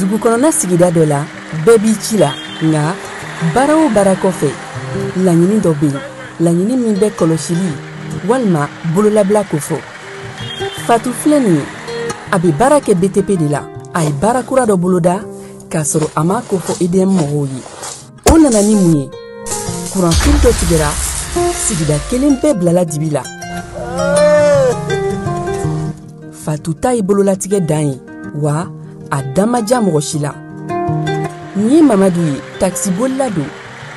dugu kɔnɔna sigida dɔ la bɛɛ b'i ci la nga baara o baara kɔfɛ laɲini dɔ bɛ yen laɲini min bɛ kɔlɔsili walima bololabila ko fɔ Fatou filɛ nin ye a bɛ baara kɛ BTP de la a ye baara kura dɔ boloda k'a sɔrɔ a ma ko fɔ EDM mɔgɔw ye o nana ni mun ye kuran fili dɔ tigɛra sigida kelen bɛɛ bilala dibi la Fatou ta ye bololatigɛ dan ye wa a damaja mɔgɔ si la nin ye Mamadu ye taxi bolila don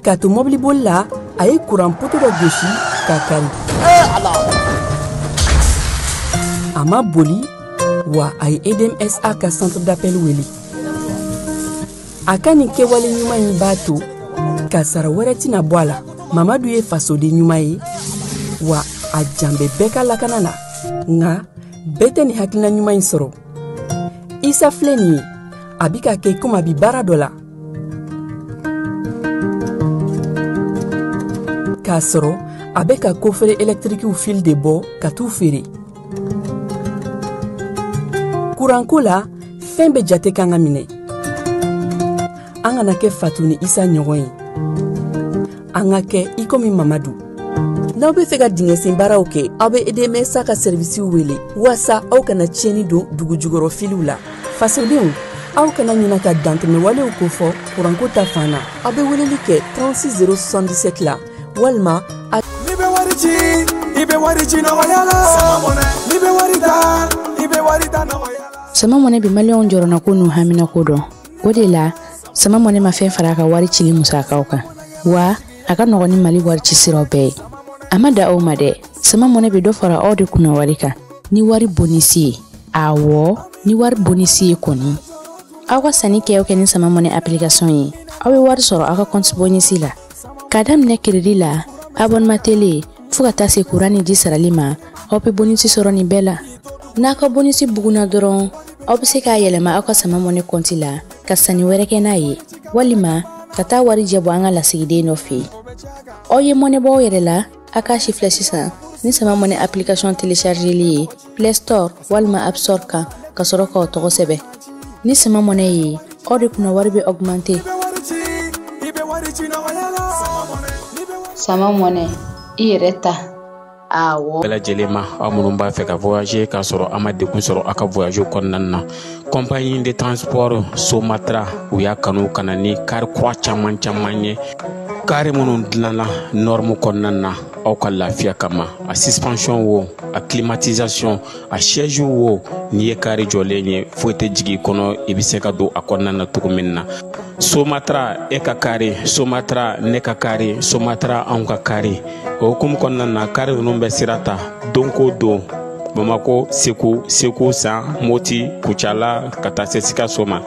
k'a to mobili bolila a ye kuran poto dɔ gosi k'a kari a ma boli wa a ye EDM SA ka centre d'appel wele a ka nin kɛwale ɲuman in b'a to ka sara wɛrɛ tɛna bɔ a la Mamadu ye fasoden ɲuman ye wa a jan bɛ bɛɛ ka lakana na nka bɛɛ tɛ nin hakilina ɲuman in sɔrɔ Isa filɛ nin ye a bi ka kɛ komi a bi baara dɔ la k'a sɔrɔ a bɛ ka kofere électrique fil de bɔ ka t'u feere kuranko la fɛn bɛ jate kan ka minɛ an kana kɛ Fatou ni Isa ɲɔgɔn ye an ka kɛ i komi Mamadu n'aw bɛ fɛ ka dingɛsen baaraw kɛ aw bɛ EDM SA ka servisiw wele walasa aw kana tiɲɛni don dugu jukɔrɔ filiw la fasodenw aw kana ɲina ka dantɛmɛ walew ko fɔ kuranko ta fan na aw bɛ weleli kɛ 36 077 la walima ni bɛ wari ci i bɛ wari ci nɔgɔya la ni bɛ wari ta i bɛ wari ta nɔgɔya la sama mɔnɛ bi maliyɛnw jɔrɔna ko n'u hamina ko dɔn o de la sama mɔnɛ ma fɛn fara a ka wari cili musakaw kan wa a ka nɔgɔn ni Mali wari ci siraw bɛɛ ye a ma da aw ma dɛ sama mɔnɛ bɛ dɔ fara aw de kunna wari kan ni wari bonisi ye awɔ ni wari bonisi ye kɔni aw ka sanni kɛ ni sama mɔnɛ application ye aw bɛ wari sɔrɔ aw ka compte bonisi la ka daminɛ crédit la abonnement télé fo ka taa se courant ni ji sarali ma aw bɛ bonisi sɔrɔ nin bɛɛ la n'a ka bonisi buguna dɔrɔn aw bɛ se k'a yɛlɛma aw ka sama mɔnɛ compte la ka sanni wɛrɛ kɛ n'a ye walima ka taa wari jɛ bɔ an ka lasigiden dɔ fɛ yen aw ye mɔnɛ bɔ aw yɛrɛ la a k'a si filɛ sisan ni sama mɔnɛ application téléchargeli ye Play Store walima App Store kan ka sɔrɔ k'aw tɔgɔ sɛbɛn ni sama mɔnɛ ye aw de kunna wari bɛ augmenter sama mɔnɛ i yɛrɛ ta awɔ bɛɛ lajɛlen ma aw minnu b'a fɛ ka voyager k'a sɔrɔ a ma degun sɔrɔ a ka voyage kɔnɔna na compagnie de transport Somatra u y'a kanu ka na ni kari kura caman ye kari minnu dilanna norme kɔnɔna na aw ka lafiya kama a suspension wo a climatisation a siège wo n'i ye kari jɔlen ye foyi tɛ jigin kɔnɔ i bɛ se ka don a kɔnɔna na cogo min na Somatra e ka kari Somatra ne ka kari Somatra anw ka kari o hukumu kɔnɔna na kari ninnu bɛ sira ta don ko don Bamako Segu San Moti Kucala ka taa se Sikaso ma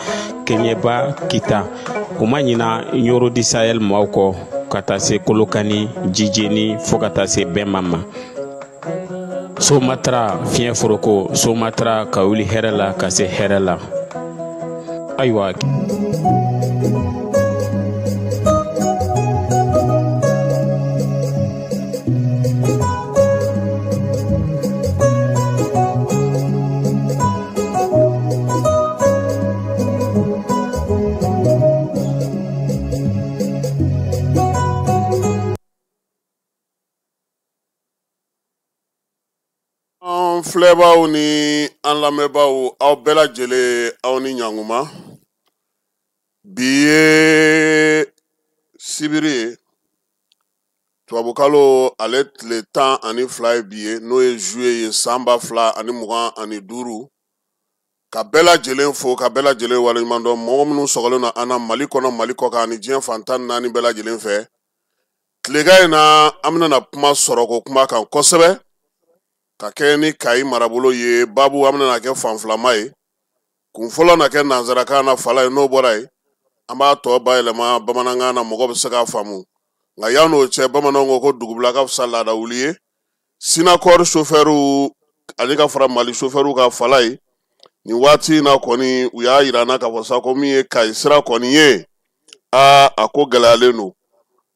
Keɲeba Kita u ma ɲina Yoro di Sahel maaw kɔ ka taa se Kolokani Jijeni fo ka taa se Bɛnma ma Somatra fiɲɛ foroko Somatra ka wuli hɛrɛ la ka se hɛrɛ la ayiwa filɛbaw ni an lamɛnbaw aw bɛɛ lajɛlen aw ni ɲankuma bi ye sibiri ye tubabukalo ale tile 12 ye bi ye n'o ye juillet ye san 2025 ka bɛɛ lajɛlen fo ka bɛɛ lajɛlen waleɲuman dɔn mɔgɔ minnu sɔgɔlen na an na Mali kɔnɔ Mali kɔkan ani diɲɛ fan 14 bɛɛ lajɛlen fɛ tilegan in na an bɛna kuma sɔrɔ ko kuma kan kosɛbɛ ka kɛ ni Kayi marabolo ye babu an bɛna kɛ fanfilama ye kun fɔlɔ na kɛ nanzarakan na fala ye n'o bɔra ye an b'a tɔ bayɛlɛma bamanankan na mɔgɔ bɛ se k'a faamu nka yan n'o cɛ bamananw ko dugubila ka fisa laadawuli ye Sinakɔr chauffeur ani ka fara Mali chauffeur ka fala ye nin waati in na kɔni u y'a yira na ka fɔ sa ko min ye Kayi sira kɔni ye a ko gɛlɛyalen don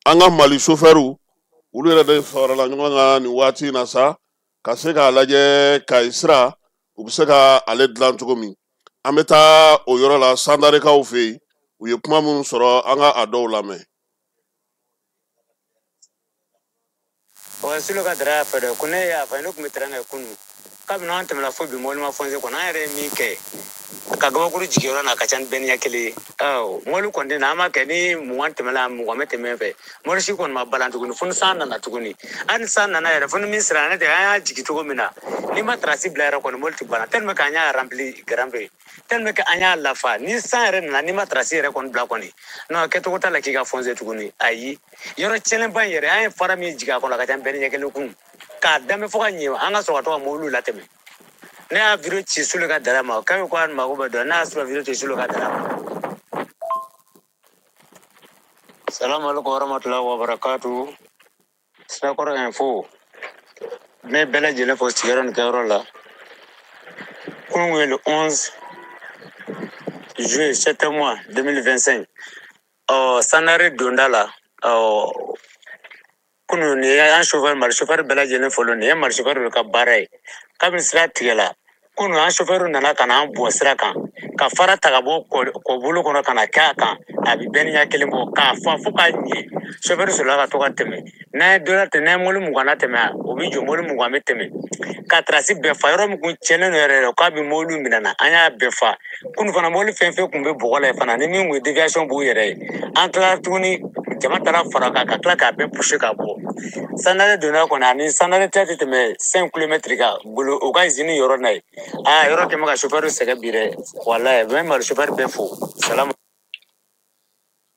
an ka Mali chauffeur olu yɛrɛ de farala ɲɔgɔn kan nin waati in na sa ka se k'a lajɛ Kayi sira u bɛ se ka ale dilan cogo min an bɛ taa o yɔrɔ la sandarekaw fɛ yen u ye kuma minnu sɔrɔ an ka a dɔw lamɛn. Silo ka dara fɛ dɛ ko ne y'a fɔ ne tun bɛ tɛrɛn kɛ kunu kabini an tɛmɛna fo bi mɔbili ma fɔnse kɔnɔ an yɛrɛ ye min kɛ ka gabakuru jigiyɔrɔ n'a ka ca ni bɛɛ ni ɲɛ kelen ye mɔbili kɔni tɛ na an b'a kɛ ni mugan tɛmɛla mugan bɛ tɛmɛ fɛ mɔbili si kɔni ma balan tuguni fo ni san nana tuguni hali ni san nana yɛrɛ fo ni min sera ne tɛ an y'a jigi cogo min na ni ma tarasi bila yɛrɛ kɔni mɔbili tɛ balan tellement que an y'a rempli garan fɛ tellement que an y'a lafa ni san yɛrɛ nana ni ma tarasi yɛrɛ kɔni bila kɔni non kɛcogo t'a la k'i ka fɔnse tuguni ayi yɔrɔ cɛnlenba in yɛrɛ an ye fara min jigin a kɔnɔ ka ca bɛɛ ni ɲɛ kelen kun k'a daminɛ fo ka ɲɛ an ka sɔrɔ ka to ka mɔbiliw latɛmɛ ne y'a video ci Sule ka dara ma k'an ko an mago bɛ dɔ ne y'a sɔrɔ video ci Sule ka dara ma. Salamu alaikum warahmatullahi wabarakatuh. Sirakɔrɔ kan fo ne bɛɛ lajɛlen fo sigiyɔrɔ nin kɛyɔrɔ la kunun ye le 11 juillet 7 mois 2025 Sanare donda la kunun ni an chauffeur mari chauffeur bɛɛ lajɛlen fɔlɔ nin ye mari chauffeur ka baara ye kabini sira tigɛla kunun an chauffeur nana ka na an bɔ sira kan ka fara ta ka bɔ kɔbolo kɔnɔ ka na kɛ a kan a bɛ bɛɛ ni ɲɛ kelen bɔ k'a fa fo k'a ɲɛ chauffeur sɔrɔla ka to ka tɛmɛ n'an ye dɔ latɛmɛ n'an ye mɔbili mugan latɛmɛ o bɛ jɔ mɔbili mugan bɛ tɛmɛ ka tarasi bɛɛ fa yɔrɔ min kun tiɲɛnen don yɛrɛ k'a bɛ mɔbiliw minɛ na an y'a bɛɛ fa kunun fana mɔbili fɛn fɛn kun bɛ bɔgɔ la yen fana ni min kun ye déviation b'u yɛrɛ ye an tilala tuguni jama taara fara kan ka tila k'a bɛɛ pousser ka bɔ Sanare donna kɔni ani Sanare tɛ tɛmɛ 5 kilomètres kan bolo o ka usine yɔrɔ na ye yɔrɔ kɛmɛ ka chauffeur sɛgɛ bi dɛ walayi bɛ mari chauffeur bɛɛ fo salamu.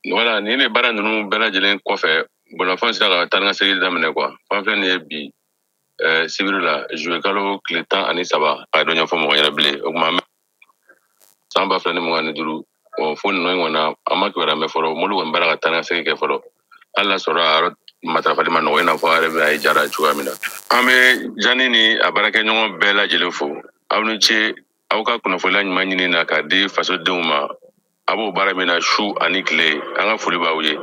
Voilà ni ne baara ninnu bɛɛ lajɛlen kɔfɛ bolofɛn sera ka taa ni ka segin daminɛ quoi fan filɛ nin ye bi sibiri la juillet kalo tile 13 a dɔn ɲɛfɔ mɔgɔ ɲɛna bilen o kuma san 2025 fo ninnu in kɔni na an ma kibaruya mɛn fɔlɔ mɔbili kɔni baara ka taa ni ka segin kɛ fɔlɔ hali n'a sɔrɔ a yɔrɔ matarafali ma nɔgɔ i n'a fɔ a yɛrɛ bɛ a ye jara cogoya min na an bɛ Jani ni a baarakɛɲɔgɔn bɛɛ lajɛlen fo aw ni ce aw ka kunnafoniya ɲuman ɲini na k'a di fasodenw ma a b'o baara min na su ani tile an ka foli b'aw ye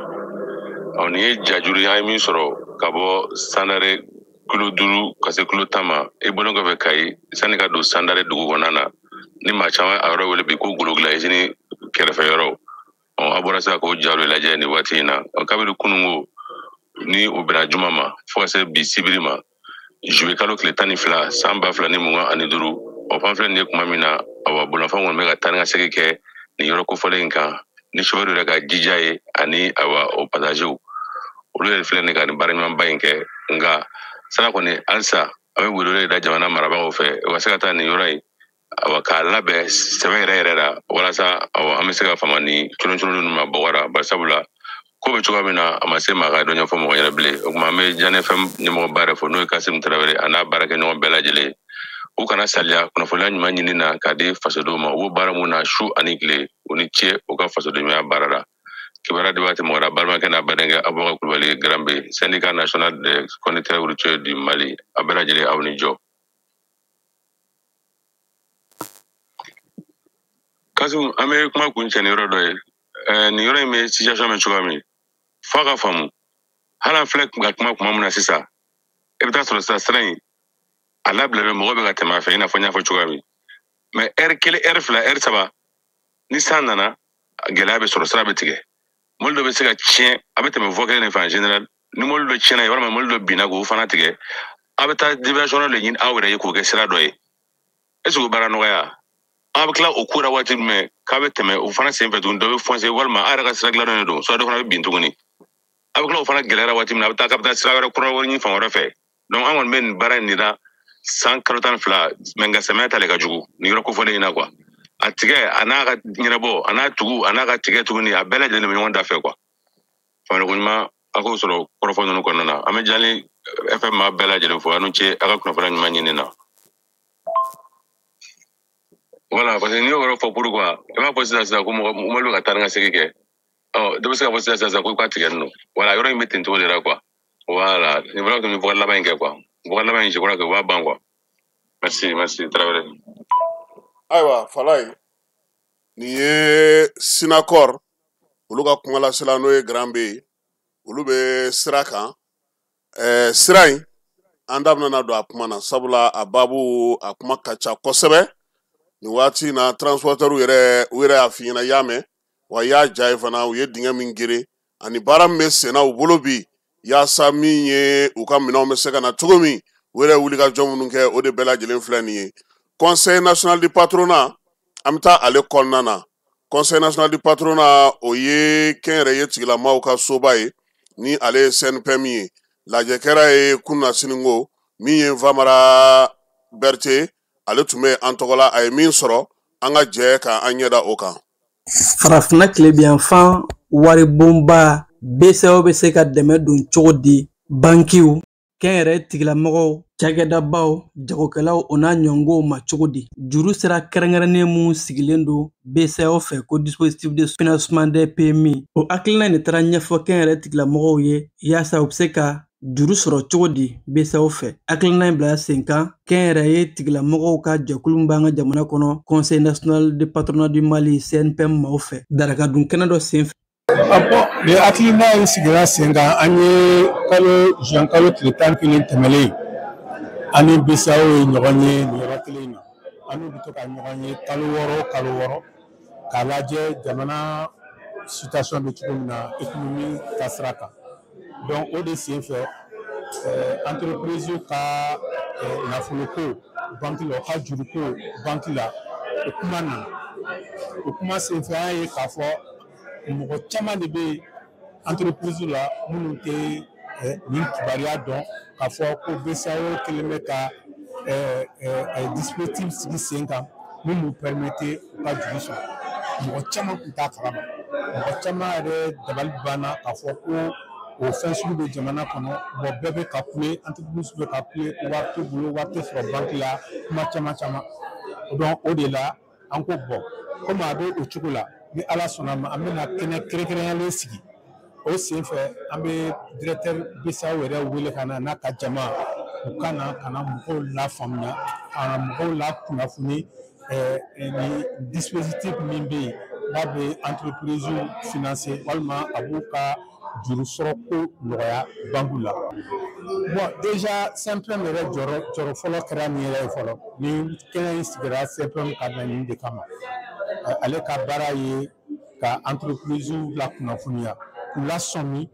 nin ye jajuru an ye min sɔrɔ ka bɔ Sanare kilo 5 ka se kilo 10 ma i bɔlen kɔfɛ Kayi sanni ka don Sanare dugu kɔnɔna na ni maa caman a yɔrɔ wele bi ko Gologila usine kɛrɛfɛ yɔrɔ a bɔra se k'o jalo lajɛ nin waati in na kabini kununko ni o bɛnna juma ma fo ka se bi sibiri ma juillet kalo tile 12 san 2025 fan filɛ nin ye kuma min na bolofɛn kɔni bɛ ka taa ni ka segin kɛ nin yɔrɔ kofɔlen in kan ni chauffeur yɛrɛ ka jija ye ani o passager olu yɛrɛ filɛ nin ka nin baara ɲumanba in kɛ nka sira kɔni halisa a bɛ wele da jamana marabagaw fɛ u ka se ka taa nin yɔrɔ in k'a labɛn sɛbɛn yɛrɛ la walasa an bɛ se ka fama ni coloncolon ninnu ma bɔgɔra bari sabula ko bɛ cogoya min na a ma se maa ka dɔ ɲɛfɔ mɔgɔ ɲɛna bilen o kuma an bɛ Jani FM ɲɛmɔgɔba yɛrɛ fɔ n'o ye Kasimu Tarawele a n'a baarakɛɲɔgɔn bɛɛ lajɛlen u kana saliya kunnafoniya ɲuman ɲini na k'a di fasodenw ma u b'o baara mun na su ani tile u ni ce u ka fasodenɲɔgɔnya baara la kibaruya de b'a tɛ mɔgɔ la balimakɛ n'a badenkɛ Abubakar Kulubali Garambe syndicat national des conducteurs routiers du Mali a bɛɛ lajɛlen aw ni jɔ. Kasimu an bɛ kuma kun cɛ ni yɔrɔ dɔ ye nin yɔrɔ in bɛ situation min cogoya min f'a ka faamu hali an filɛ ka kuma mun na sisan i bɛ taa sɔrɔ sisan sira in a labilalen mɔgɔ bɛ ka tɛmɛ a fɛ i n'a fɔ n y'a fɔ cogoya min mais heure 1 heure 2 heure 3 ni san nana gɛlɛya bɛ sɔrɔ sira bɛ tigɛ mɔbili dɔ bɛ se ka tiɲɛ a bɛ tɛmɛ voie kelen de fɛ en général ni mɔbili dɔ tiɲɛna ye walima mɔbili dɔ binna k'o fana tigɛ a bɛ taa déviation de ɲini aw yɛrɛ ye k'o kɛ sira dɔ ye est ce que o baara nɔgɔya a bɛ tila o ko la waati jumɛn k'a bɛ tɛmɛ o fana sen fɛ tuguni dɔ bɛ foncer walima a yɛrɛ ka sira dilannen de don soit dɔ fana bɛ bin tuguni a bɛ tila o fana gɛlɛyara waati min na a bɛ taa sira wɛrɛ kura wɛrɛ ɲini fan wɛrɛ fɛ donc an kɔni bɛ nin baara in de la san kalo 12 mais nka samiya t'ale ka jugu nin yɔrɔ kofɔlen in na quoi a tigɛ a n'a ka ɲɛnabɔ a n'a tugu a n'a ka tigɛ tuguni a bɛɛ lajɛlen bɛ ɲɔgɔn da fɛ quoi faamuyali ko ɲuman a k'o sɔrɔ kɔrɔfɔ ninnu kɔnɔna na an bɛ Jani FM maa bɛɛ lajɛlen fo a n'u ce a ka kunnafoniya ɲuman ɲini na. Voilà, parce que n'i y'o yɔrɔ fɔ pourquoi i b'a fɔ sisan ko mɔbili bɛ ka taa ni ka segin kɛ dɔ bɛ se ka fɔ sisan ko i ka tigɛ nin don voilà yɔrɔ in bɛ ten cogo de la quoi voilà nin fɔra que nin voie laban in kɛ quoi voie laban in je crois que u b'a ban quoi merci Tarawele. Ayiwa Falaye nin ye Sinacor olu ka kumalasela n'o ye Garambe ye olu bɛ sira kan sira in an da bɛna don a kuma na sabula a baabu a kuma ka ca kosɛbɛ ni waati na transporteur u yɛrɛ y'a f'i ɲɛna y'a mɛn wa y'a ja ye fana u ye dingɛ min gere ani baara min bɛ senna u bolo bi yaasa min ye u ka minɛnw bɛ se ka na cogo min u yɛrɛ wulikajɔ minnu kɛ o de bɛɛ lajɛlen filɛ nin ye conseil national du patronat an bɛ taa ale kɔnɔna na conseil national du patronat o ye kɛnyɛrɛye tigilamaw ka soba ye ni ale ye CNPM ye lajɛ kɛra ye kunna sininko min ye Famara Berté ale tun bɛ an tɔgɔ la a ye min sɔrɔ an ka jɛ ka an ɲɛda o kan. Farafinna tilebiyanfan waribonba BCEAO bɛ se ka dɛmɛ don cogo di bankiw kɛnyɛrɛye tigilamɔgɔw cakɛdabaw jagokɛlaw o n'a ɲɔngow ma cogo di juru sera kɛrɛnkɛrɛnnen mun sigilen don BCEAO fɛ ko dispositif de financement des PMI o hakilina in de taara ɲɛfɔ kɛnyɛrɛye tigilamɔgɔw ye yaasa u bɛ se ka juru sɔrɔ cogo di BCEAO fɛ hakilina in bila sen kan kɛnyɛrɛye tigilamɔgɔw ka jɛkulu b'an ka jamana kɔnɔ Conseil national de patronat du Mali CNPM maaw fɛ daraka dun kɛnɛ dɔ sen fɛ. Ni hakilina in sigira sen kan an ye kalo tile 11 tɛmɛlen ani BCEAO ye ɲɔgɔn ye nin yɔrɔ kelen in na an n'u bɛ to ka ɲɔgɔn ye kalo wɔɔrɔ k'a lajɛ jamana situation bɛ cogo min na économie taasira kan donc o de sen fɛ entreprise ka nafoloko banque la o ka juruko banque la o kuma sen fɛ an ye k'a fɔ mɔgɔ caman de bɛ entreprise la minnu tɛ nin kibaruya dɔn k'a fɔ ko BCEAO kelen bɛ ka dispositif sigi sen kan min b'u permettre u ka juru sɔrɔ mɔgɔ caman tun t'a kalama mɔgɔ caman yɛrɛ dabali banna k'a fɔ ko o fɛn sugu bɛ jamana kɔnɔ bɛɛ bɛ calculer entreprise bɛ calculer wari t'u bolo wari tɛ sɔrɔ banque la kuma caman donc o de la an ko bon komi a bɛ o cogo la ni Ala sɔnna ma an bɛna kɛnɛ kɛrɛnkɛrɛnyalen sigi o sen fɛ an bɛ directeur BCEAO yɛrɛ wele ka na n'a ka jama u ka na mɔgɔw lafaamuya ka na mɔgɔw lakunnafoni ni dispositif min bɛ yen n'a bɛ entreprise financer walima a b'u ka juru sɔrɔ ko nɔgɔya banque la bon déjà CNPM yɛrɛ jɔyɔrɔ fɔlɔ kɛra min yɛrɛ ye fɔlɔ ni kɛnɛ in sigira CNPM ka laɲini de kama ale ka baara ye ka entreprise lakunnafoniya k'u lasɔmi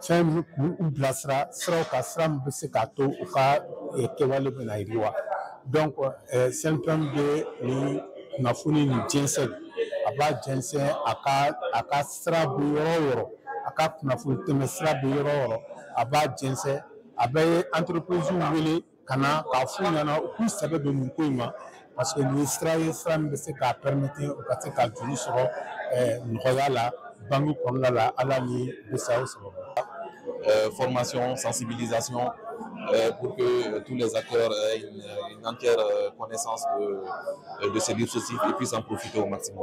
fɛn k'u bilasira siraw ka sira min bɛ se k'a to u ka kɛwale bɛna yiriwa donc CNPM bɛ ni kunnafoni nin jɛnsɛn a b'a jɛnsɛn a ka sira bɛ yɔrɔ o yɔrɔ a ka kunnafoni tɛmɛ sira bɛ yɔrɔ o yɔrɔ a b'a jɛnsɛn a bɛ ye entreprise wele ka na k'a f'u ɲɛna u k'u sɛbɛ don nin ko in ma parce que nin ye sira ye sira min bɛ se k'a permettre u ka se ka juru sɔrɔ nɔgɔya la banque kɔnɔna la ala ni BCEAO sababu. Formation, sensibilisation pour que tous les acteurs aient une entière connaissance de ces dispositifs et puissent en profiter au maximum.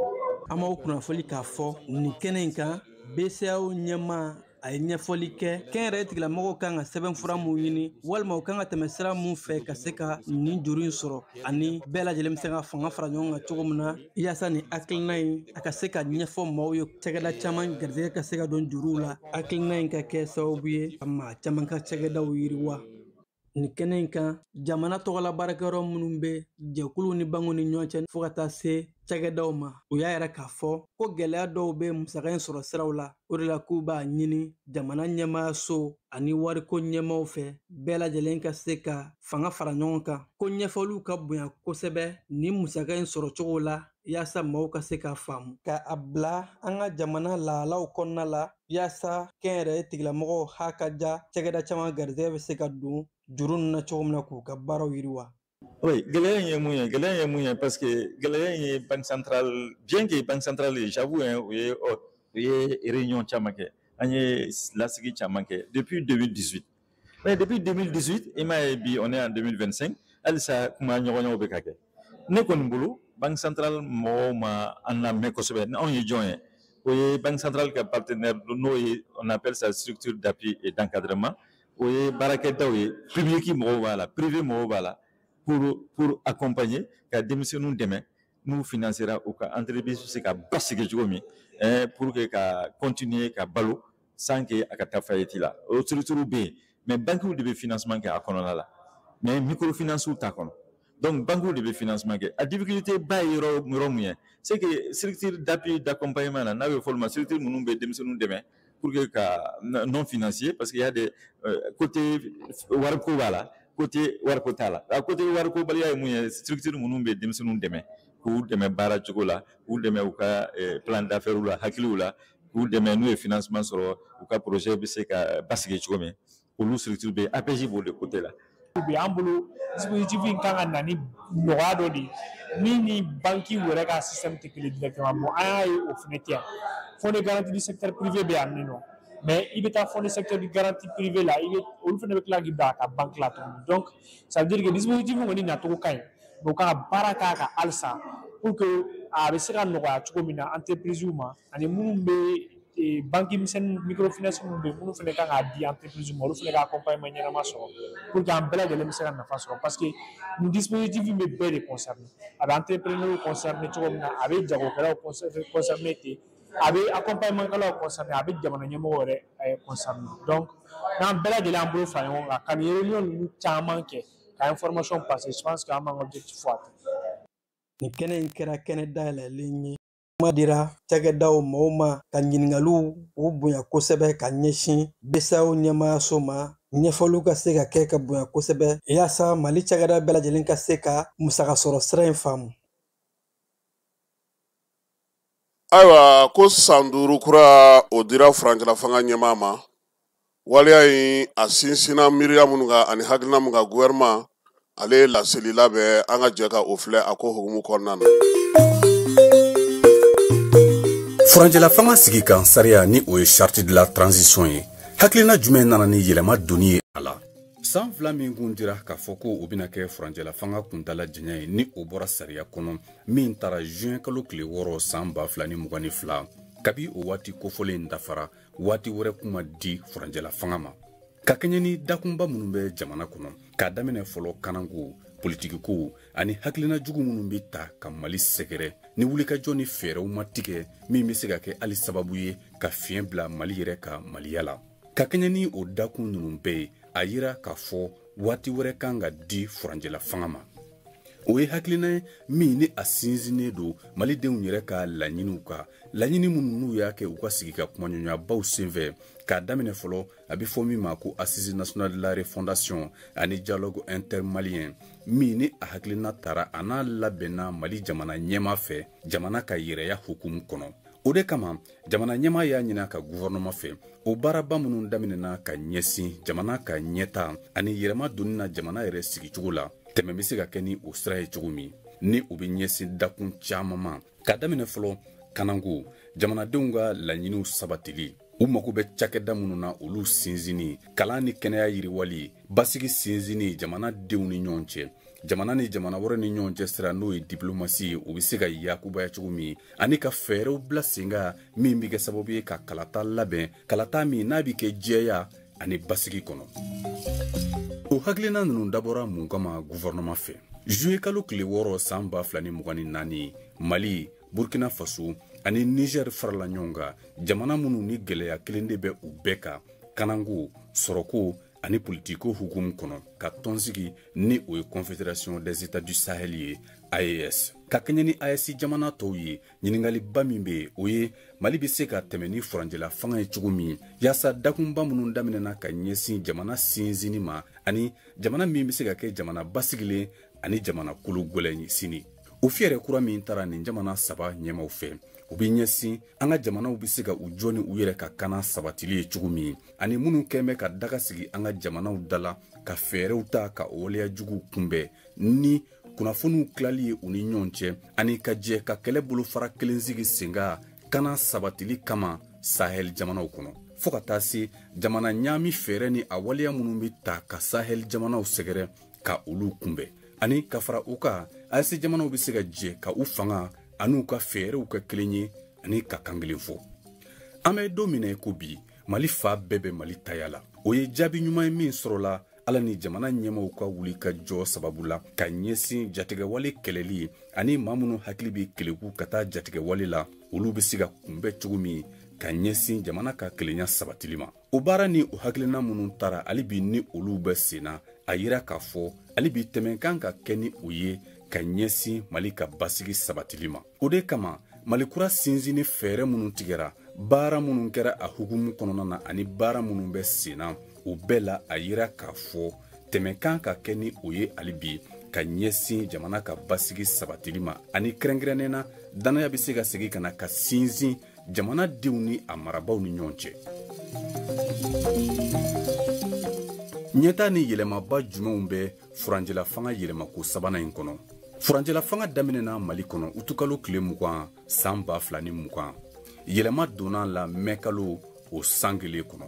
An b'aw kunnafoni k'a fɔ nin kɛnɛ in kan BCEAO ɲɛmaa a ye ɲɛfɔli kɛ kɛnyɛrɛye tigilamɔgɔw kan ka sɛbɛnfura mun ɲini walima u kan ka tɛmɛ sira mun fɛ ka se ka nin juru in sɔrɔ ani bɛɛ lajɛlen bɛ se ka fanga fara ɲɔgɔn kan cogo min na yaasa nin hakilina in a ka se ka ɲɛfɔ maaw ye cakɛda caman garijɛgɛ ka se ka don juruw la hakilina in ka kɛ sababu ye ka maa caman ka cakɛdaw yiriwa. Nin kɛnɛ in kan jamana tɔgɔla baarakɛyɔrɔ minnu bɛ jɛkuluw ni bankuw ni ɲɔgɔn cɛ fo ka taa se cakɛdaw ma u y'a yɛrɛ k'a fɔ ko gɛlɛya dɔw bɛ musaka in sɔrɔ siraw la o de la k'u b'a ɲini jamana ɲɛmaayaso ani wariko ɲɛmaaw fɛ bɛɛ lajɛlen ka se ka fanga fara ɲɔgɔn kan ko ɲɛfɔliw ka bonya kosɛbɛ ni musaka in sɔrɔ cogo la yaasa maaw ka se k'a faamu ka a bila an ka jamana lahalaw kɔnɔna la yaasa kɛnyɛrɛye tigilamɔgɔw ha ka ja cakɛda caman garijɛgɛ bɛ se ka don juru ninnu na cogo min na k'u ka baaraw yiriwa. Oui, gɛlɛya in ye mun ye parce que gɛlɛya in ye banque centrale bien que banque centrale j'avoue o ye réunion caman kɛ an ye lasigi caman kɛ depuis 2018 mais depuis 2018 i m'a ye bi on est en 2025 halisa kuma ɲɔgɔnɲɔgɔn bɛ ka kɛ ne kɔni bolo banque centrale mɔgɔw ma an lamɛn kosɛbɛ ni anw ye jɔn ye o ye banque centrale ka partenaire n'o ye on appelle ça structure d'appui et d'encadrement o ye baarakɛdaw ye public mɔgɔw b'a la privé mɔgɔw b'a la pour accompagner ka denmisɛnninw dɛmɛ n'u financera u ka entreprise se ka basigi cogo min pour que ka continuer ka balo sans que a ka taa faillite la o structure bɛ yen mais banquiw de bɛ financement kɛ a kɔnɔna la mais microfinancew t'a kɔnɔ Donc banque de financement que la difficulté ba yoro mun c'est que structure d'appui d'accompagnement là n'a pas structure nous be demsenu demain pour que non financier parce qu'il y a des côté warko wala côté warko tala à côté warko bali ya mun structure nous be demsenu demain pour demain bara chocolat pour demain ou ka plan d'affaires ou la hakili ou la pour demain nous financement sur ou ka projet be c'est ka basike chokome pour nous structure be APJ pour le côté là bi ambulu dispositif kan nani noado di ni banki wala ka système technique directement bon ay au fenêtre fonds de garantie du secteur privé be amino mais il est à fond du secteur de garantie privée là il est au fait avec la giba ka banque là donc ça veut dire que dispositif ngoni na to kay donc ka baraka ka alsa pour que a be sera no ga chukomina entreprise uma ani mumbe et banque microfinance be munu fele ka di entreprise mo fele ka accompagnement nyama so pour que ambela de l'emisseur na façon parce que nous dispositif me be de concerné avec entrepreneur concerné chukomina avec jago kala concerné té avec accompagnement kala concerné avec jamana nyamo re concerné donc dans bela de l'embro fa yon ka réunion nous chama ke ka information passée je pense que am objectif forte ni kenen kera keneda la ligne madira cagadaw mawma ka ɲiningalu u bonya kosɛbɛ ka ɲɛsin besaw ɲɛmayaso ma ɲɛfɔliw ka se ka kɛ ka bonya kosɛbɛ yaasa mali cagada bɛɛ lajɛlen ka se ka musaka sɔrɔ sira in faamu. Ayiwa ko san 5 kura o dira furancɛla fanga ɲɛmaa ma waleya in a sinsinna miiriya minnu kan ani hakilina min kan gouvernement ale laseli labɛn an ka jɛ ka o filɛ a ko hukumu kɔnɔna na. Furancɛla fanga sigi kan sariya ni o ye charte de la transition ye hakilina jumɛn nana ni yɛlɛma doni ye a la san 2 min kun dira k'a fɔ ko o bɛna kɛ furancɛla fanga kuntala jɛnya ye ni o bɔra sariya kɔnɔ min taara juin kalo tile 6 san 2022 kabi o waati kofɔlen dafara waati wɛrɛ kuma di furancɛla fanga ma ka kɛɲɛ ni dakunba minnu bɛ jamana kɔnɔ k'a daminɛ fɔlɔ kananko politiki ko ani hakilina jugu minnu bɛ ta ka mali sɛgɛrɛ ni wulikajɔ ni fɛɛrɛw ma tigɛ min bɛ se ka kɛ hali sababu ye ka fiɲɛ bila mali yɛrɛ ka maliya la ka kɛɲɛ ni o dakun ninnu bɛɛ ye a yira k'a fɔ waati wɛrɛ kan ka di furancɛla fanga ma o ye hakilina ye min ni a sinsinnen don malidenw yɛrɛ ka laɲiniw kan laɲini minnu n'u y'a kɛ u ka sigi ka kumaɲɔgɔnyabaw senfɛ k'a daminɛ fɔlɔ a bɛ fɔ min ma ko assise nationale de la refondation ani dialogue intermalien min ni a hakilina tara a n'a labɛnna mali jamana ɲɛma fɛ jamana ka yɛrɛya hukumu kɔnɔ o de kama jamana ɲɛma y'a ɲini ka gouvernement fɛ o baaraba minnu daminɛna ka ɲɛsin jamana ka ɲɛta ani yɛrɛma donni na jamana yɛrɛ sigicogo la tɛmɛ bɛ se ka kɛ ni o sira ye cogo min ni o bɛ ɲɛsin dakun caman ma ka daminɛ fɔlɔ kananko jamanadenw ka laɲiniw sabatili u mago bɛ cakɛda minnu na olu sinsinni kalan ni kɛnɛya yiriwali basigi sinsinni jamanadenw ni ɲɔgɔn cɛ jamana ni jamana wɛrɛ ni ɲɔgɔn cɛ sira n'o ye diplomasi ye o bɛ se ka yakubaya cogo min ani ka fɛɛrɛw bila sen kan min bɛ kɛ sababu ye ka kalata labɛn kalata min n'a bɛ kɛ jɛya ani basigi kɔnɔ o hakilina ninnu dabɔra mun kama gouvernement fɛ juillet kalo tile 6 san 2024 mali burkina faso ani niger farala ɲɔgɔn kan jamana minnu ni gɛlɛya kelen de bɛ u bɛɛ kan kananko sɔrɔko ani politiko hukumu kɔnɔ ka tɔnsigi ni o ye confédération des états du sahel ye AES ka kɛɲɛ ni AES jamana tɔw ye ɲiningaliba min bɛ yen o ye mali bɛ se ka tɛmɛ ni furancɛla fanga ye cogo min yaasa dakunba minnu daminɛna ka ɲɛsin jamana sinsinni ma ani jamana min bɛ se ka kɛ jamana basigilen ani jamana kolo gɛlɛn sini o fɛɛrɛ kura min taara nin jamana 3 ɲɛmaw fɛ u bɛ ɲɛsin an ka jamanaw bɛ se ka u jɔ ni u yɛrɛ ka kana sabatili ye cogo min ani minnu kɛn bɛ ka daga sigi an ka jamanaw da la ka fɛɛrɛw ta ka waleya jugu kunbɛn ni kunnafoniw tilali ye u ni ɲɔgɔn cɛ ani ka jɛ ka kɛlɛ bolofara kelen sigi sen kan kana sabatili kama sahel jamanaw kɔnɔ fo ka taa se jamana ɲaami fɛɛrɛ ni a waleya minnu bɛ ta ka sahel jamanaw sɛgɛrɛ ka olu kunbɛn ani ka fara u kan AES jamanaw bɛ se ka jɛ ka u fanga an'u ka fɛɛrɛw ka kelen ye ani ka kan kelen fɔ an bɛ don min na ko bi mali fa bɛɛ bɛ mali taya la o ye jaabi ɲuman ye min sɔrɔla ala ni jamana ɲɛmaw ka wuli ka jɔ sababu la ka ɲɛsin jatigɛwale kɛlɛli ani maa minnu hakili bɛ keleku ka taa jatigɛwale la olu bɛ se ka kunbɛn cogo min ka ɲɛsin jamana ka kelenya sabatili ma o baara ni o hakilina minnu taara hali bi ni olu bɛ senna a yira k'a fɔ hali bi tɛmɛ kan ka kɛ ni o ye ka ɲɛsin Mali ka basigi sabatili ma. O de kama Malikura sinzini fɛɛrɛ minnu tigɛra, baara minnu kɛra a hukumu kɔnɔna na ani baara minnu bɛ senna, o bɛɛ la a yira k'a fɔ tɛmɛ kan ka kɛ ni o ye hali bi ka ɲɛsin jamana ka basigi sabatili ma ani kɛrɛnkɛrɛnnena danaya bɛ se ka segin ka na ka sinzin jamanadenw ni a marabaw ni ɲɔgɔn cɛ. ɲɛta ni yɛlɛmaba jumɛnw bɛ furanjɛla fanga yɛlɛmako sabanan in kɔnɔ? furanjɛla fanga daminɛna Mali kɔnɔ utukalo tile 20 san 2020. yɛlɛma donna la mɛkalo o san kelen kɔnɔ.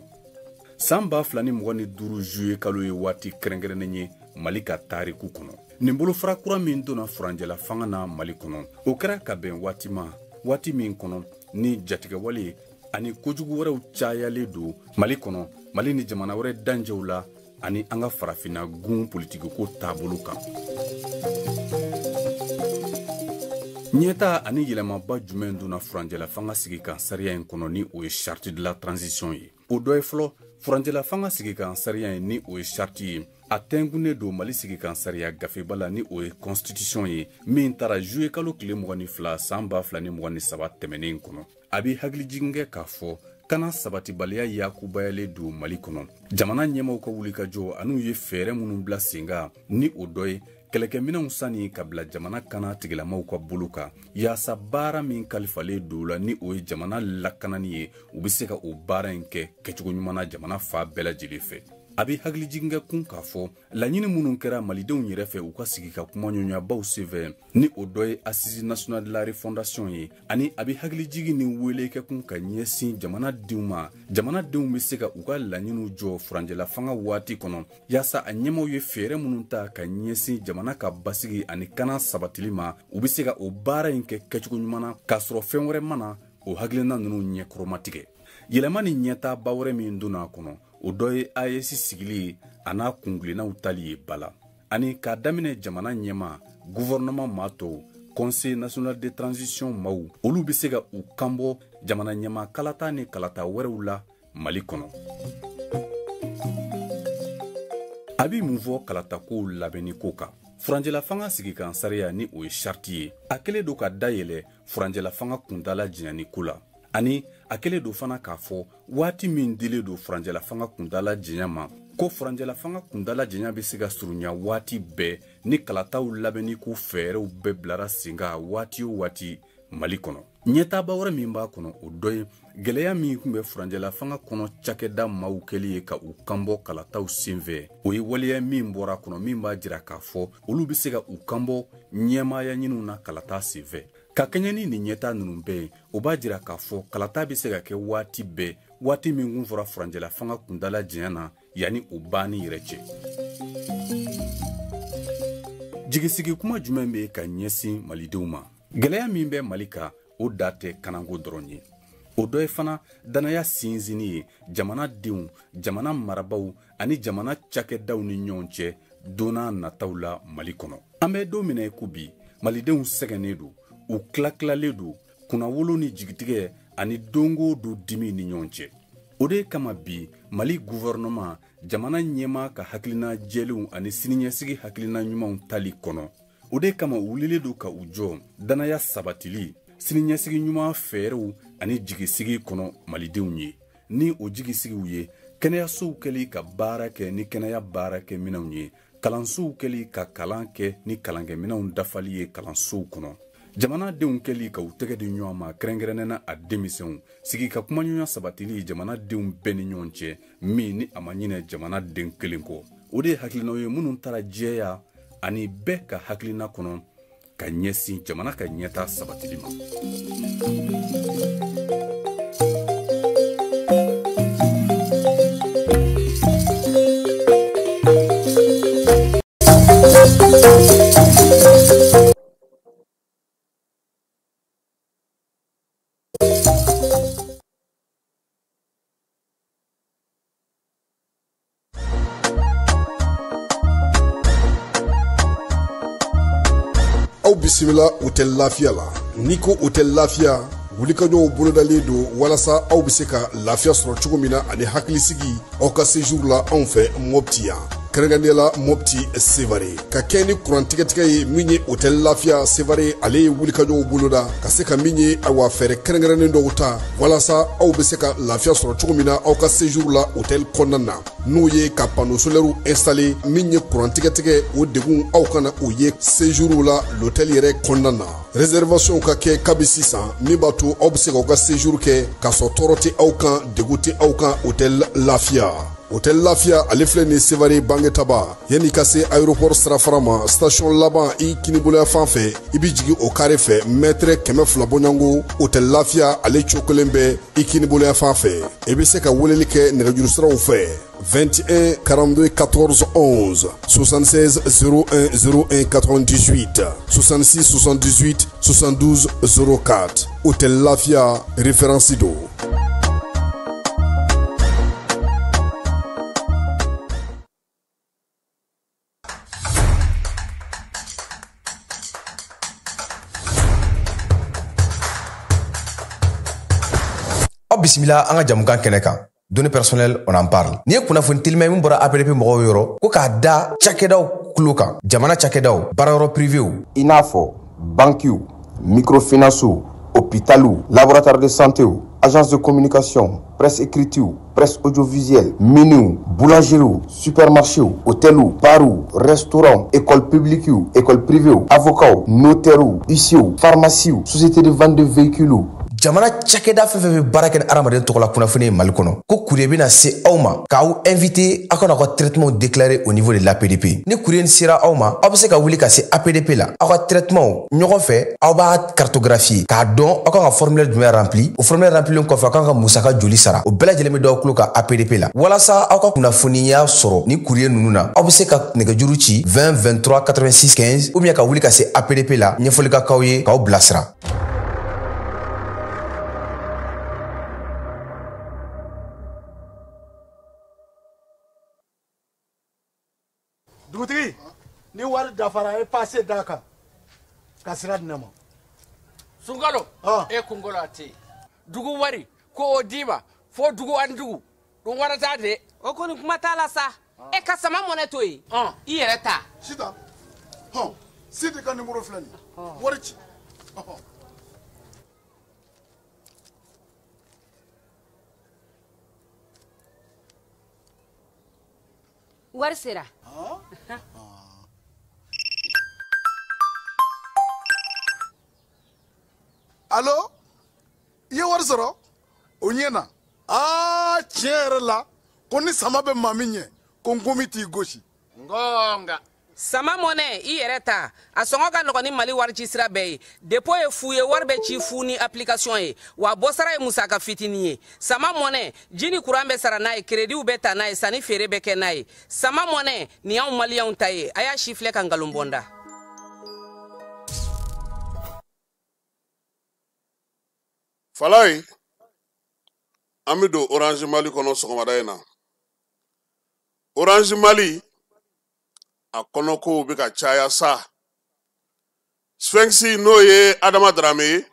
san 2025 juillet kalo ye waati kɛrɛnkɛrɛnnen ye Mali ka tariku kɔnɔ. nin bolofara kura min donna furanjɛla fanga na Mali kɔnɔ, o kɛra ka bɛn waati ma, waati min kɔnɔ ni jatigɛwale ani kojugu wɛrɛw cayalen don Mali kɔnɔ, Mali ni jamana wɛrɛ danjɛw la ani an ka farafina gun politikiko taabolo kan. ɲɛta ani yɛlɛmaba jumɛn donna furanjɛla fanga sigi kan sariya in kɔnɔ ni o ye charte de la transition ye? o dɔ ye fɔlɔ furanjɛla fanga sigi kan sariya in ni o ye charte ye, a tɛnkunnen don Mali sigi kan sariya gafeba la ni o ye constitution ye min taara juillet kalo tile 22 san 2023 tɛmɛnen kɔnɔ. a bɛ hakilijigin kɛ k'a fɔ kana sabatibaliya yakubayalen don Mali kɔnɔ. jamana ɲɛmaw ka wulikajɔ an'u ye fɛɛrɛ minnu bila sen kan ni o dɔ ye kɛlɛkɛminɛnw sani ka bila jamana kana tigilamaw ka bolo kan yaasa baara min kalifalen don la ni o ye jamana lakanani ye u bɛ se ka o baara in kɛ kɛcogo ɲuman na jamana fa bɛɛ lajɛlen fɛ. a bɛ hakilijigin kɛ kun k'a fɔ laɲini minnu kɛra malidenw yɛrɛ fɛ u ka sigi ka kuma ɲɔɲɔbaw senfɛ ni o dɔ ye assise nationale de la refondation ye, ani a bɛ hakilijigin ni wele kɛ kun ka ɲɛsin jamanadenw ma. jamanadenw bɛ se ka u ka laɲiniw jɔ furanjɛla fanga waati kɔnɔ yaasa a ɲɛmaw ye fɛɛrɛ minnu ta ka ɲɛsin jamana ka basigi ani kana sabatili ma, u bɛ se ka o baara in kɛ kɛcogo ɲuman na k'a sɔrɔ fɛn wɛrɛ mana o hakilina ninnu ɲɛkɔrɔmatigɛ. yɛlɛma ni ɲɛtaba wɛrɛ min donna a kɔnɔ, o dɔ ye AES sigili ye a n'a kungilennaw tali ye bala, ani k'a daminɛ jamana ɲɛma gouvernement maa tɔw, conseil national de transition maaw, olu bɛ se ka u kanbɔ jamana ɲɛma kalata ni kalata wɛrɛw la Mali kɔnɔ. a bɛ mun fɔ kalatakow labɛnni ko kan? furanjɛla fanga sigi kan sariya ni o ye charte ye, a kɛlen don ka dayɛlɛ furanjɛla fanga kuntala janyani ko la, ani a kɛlen don fana k'a fɔ waati min dilen don furanjɛla fanga kuntala janya ma ko furanjɛla fanga kuntala janya bɛ se ka surunya waati bɛɛ ni kalataw labɛnni ko fɛɛrɛw bɛɛ bilara sen kan waati o waati Mali kɔnɔ. ɲɛtaba wɛrɛ min b'a kɔnɔ o dɔ ye gɛlɛya min tun bɛ furanjɛla fanga kɔnɔ cakɛda maaw kɛli ye ka u kanbɔ kalataw senfɛ. o ye waleya min bɔra kɔnɔ min b'a jira k'a fɔ olu bɛ se ka u kanbɔ ɲɛmaaya ɲiniw na kalata senfɛ. ka kɛɲɛ ni nin ɲɛta ninnu bɛɛ ye, o b'a jira k'a fɔ kalata bɛ se ka kɛ waati bɛɛ, waati min kun fɔra furanjɛla fanga kuntala janya na yanni o banni yɛrɛ cɛ. jigisigi kuma jumɛn bɛ ka ɲɛsin malidenw ma? gɛlɛya min bɛ Mali kan o da tɛ kanako dɔrɔn ye, o dɔ ye fana danaya sinzini ye jamanadenw, jamana marabaw ani jamana cakɛdaw ni ɲɔgɔn cɛ donna nataw la Mali kɔnɔ. an bɛ don minɛ ko bi malidenw sɛgɛnnen don, u tilatilalen don kunnawolo ni jigitigɛ ani dongo do dimi ni ɲɔgɔn cɛ. o de kama bi Mali gouvernement jamana ɲɛma ka hakilina jɛlenw ani siniɲɛsigi hakilina ɲumanw tali kɔnɔ. o de kama u wulilen don ka u jɔ danaya sabatili, siniɲɛsigi ɲuman fɛɛrɛw ani jigisigi kɔnɔ malidenw ye. ni o jigisigiw ye kɛnɛyasow kɛli ka baara kɛ ni kɛnɛya baara kɛ minɛnw ye, kalansow kɛli ka kalan kɛ ni kalankɛminɛnw dafali ye kalansow kɔnɔ, jamanadenw kɛli ka u tɛgɛ di ɲɔgɔn ma kɛrɛnkɛrɛnnena a denmisɛnw, sigi ka kumaɲɔgɔnya sabatili jamanadenw bɛɛ ni ɲɔgɔn cɛ min ni a ma ɲinɛ jamanaden kelen kɔ. o de ye hakilinaw ye minnu taara jɛya ani bɛɛ ka hakilina kɔnɔ ka ɲɛsin jamana ka ɲɛta sabatili ma. aw bisimila hôtel lafiya la. n'i ko hôtel lafiya wulikajɔw bolodalen don walasa aw bɛ se ka lafiya sɔrɔ cogo min na ani hakilisigi aw ka séjour la anw fɛ Mopti yan. kɛrɛnkɛrɛnnenya Mopti Sevare ka kɛ ni kurantigɛtigɛ ye min ye hôtel Lafiya Sevare ale ye wulikajɔw boloda ka se ka min ye awa fɛɛrɛ kɛrɛnkɛrɛnnen dɔw ta walasa aw bɛ se ka lafiya sɔrɔ cogo min na aw ka séjour la hôtel kɔnɔna na n'o ye ka panneau solaire installé min ye kurantigɛtigɛ o degun aw kana o ye séjour la l'hôtel yɛrɛ kɔnɔna na réservation ka kɛ kabi sisan min b'a to aw bɛ se k'aw ka séjour kɛ k'a sɔrɔ tɔɔrɔ tɛ aw kan degun tɛ aw kan hôtel Lafiya. Hôtel Lafiya ale filɛ ni Sevare bangetaba yanni ka se aéroport sirafara ma station laban i kiniboloya fan fɛ i bi jigi o kare fɛ mètre 200 bɔɲango hôtel Lafiya ale cokolen bɛ i kiniboloya fan fɛ i bɛ se ka weleli kɛ nɛgɛjuru siraw fɛ 21 42 14 11 76 01 01 98 66 78 72 04 hôtel Lafiya référence do. Bismillah an ka jamukan kɛnɛ kan données personnelles on en parle ni ye kunnafoni teliman min bɔra APDP mɔgɔw yɔrɔ ko k'a da cakɛdaw kulo kan jamana cakɛdaw baarayɔrɔ privéw i n'a fɔ banquiw microfinancew hôpitaux laboratoire de santé agence de communication presse écrite presse audiovisuelle miniw boulangeries supermarchés hôtels bars restaurants écoles publiques écoles privées avocats notaires huissiers pharmacies sociétés de vente de véhicules jamana cakɛda fɛn fɛn bɛ baara kɛ ni adamaden tɔgɔ la kunnafoni ye Mali kɔnɔ ko courrier bɛna se aw ma k'aw invité aw kana aw ka traitement déclaré au niveau de l'APDP ni courrier sera aw ma aw bɛ se ka wuli ka se APDP la aw ka traitement ɲɔgɔn fɛ aw b'a cartographier k'a dɔn aw kan ka formulaire jumɛn rempli o formulaire remplilen kɔfɛ aw kan ka musaka joli sara o bɛɛ lajɛlen bɛ d'aw tulo kan APDP la walasa aw ka kunnafoniya sɔrɔ ni courrier ninnu na aw bɛ se ka nɛgɛjuru ci 20 23 86 15 ou bien ka wuli ka se APDP la ɲɛfɔli ka k'aw ye k'aw bilasira. Dugutigi ni wari dafara e passé daka ka sira di ne ma Sunkalo e kunkolo ate dugu wari ko o diba fo dugu an dugu dun warata de o koni kuma t'a la sa e ka sama mɔnɛ to ye i yɛrɛ ta sita sidi ka numéro filɛ nin wari ci wari sera Allo i ye wari sɔrɔ o ɲɛna tiɲɛ yɛrɛ la ko ni sama bɛ maa min ɲɛ ko n komi t'i gosi ngonga sama mɔnɛ i yɛrɛ ta a sɔngɔ ka nɔgɔn ni Mali wari ci sira bɛɛ ye dépôt ye fu ye wari bɛ ci fu ni application ye wa bɔ sara ye musaka fitinin ye sama mɔnɛ ji ni courant bɛ sara n'a ye crédit bɛ ta n'a ye sanni feere bɛ kɛ n'a ye sama mɔnɛ nin y'anw maliyɛnw ta ye a y'a si filɛ ka nkalon bɔnda Falaye an bɛ don Orange Mali kɔnɔ sɔgɔmada in na Orange Mali a kɔnɔkow bɛ ka caya sa Sphinx n'o ye Adama Darame ye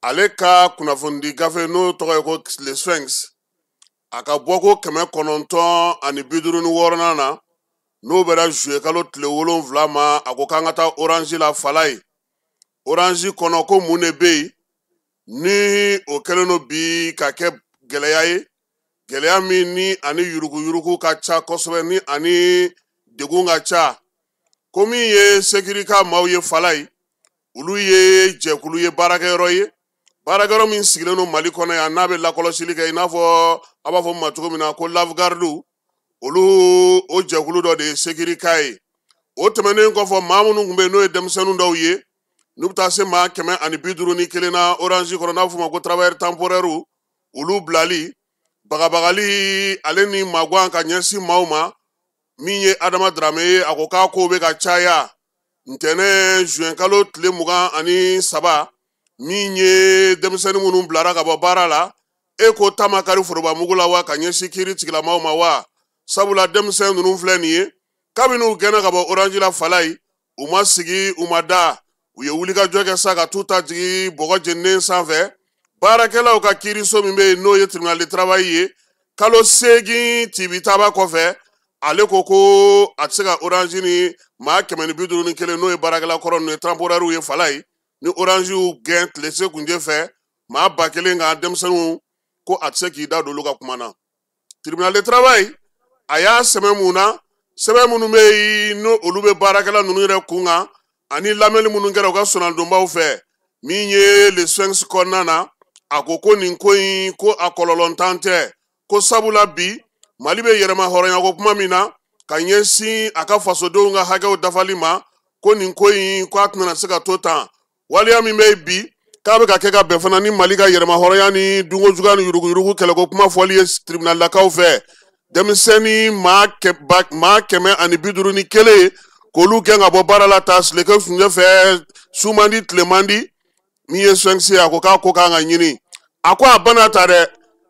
ale ka kunnafoni gafe n'o tɔgɔ ye ko le Sphinx a ka bɔ ko 956 na n'o bɛra juillet kalo tile 7 ma a ko k'an ka taa Orange la Falaye Orange kɔnɔ ko mun de bɛ yen ni o kɛlen no bi ka kɛ gɛlɛya ye gɛlɛya min ni ani yurugu ka ca kosɛbɛ ni ani degun ka ca ko min ye sécurité maaw ye Falaye olu ye jɛkulu ye baarakɛyɔrɔ ye baarakɛyɔrɔ min sigilen no Mali kɔnɔ yan n'a bɛ lakɔlɔsili kɛ i n'a fɔ a b'a fɔ ma cogo min na ko lafgarde olu o jɛkulu dɔ de ye sécurité ye o tɛmɛnen kɔfɛ maa minnu tun bɛ n'o ye denmisɛnnin dɔw ye n'u bɛ taa se maa 151 na Orange kɔnɔ n'a fɔ ma ko travailleur temporaire olu bilali bagabagali ale ni magwan ka ɲɛsin maaw ma min ye Adama Darame ye a ko k'a kow bɛ ka caya ntɛnɛn juin kalo tile 23 min ye denmisɛnnin minnu bilara ka bɔ baara la e ko taama kari forobamugu la wa ka ɲɛsin kiiri tigilamaw ma wa sabula denmisɛn ninnu filɛ nin ye kabini u gɛnna ka bɔ Orange la Falaye u ma sigi u ma da u ye wulikajɔ kɛ sa ka t'u ta jigi bɔgɔ jeninen sanfɛ baarakɛlaw ka kiiriso min bɛ yen n'o ye tribunal de travail ye kalo 8 tibitaba kɔfɛ ale ko a tɛ se ka orange ni maa 151 n'o ye baarakɛla kɔrɔ n'o ye temporaire ye fala ye ni orange y'u gɛn tile se kunjɛ fɛ maa 1000 ka denmisɛnninw ko a tɛ se k'i da don olu ka kuma na tribunal de travail a y'a sɛbɛn mun na sɛbɛn minnu bɛ yen n'o olu bɛ baarakɛla ninnu yɛrɛ kun kan ani lamɛnni minnu kɛra u ka sɔnnadonbaw fɛ min ye le sphinx kɔnɔna na a ko nin ko in ko a kɔlɔlɔntan tɛ ko sabula bi Mali bɛ yɛrɛma hɔrɔnya ko kuma min na ka ɲɛsin a ka fasodenw ka hakɛw dafali ma ko nin ko in ko a tɛna se ka to tan waliya min bɛ bi k'a bɛ ka kɛ ka bɛn fana ni Mali ka yɛrɛma hɔrɔnya ni dunko juguya ni yuruguyurugu kɛlɛko kuma fɔli ye tribunal lakaw fɛ denmisɛnnin maa 151 k'olu gɛn ka bɔ baara la ta sileke sunjɛ fɛ su man di tile man di min ye sphinx ye a ko k'a ko kan ka ɲini a ko a bana ta dɛ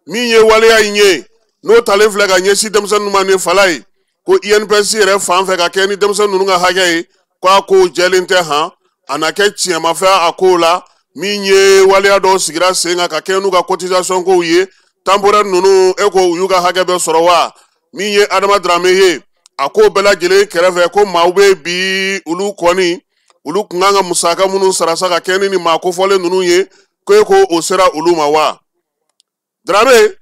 min ye waleya in ye n'o talen filɛ ka ɲɛsin denmisɛnnin ma ni fala ye ko INPS yɛrɛ fan fɛ ka kɛ ni denmisɛnnin ninnu ka hakɛ ye ko a ko jɛlen tɛ han a na kɛ tiɲɛmafɛn a ko la min ye waleya dɔw sigira sen kan ka kɛ n'u ka cotisation kow ye temporaire ninnu e ko u y'u ka hakɛ bɛɛ sɔrɔ wa min ye Adama Dramé ye a ko bɛɛ lajɛlen kɛrɛfɛ ko maaw bɛ bi olu kɔni olu kun kan ka musaka minnu sarasa ka kɛ ni maa kofɔlen ninnu ye ko e ko o sera olu ma wa Dramé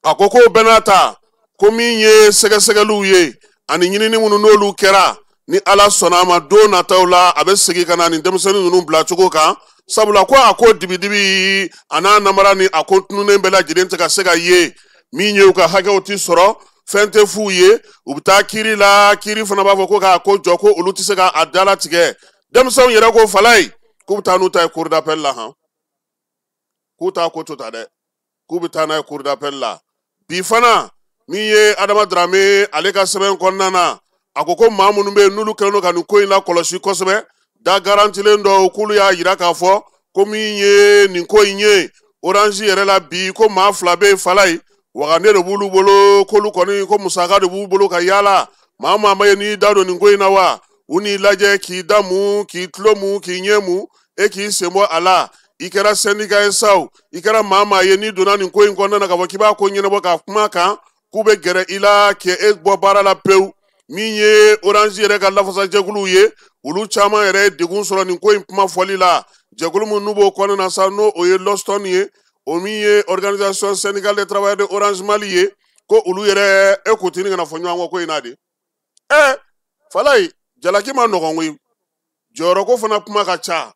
a ko bɛɛ n'a ta ko min ye sɛgɛsɛgɛliw ye ani ɲinini minnu n'olu kɛra ni Ala sɔnna a ma don nataw la a bɛ segin ka na ni denmisɛnnin ninnu bila cogo kan sabula ko a ko dibidibi a n'a namara ni a ko tununen bɛɛ lajɛlen tɛ ka se ka ye min ye u ka hakɛw tɛ sɔrɔ fɛn tɛ f'u ye u bɛ taa kiiri la kiiri fana b'a fɔ ko k'a ko jɔ ko olu tɛ se ka a dala tigɛ denmisɛnw yɛrɛ ko fala ye k'u bɛ taa n'u ta ye cour d'appel la han k'u t'a ko to ta dɛ k'u bɛ taa n'a ye cour d'appel la bi fana min ye Adama Dramé ale ka sɛbɛn kɔnɔna na a ko maa minnu bɛ yen n'olu kɛlen don ka nin ko in lakɔlɔsi kosɛbɛ da garantilen dɔ k'olu y'a jira k'a fɔ ko min ye nin ko in ye orange yɛrɛ la bi ko maa 2 bɛ fala ye wagane de b'olu bolo k'olu kɔni ko musaka de b'u bolo ka yaala maa ma ye n'i da don nin ko in na wa u n'i lajɛ k'i da mun k'i tulo mun k'i ɲɛ mun e k'i sen bɔ a la i kɛra syndicat ye saw i kɛra maa ye n'i donna nin ko in kɔnɔna na k'a fɔ k'i b'a ko ɲɛnabɔ ka kuma kan k'u bɛ gɛrɛ i la k'e bɔ baara la pewu min ye orange yɛrɛ ka lafasajɛkuluw ye olu caman yɛrɛ ye degun sɔrɔ nin ko in kuma fɔli la jɛkulu min n'u b'o kɔnɔna na sa n'o o ye Loston ye o min ye organisation syndicale des travailleurs de Orange Mali ye ko olu yɛrɛ e k'u tini kana fɔ ɲɔgɔn kɔ ko in na de fala ye jalaki ma nɔgɔn koyi jɔyɔrɔ ko fana kuma ka ca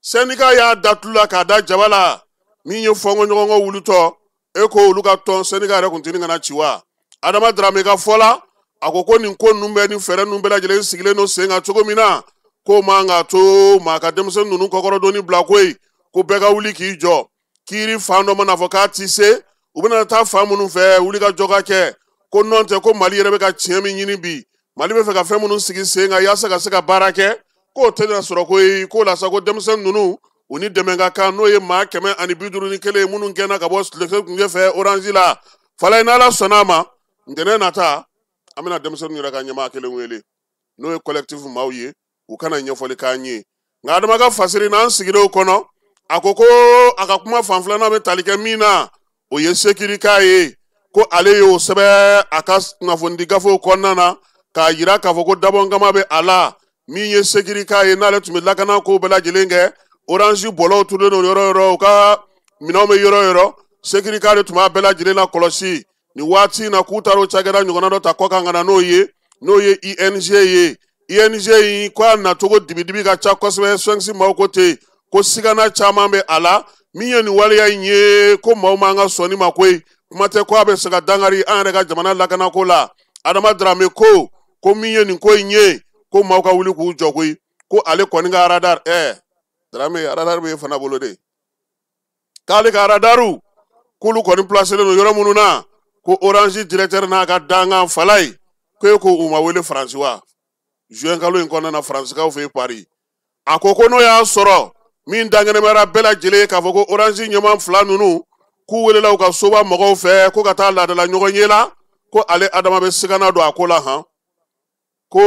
syndicat y'a datulu la k'a da jaba la min ye fɔnkɔɲɔgɔnkɔ wulutɔ e ko olu ka tɔn syndicat yɛrɛ kun tini kana ci wa Adama Dramé ka fɔ la a ko nin ko ninnu bɛ ni fɛɛrɛ ninnu bɛɛ lajɛlen sigilen don sen kan cogo min na ko man ka to maa ka denmisɛnnin ninnu kɔkɔrɔdonni bila koyi ko bɛɛ ka wuli k'i jɔ kiiri fan dɔ mana fɔ k'a ti se u bɛna taa fan minnu fɛ wuli ka jɔ ka kɛ ko nɔn tɛ ko Mali yɛrɛ bɛ ka tiɲɛ min ɲini bi Mali bɛ fɛ ka fɛn minnu sigi sen kan yaasa ka se ka baara kɛ k'o tɛ na sɔrɔ koyi k'o la sa ko denmisɛnnin ninnu u ni dɛmɛ ka kan n'o ye maa 151 ye minnu gɛnna ka bɔ sileke kunjɛ fɛ orange la fala ye n'Ala sɔnna a ma ntɛnɛn nata an bɛna denmisɛnninw yɛrɛ ka ɲɛmaa kelen wele n'o ye collectif maaw ye u kana ɲɛfɔli k'an ye nka Adama ka fasiri n'an sigilenw kɔnɔ a ko a ka kuma fan filanan bɛ tali kɛ min na o ye sécurité ye ko ale y'o sɛbɛn a ka kunnafonidi gafew kɔnɔna na k'a jira k'a fɔ ko dabɔnkama bɛ a la min ye sécurité ye n'ale tun bɛ lakana ko bɛɛ lajɛlen kɛ orange bɔlɔw tunnen don yɔrɔ yɔrɔ u ka minɛnw bɛ yɔrɔ yɔrɔ sécurité de tun b'a bɛɛ lajɛlen la kɔlɔsi ni waati in na k'u taara o cakɛda ɲɔgɔnna dɔ ta kɔkan ka na n'o ye ING ye ING in ko a nacogo dibidibi ka ca kosɛbɛ Sphinx maaw ko ten ko sigana caman bɛ a la min ye nin waleya in ye ko maaw man ka sɔn ni ma koyi kuma tɛ ko a bɛ se ka dangari an yɛrɛ ka jamana lakanako la Adama Dramé ko min ye nin ko in ye ko maaw ka wuli k'u jɔ koyi ko ale kɔni ka radar Dramé radar bɛ e fana bolo de k'ale ka radaru k'olu kɔni placelen don yɔrɔ minnu na ko orange directeur n'a ka dangan fala ye ko u ma wele Faransi wa juin kalo in kɔnɔna na Faransikaw fɛ Paris a ko n'o y'a sɔrɔ min dangɛnɛmɛra bɛɛ lajɛlen k'a fɔ ko orange ɲɛmaa 2 ninnu k'u welela u ka soba mɔgɔw fɛ ko ka taa laadala ɲɔgɔn ye la ko ale Adama bɛ sigana don a ko la han ko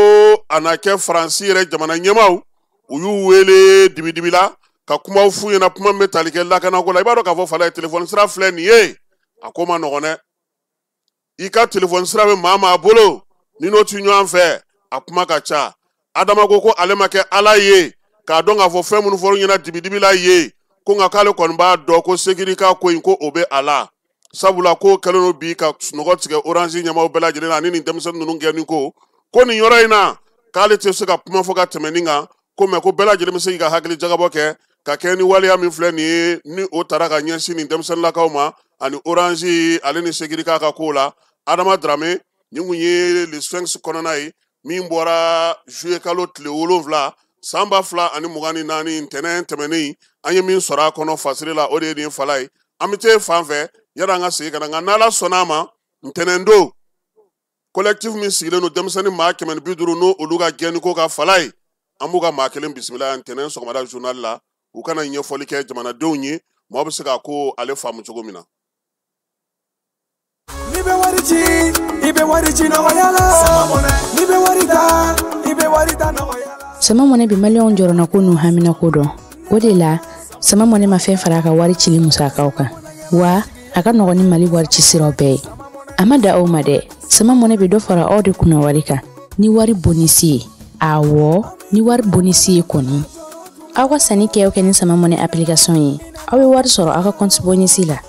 a na kɛ Faransi yɛrɛ jamana ɲɛmaaw u y'u wele dibidibi la ka kumaw f'u ɲɛna kuma min bɛ tali kɛ lakanako la i b'a dɔn k'a fɔ fala ye téléphone sira filɛ nin ye a ko ma nɔgɔn dɛ i ka téléphone sira bɛ maa bolo ni no ti ɲɔgɔn fɛ a kuma ka ca adama ko ale ma kɛ ala ye k'a dɔn k'a fɔ fɛn minnu fɔra ɲɛna dibidibi la ye ko nka k'ale kɔni b'a dɔn ko sekirika ko in ko o bɛ a la sabula ko kɛlen don bi ka sunɔgɔ tigɛ orange ɲɛmaaw bɛɛ lajɛlen na ani nin denmisɛnnin ninnu gɛnni ko nin yɔrɔ in na k'ale tɛ se ka kuma fɔ ka tɛmɛ nin kan ko mɛ ko bɛɛ lajɛlen bɛ se k'i ka hakili jagabɔ kɛ ka kɛ ni waleya min filɛ nin ye ni o taara ka ɲɛsin nin denmisɛnninlakaw ma ani orange ale ni sekirika ka ko la adama Dramé nin kun ye le Sphinx kɔnɔna ye min bɔra juillet kalo tile 7 san 2024 ntɛnɛn tɛmɛnen an ye min sɔrɔ a kɔnɔ fasiri la o de ye nin fala ye an bɛ taa fan fɛ yala an ka segin ka na nka n'ala sɔnna a ma ntɛnɛn don collectif min sigilen don denmisɛnnin maa 150 n'o olu ka gɛnni ko ka fala ye an b'u ka maa kelen bisimila ntɛnɛn sɔgɔmada journal la u kana ɲɛfɔli kɛ jamanadenw ye maaw bɛ se k'a ko ale faamu cogo min na. Ni bɛ wari ci i bɛ wari ci nɔgɔya la ni bɛ wari ta i bɛ wari ta nɔgɔya la. Sama mɔnɛ bi maliyɛnw jɔrɔna ko n'u hamina ko dɔn o de la sama mɔnɛ ma fɛn fara a ka wari cili musakaw kan wa a ka nɔgɔn ni Mali wari ci siraw bɛɛ ye a ma da aw ma dɛ sama mɔnɛ bi dɔ fara aw de kunna wari kan ni wari bonisi ye awɔ ni wari bonisi ye kɔni aw ka sanni kɛ ni sama mɔnɛ application ye aw bɛ wari sɔrɔ aw ka compte bonisi la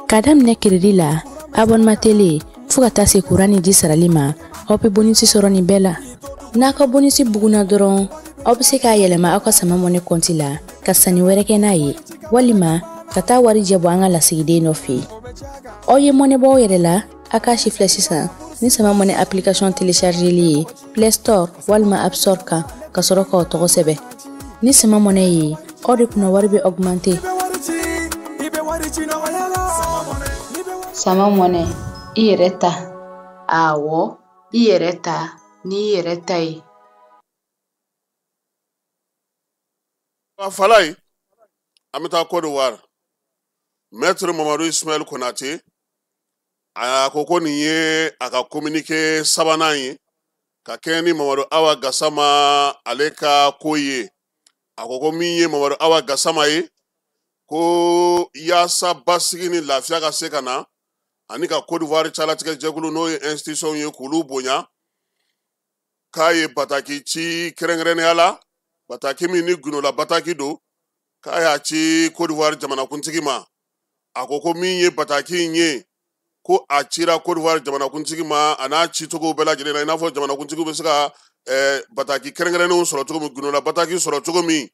k'a daminɛ crédit la abonnement télé fo ka taa se courant ni ji sarali ma aw bɛ bonisi sɔrɔ nin bɛɛ la n'a ka bonisi buguna dɔrɔn aw bɛ se k'a yɛlɛma aw ka sama mɔnɛ compte la ka sanni wɛrɛ kɛ n'a ye walima ka taa wari jɛ bɔ an ka lasigiden dɔ fɛ yen aw ye mɔnɛ bɔ aw yɛrɛ la a k'a si filɛ sisan ni sama mɔnɛ application téléchargeli ye Play Store walima App Store kan ka sɔrɔ k'aw tɔgɔ sɛbɛn ni sama mɔnɛ ye aw de kunna wari bɛ augmenter. Sama mɔnɛ i yɛrɛ ta awɔ i yɛrɛ ta ni i yɛrɛ ta ye. fala ye an bɛ taa Côte d'Ivoire Maître Mamadou Ismaël Konate a ko nin ye a ka communiqué sabanan ye ka kɛ ni Mamadou Awa Gassama ale ka ko ye a ko min ye Mamadou Awa Gassama ye ko yaasa basigi ni lafiya ka se ka na ani ka Côte d'Ivoire calatigɛ jɛkulu n'o ye institution ye k'olu bonya k'a ye bataki ci kɛrɛnkɛrɛnnenya la bataki min ni gunola bataki don k'a y'a ci Côte d'Ivoire jamanakuntigi ma a ko min ye bataki in ye ko a cira Côte d'Ivoire jamanakuntigi ma a n'a cicogo bɛɛ lajɛlen na i n'a fɔ jamanakuntigi bɛ se ka bataki kɛrɛnkɛrɛnnenw sɔrɔ cogo min gunola bataki sɔrɔ cogo min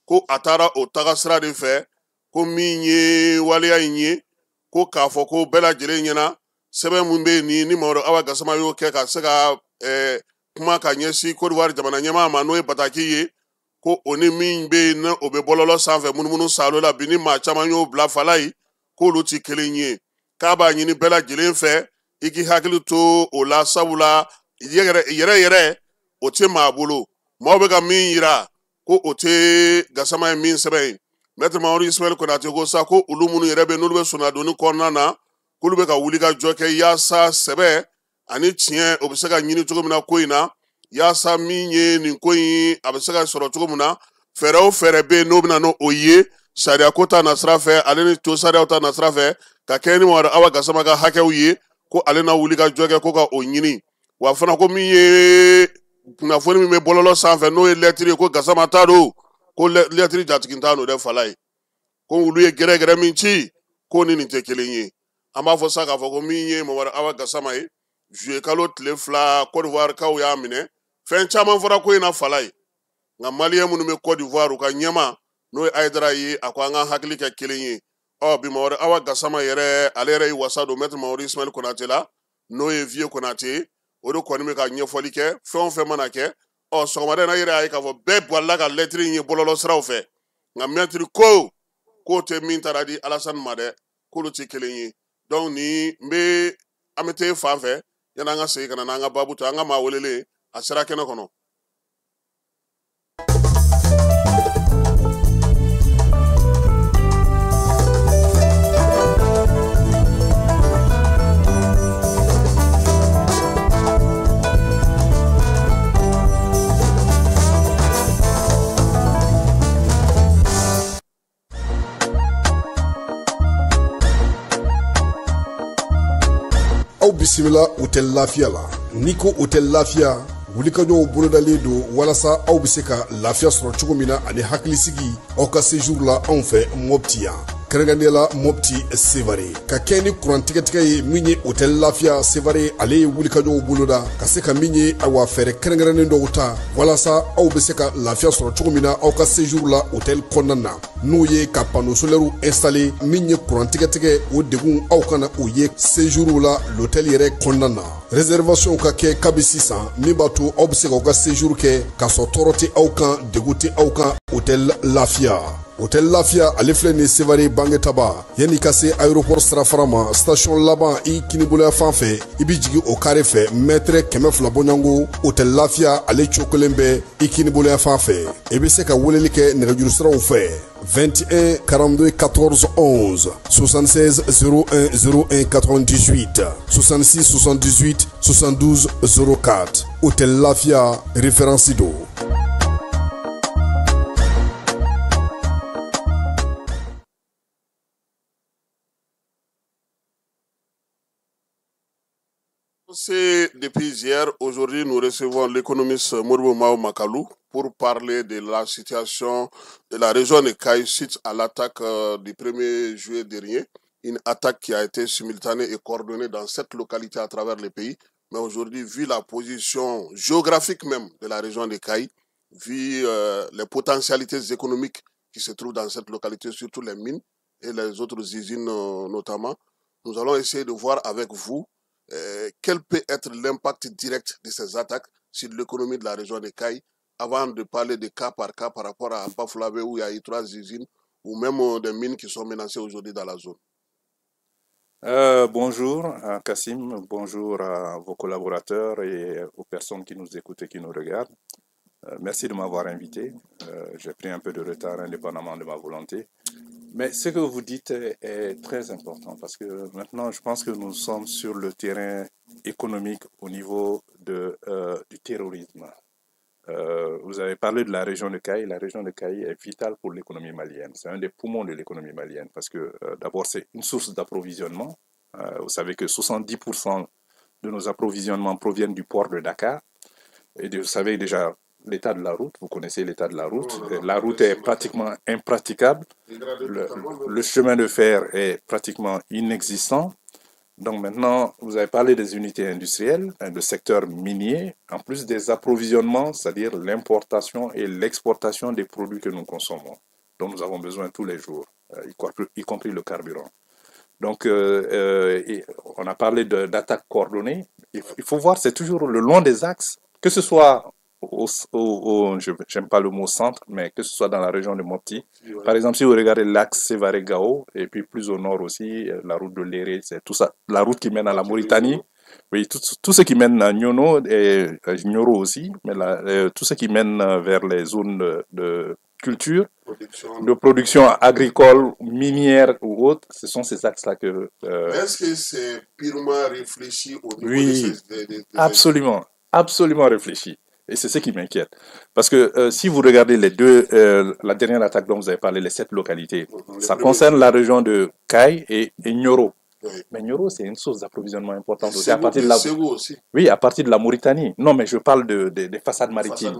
ko a taara o taga sira de fɛ ko min ye waleya in ye ko k'a fɔ ko bɛɛ lajɛlen ɲɛna sɛbɛn mun bɛ yen ni Mamadou Awa Gassama y'o kɛ ka se ka kuma ka ɲɛsin Côte d'Ivoire jamana ɲɛmaa ma n'o ye bataki ye ko o ni min bɛ yen o bɛ bɔlɔlɔ sanfɛ munumunu salo la bi ni maa caman y'o bila fala ye k'olu ti kelen ye k'a b'a ɲini bɛɛ lajɛlen fɛ i k'i hakili to o la sabula yɛrɛ o tɛ maa bolo maaw bɛ ka min yira ko o tɛ Gassama ye min sɛbɛn ye Maître Mamadou Ismaël Konate ko sa ko olu minnu yɛrɛ bɛ n'olu bɛ sɔnnadonni kɔnɔna na k'olu bɛ ka wuli ka jɔ kɛ yaasa sɛbɛ ani tiɲɛ o bɛ se ka ɲini cogo min na ko in na yaasa min ye nin ko in a bɛ se ka sɔrɔ cogo min na fɛɛrɛ o fɛɛrɛ bɛ yen n'o bɛ na n'o ye sariya ko ta nasira fɛ ale ni to sariyaw ta nasira fɛ ka kɛ ni Mamadou Awa Gassama ka hakɛw ye ko ale na wuli ka jɔ kɛ ko ka o ɲini wa fana ko min ye kunnafoni min bɛ bɔlɔlɔ sanfɛ n'o ye lɛtiri ye ko Gassama ta don ko lɛtiri jatigi ta n'o dɛ fala ye ko olu ye gɛrɛgɛrɛ min ci ko ni nin tɛ kelen ye an b'a fɔ sa k'a fɔ ko min ye Mamadou Awa Gassama ye juillet kalo tile 2 Côte d'Ivoire kaw y'a minɛ fɛn caman fɔra ko in na fala ye nka maliyɛn minnu bɛ Côte d'Ivoire u ka ɲɛma n'o ye Aïdara ye a ko an ka hakili kɛ kelen ye bi Mamadou Awa Gassama yɛrɛ ale yɛrɛ ye wasa don Maître Mamadou Ismaël Konate la n'o ye Vieux Konate o de kɔni bɛ ka ɲɛfɔli kɛ fɛn o fɛn mana kɛ sɔgɔmada in na yɛrɛ y'a ye k'a fɔ bɛɛ bolila ka lɛtiri in ye bɔlɔlɔ siraw fɛ nka Maître k'o tɛ min taara di Alassane ma dɛ k'olu tɛ kelen ye donc an bɛ taa fan fɛ yanni an ka segin ka na n'an ka baabu to an ka maa welelen a sera kɛnɛ kɔnɔ. Aw bi bisimila hôtel lafiya la n'i ko hôtel lafiya wulikajɔw bolodalen don walasa aw be se ka lafiya sɔrɔ cogo min na ani hakilisigi aw ka séjour la anw fɛ mɔpti yan kɛrɛnkɛrɛnnenya mɔpti sevare ka kɛɲɛ ni kurantigɛtigɛ ye min ye hôtel lafiya sevare ale ye wulikajɔw boloda ka se ka min ye ayiwa fɛɛrɛ kɛrɛnkɛrɛnnen dɔw ta walasa aw be se ka lafiya sɔrɔ cogo min na aw ka séjour la hôtel kɔnɔna na n'o ye ka panneau solaire installé min ye kurantigɛtigɛ o degun aw kana o ye séjour la l'hôtel yɛrɛ kɔnɔna na réservation ka kɛ kabi sisan min b'a to aw be se k'aw ka séjour kɛ k'a sɔrɔ tɔɔrɔ tɛ aw kan degun tɛ aw kan hôtel lafiya hôtel lafiya ale filɛ nin sevare bangetaba yan'i ka se aéroport sirafara ma station laban i kiniboloya fan fɛ i bi jigi o kare fɛ mètre 200 bɔɲango hôtel lafiya ale cokolen bɛ i kiniboloya fan fɛ i be se ka weleli kɛ nɛgɛjuru siraw fɛ 21 42 14 11 76 01 01 98 66 78 72 04 hôtel lafiya référence do. C'est depuis hier, aujourd'hui nous recevons l'économiste Modibo Mao Makalou pour parler de la situation de la région de Kaï suite à l'attaque du 1er juillet dernier. Une attaque qui a été simultanée et coordonnée dans 7 localités à travers le pays. Mais aujourd'hui, vu la position géographique même de la région de Kaï, vu les potentialités économiques qui se trouvent dans cette localité, surtout les mines et les autres usines notamment, nous allons essayer de voir avec vous quel peut être l'impact direct de ces attaques sur l'économie de la région de Kaï, avant de parler de cas par cas par rapport à Bafoulavé où il y a eu 3 usines ou même des mines qui sont menacées aujourd'hui dans la zone. Bonjour à Kassim, bonjour à vos collaborateurs et aux personnes qui nous écoutent et qui nous regardent. Merci de m'avoir invité. J'ai pris un peu de retard indépendamment de ma volonté. Mais ce que vous dites est très important parce que maintenant, je pense que nous sommes sur le terrain économique au niveau du terrorisme. Vous avez parlé de la région de Kaï. La région de Kaï est vitale pour l'économie malienne. C'est un des poumons de l'économie malienne parce que d'abord, c'est une source d'approvisionnement. Vous savez que 70% de nos approvisionnements proviennent du port de Dakar. Et vous savez déjà l'état de la route, vous connaissez l'état de la route. La route est pratiquement impraticable. Le chemin de fer est pratiquement inexistant. Donc maintenant, vous avez parlé des unités industrielles, le secteur minier, en plus des approvisionnements, c'est-à-dire l'importation et l'exportation des produits que nous consommons, dont nous avons besoin tous les jours, y compris le carburant. Donc, on a parlé d'attaques coordonnées. Il faut voir, c'est toujours le long des axes, que ce soit je n'aime pas le mot centre, mais que ce soit dans la région de Mopti. Par exemple, si vous regardez l'axe Sévaré-Gao, et puis plus au nord aussi, la route de Léré, c'est tout ça, la route qui mène à la Mauritanie. Oui, tout ce qui mène à Nyono et Nyoro aussi, mais tout ce qui mène vers les zones de culture, de production agricole, minière ou autre, ce sont ces axes-là que... Est-ce que c'est purement réfléchi au niveau de absolument, absolument réfléchi. Et c'est ce qui m'inquiète. Parce que si vous regardez la dernière attaque dont vous avez parlé, les 7 localités, ça concerne la région de Kaï et Nyoro. Oui. Mais Nyoro, c'est une source d'approvisionnement importante aussi. À partir de la... Oui, à partir de la Mauritanie. Non, mais je parle des façades maritimes.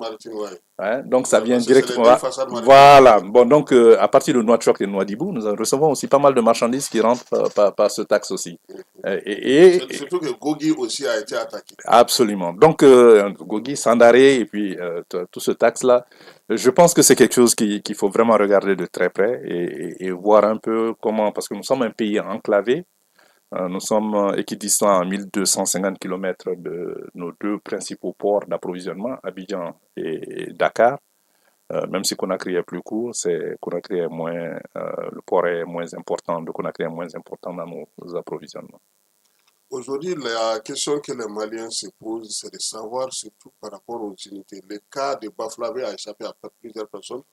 Hein? Donc ça vient directement. Voilà. Bon, donc à partir de Nouakchott et Nouadhibou, nous recevons aussi pas mal de marchandises qui rentrent par ce taxe aussi. Surtout que Gogi aussi a été attaqué. Absolument. Donc Gogi, Sandaré et puis tout ce taxe-là, je pense que c'est quelque chose qu'il faut vraiment regarder de très près et voir un peu comment, parce que nous sommes un pays enclavé. Nous sommes équidistants à 1250 km de nos 2 principaux ports d'approvisionnement, Abidjan et Dakar. Même si Conakry est plus court, Conakry est le port est moins important, de Conakry est moins important dans nos approvisionnements. Aujourd'hui, la question que les Maliens se posent, c'est de savoir, surtout par rapport aux unités. Le cas de Bafoulavé a échappé à plusieurs personnes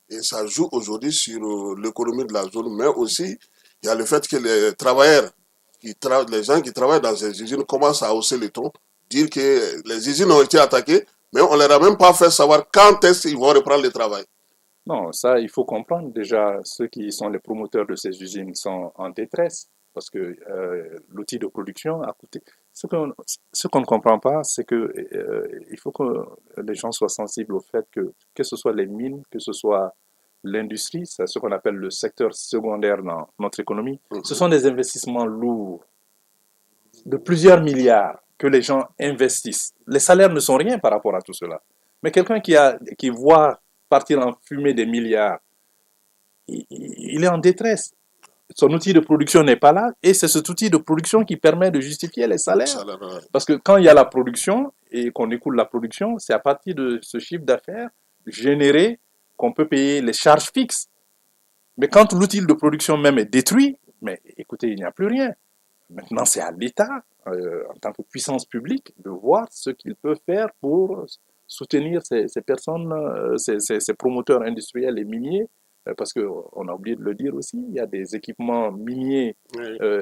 et ça joue aujourd'hui sur l'économie de la zone, mais aussi il y a le fait que les travailleurs, les gens qui travaillent dans ces usines commencent à hausser le ton, dire que les usines ont été attaquées, mais on ne leur a même pas fait savoir quand est-ce qu'ils vont reprendre le travail. Non, ça, il faut comprendre. Déjà, ceux qui sont les promoteurs de ces usines sont en détresse parce que l'outil de production a coûté. Ce qu'on ne comprend pas, c'est que il faut que les gens soient sensibles au fait que ce soit les mines, que ce soit l'industrie, c'est ce qu'on appelle le secteur secondaire dans notre économie, ce sont des investissements lourds de plusieurs milliards que les gens investissent. Les salaires ne sont rien par rapport à tout cela. Mais quelqu'un qui voit partir en fumée des milliards, il est en détresse. Son outil de production n'est pas là et c'est cet outil de production qui permet de justifier les salaires. Parce que quand il y a la production et qu'on écoule la production, c'est à partir de ce chiffre d'affaires généré qu'on peut payer les charges fixes. Mais quand l'outil de production même est détruit, mais écoutez, il n'y a plus rien. Maintenant, c'est à l'État, en tant que puissance publique, de voir ce qu'il peut faire pour soutenir ces personnes, ces promoteurs industriels et miniers, parce qu'on a oublié de le dire aussi, il y a des équipements miniers,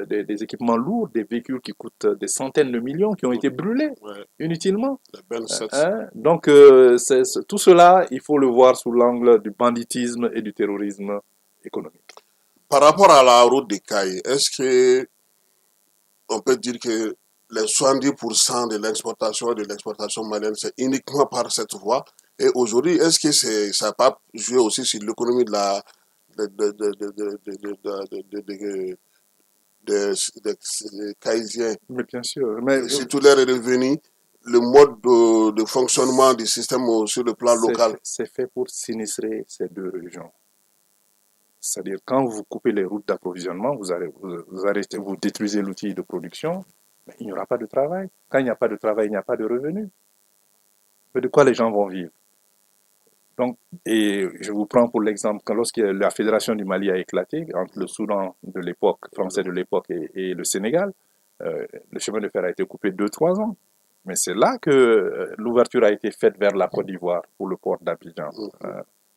des équipements lourds, des véhicules qui coûtent des centaines de millions qui ont été brûlés inutilement. Donc, tout cela, il faut le voir sous l'angle du banditisme et du terrorisme économique. Par rapport à la route des Cailles, est-ce que on peut dire que les 70% de l'exportation malienne, c'est uniquement par cette voie? Et aujourd'hui, est-ce que ça n'a pas joué aussi sur l'économie des Caïsiens? Mais bien sûr. Mais surtout les revenus, le mode de fonctionnement du système sur le plan local. C'est fait pour sinistrer ces deux régions. C'est-à-dire, quand vous coupez les routes d'approvisionnement, vous détruisez l'outil de production, mais il n'y aura pas de travail. Quand il n'y a pas de travail, il n'y a pas de revenus. Mais de quoi les gens vont vivre? Donc, et je vous prends pour l'exemple, lorsque la Fédération du Mali a éclaté, entre le Soudan de l'époque, français de l'époque, et le Sénégal, le chemin de fer a été coupé 2-3 ans. Mais c'est là que l'ouverture a été faite vers la Côte d'Ivoire pour le port d'Abidjan.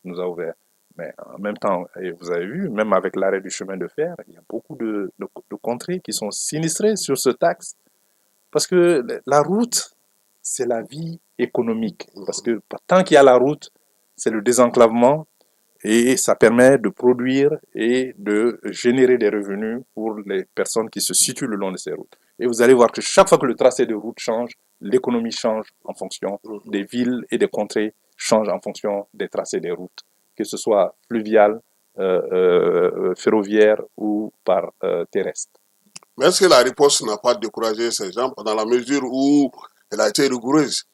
Nous a ouvert. Mais en même temps, et vous avez vu, même avec l'arrêt du chemin de fer, il y a beaucoup de contrées qui sont sinistrées sur ce axe. Parce que la route, c'est la vie économique. Parce que tant qu'il y a la route, c'est le désenclavement et ça permet de produire et de générer des revenus pour les personnes qui se situent le long de ces routes. Et vous allez voir que chaque fois que le tracé de route change, l'économie change en fonction des villes et des contrées changent en fonction des tracés des routes, que ce soit fluvial, ferroviaire ou par terrestre. Mais est-ce que la riposte n'a pas découragé ces gens dans la mesure où elle a été rigoureuse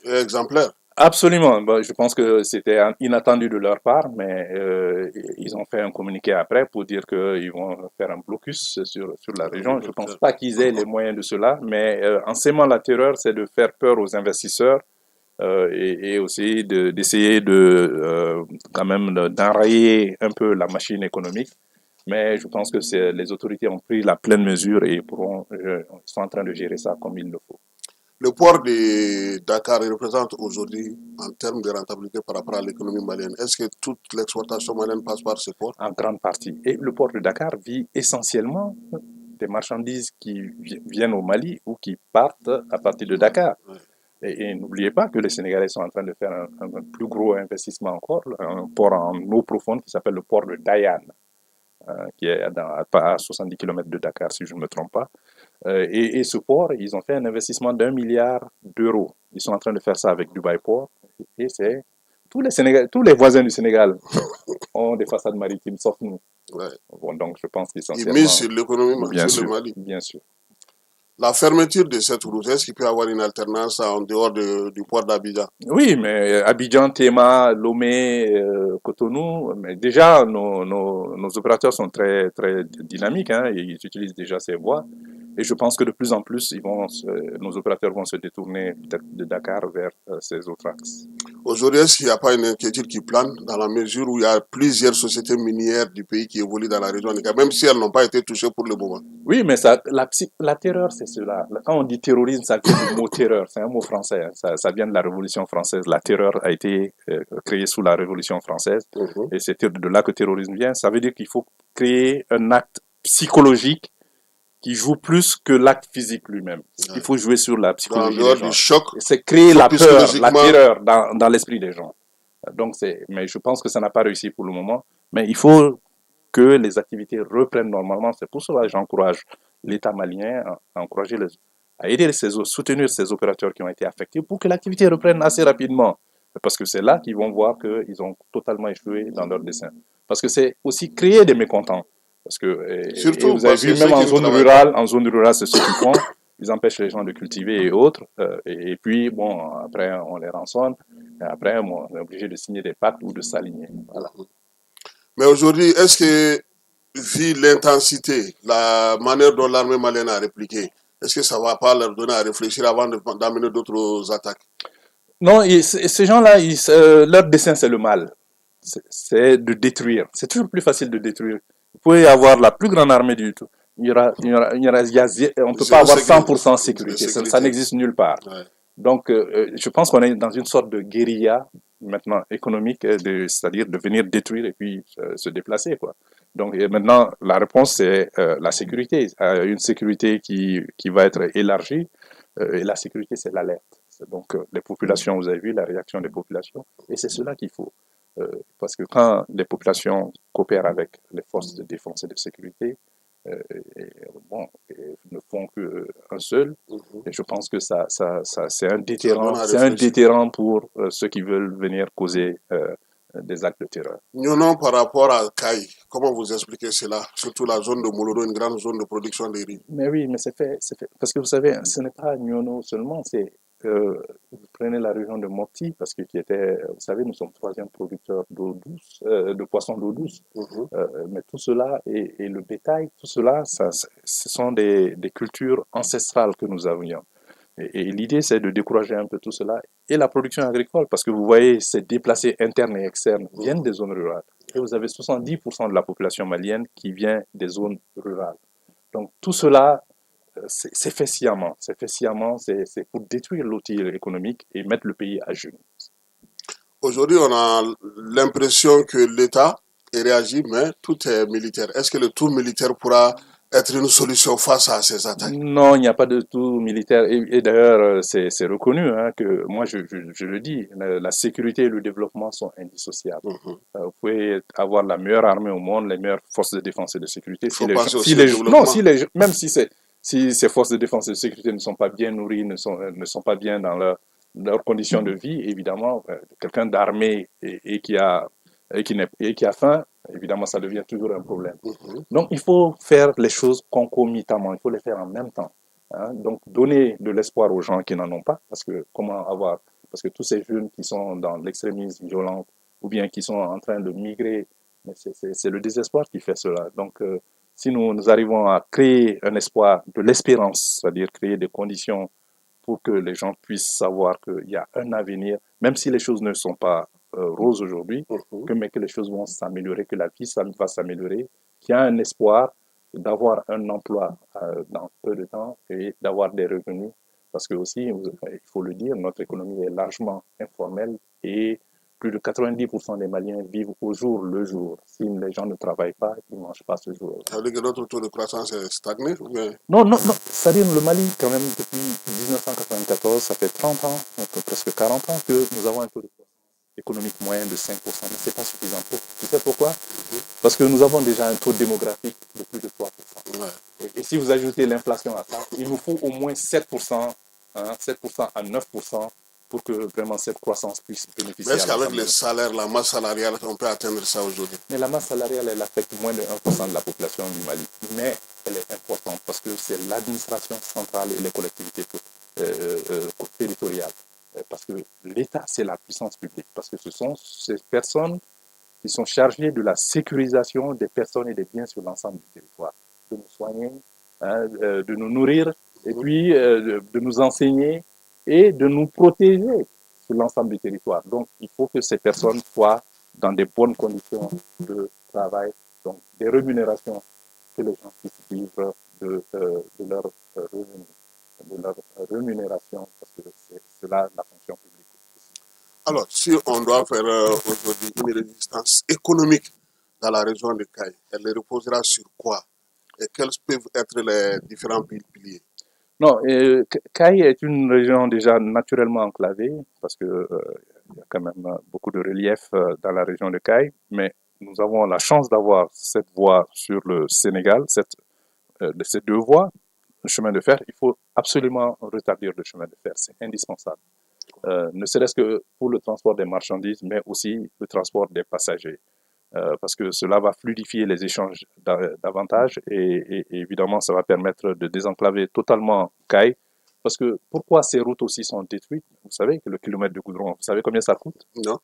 et exemplaire? Absolument. Bon, je pense que c'était inattendu de leur part, mais ils ont fait un communiqué après pour dire qu'ils vont faire un blocus sur la région. Je ne pense pas qu'ils aient les moyens de cela, mais en sémant la terreur, c'est de faire peur aux investisseurs et aussi d'essayer quand même d'enrayer un peu la machine économique. Mais je pense que les autorités ont pris la pleine mesure et sont en train de gérer ça comme il le faut. Le port de Dakar représente aujourd'hui, en termes de rentabilité par rapport à l'économie malienne, est-ce que toute l'exportation malienne passe par ce port? En grande partie. Et le port de Dakar vit essentiellement des marchandises qui viennent au Mali ou qui partent à partir de Dakar. Et n'oubliez pas que les Sénégalais sont en train de faire un plus gros investissement encore, un port en eau profonde qui s'appelle le port de Dayan, qui est à 70 km de Dakar, si je ne me trompe pas. Et ce port, ils ont fait un investissement d'1 milliard d'euros. Ils sont en train de faire ça avec Dubai Port. Et c'est tous les voisins du Sénégal ont des façades maritimes, sauf nous. Bon, donc je pense qu'essentiellement... Ils misent sur l'économie, sur le Mali. Bien sûr. La fermeture de cette route, est-ce qu'il peut y avoir une alternance en dehors du port d'Abidjan? Oui, mais Abidjan, Tema, Lomé, Cotonou, mais déjà nos opérateurs sont très, très dynamiques, hein, et ils utilisent déjà ces voies. Et je pense que de plus en plus, nos opérateurs vont se détourner peut-être de Dakar vers ces autres axes. Aujourd'hui, est-ce qu'il n'y a pas une inquiétude qui plane dans la mesure où il y a plusieurs sociétés minières du pays qui évoluent dans la région, même si elles n'ont pas été touchées pour le moment? Oui, mais la terreur, c'est cela. Quand on dit terrorisme, ça vient du mot terreur. C'est un mot français. Hein. Ça vient de la Révolution française. La terreur a été créée sous la Révolution française. Et c'est de là que le terrorisme vient. Ça veut dire qu'il faut créer un acte psychologique qui joue plus que l'acte physique lui-même. Il faut jouer sur la psychologie des gens. Du choc, c'est créer la peur, la terreur dans l'esprit des gens. Donc mais je pense que ça n'a pas réussi pour le moment. Mais il faut que les activités reprennent normalement. C'est pour cela que j'encourage l'État malien à encourager à aider soutenir ces opérateurs qui ont été affectés pour que l'activité reprenne assez rapidement. Parce que c'est là qu'ils vont voir qu'ils ont totalement échoué dans leur dessein. Parce que c'est aussi créer des mécontents. Parce que surtout, vous avez vu, même en zone rurale, c'est ce qu'ils font. Ils empêchent les gens de cultiver et autres. Et puis, bon, après, on les rançonne. Et après, bon, on est obligé de signer des pactes ou de s'aligner. Voilà. Mais aujourd'hui, est-ce que, vu l'intensité, la manière dont l'armée malienne a répliqué, est-ce que ça ne va pas leur donner à réfléchir avant d'amener d'autres attaques? Non, ces gens-là, leur dessein, c'est le mal. C'est de détruire. C'est toujours plus facile de détruire. Vous pouvez avoir la plus grande armée du tout. On ne peut pas avoir 100% de sécurité. Ça n'existe nulle part. Ouais. Donc, je pense qu'on est dans une sorte de guérilla maintenant économique, c'est-à-dire de venir détruire et puis se déplacer, quoi. Donc, maintenant, la réponse, c'est la sécurité. Une sécurité qui va être élargie. Et la sécurité, c'est l'alerte. Donc, les populations, vous avez vu la réaction des populations. Et c'est cela qu'il faut. Parce que quand les populations coopèrent avec les forces de défense et de sécurité, ne font qu'un seul, et je pense que c'est un déterrant pour ceux qui veulent venir causer des actes de terreur. Non, par rapport à Kai, comment vous expliquez cela? Surtout la zone de Molodo, une grande zone de production de riz. Mais oui, mais c'est fait. Parce que vous savez, ce n'est pas Nyono seulement, c'est vous prenez la région de Mopti, parce que vous savez, nous sommes 3e producteur d'eau douce, de poissons d'eau douce. Mais tout cela et le bétail, tout cela, ce sont des cultures ancestrales que nous avions. Et l'idée, c'est de décourager un peu tout cela. Et la production agricole, parce que vous voyez, ces déplacés internes et externes viennent des zones rurales. Et vous avez 70% de la population malienne qui vient des zones rurales. Donc tout cela, c'est fait sciemment. C'est fait sciemment, c'est pour détruire l'outil économique et mettre le pays à genoux. Aujourd'hui, on a l'impression que l'État réagit, mais tout est militaire. Est-ce que le tout militaire pourra être une solution face à ces attaques? Non, il n'y a pas de tout militaire. Et d'ailleurs, c'est reconnu que, moi je le dis, la sécurité et le développement sont indissociables. Vous pouvez avoir la meilleure armée au monde, les meilleures forces de défense et de sécurité. Même si ces forces de défense et de sécurité ne sont pas bien nourries, ne sont pas bien dans leurs conditions de vie, évidemment, quelqu'un d'armé et qui a faim, évidemment, ça devient toujours un problème. Donc, il faut faire les choses concomitamment, il faut les faire en même temps. Donc, donner de l'espoir aux gens qui n'en ont pas, parce que tous ces jeunes qui sont dans l'extrémisme violent ou bien qui sont en train de migrer, c'est le désespoir qui fait cela. Donc, si nous arrivons à créer un espoir, de l'espérance, c'est-à-dire créer des conditions pour que les gens puissent savoir qu'il y a un avenir, même si les choses ne sont pas roses aujourd'hui, mais que les choses vont s'améliorer, que la vie va s'améliorer, qu'il y a un espoir d'avoir un emploi dans peu de temps et d'avoir des revenus. Parce que aussi, il faut le dire, notre économie est largement informelle et plus de 90% des Maliens vivent au jour le jour. Si les gens ne travaillent pas, ils ne mangent pas ce jour. Ça veut dire que notre taux de croissance est stagné? Non. C'est-à-dire le Mali, quand même, depuis 1994, ça fait 30 ans, presque 40 ans, que nous avons un taux de croissance économique moyen de 5%. Mais ce n'est pas suffisant. Tu sais pourquoi? Parce que nous avons déjà un taux démographique de plus de 3%. Et si vous ajoutez l'inflation à ça, il nous faut au moins 7%, 7% à 9%, pour que vraiment cette croissance puisse bénéficier. Mais est-ce qu'avec les salaires, la masse salariale, on peut atteindre ça aujourd'hui? Mais la masse salariale, elle affecte moins de 1% de la population du Mali. Mais elle est importante parce que c'est l'administration centrale et les collectivités territoriales. Parce que l'État, c'est la puissance publique. Parce que ce sont ces personnes qui sont chargées de la sécurisation des personnes et des biens sur l'ensemble du territoire. De nous soigner, de nous nourrir, et puis de nous enseigner, et de nous protéger sur l'ensemble du territoire. Donc, il faut que ces personnes soient dans des bonnes conditions de travail, donc des rémunérations, que les gens puissent vivre de leur revenu, de leur rémunération, parce que c'est cela la fonction publique. Alors, si on doit faire aujourd'hui une résistance économique dans la région de Kai, elle reposera sur quoi? Et quels peuvent être les différents piliers? Non, Kai est une région déjà naturellement enclavée, parce qu'il y a quand même beaucoup de relief dans la région de Kai, mais nous avons la chance d'avoir cette voie sur le Sénégal, ces deux voies, chemin de fer, il faut absolument rétablir le chemin de fer. C'est indispensable. Ne serait-ce que pour le transport des marchandises, mais aussi le transport des passagers. Parce que cela va fluidifier les échanges davantage et évidemment, ça va permettre de désenclaver totalement Caille. Parce que pourquoi ces routes aussi sont détruites? Vous savez que le kilomètre de goudron, vous savez combien ça coûte? Non.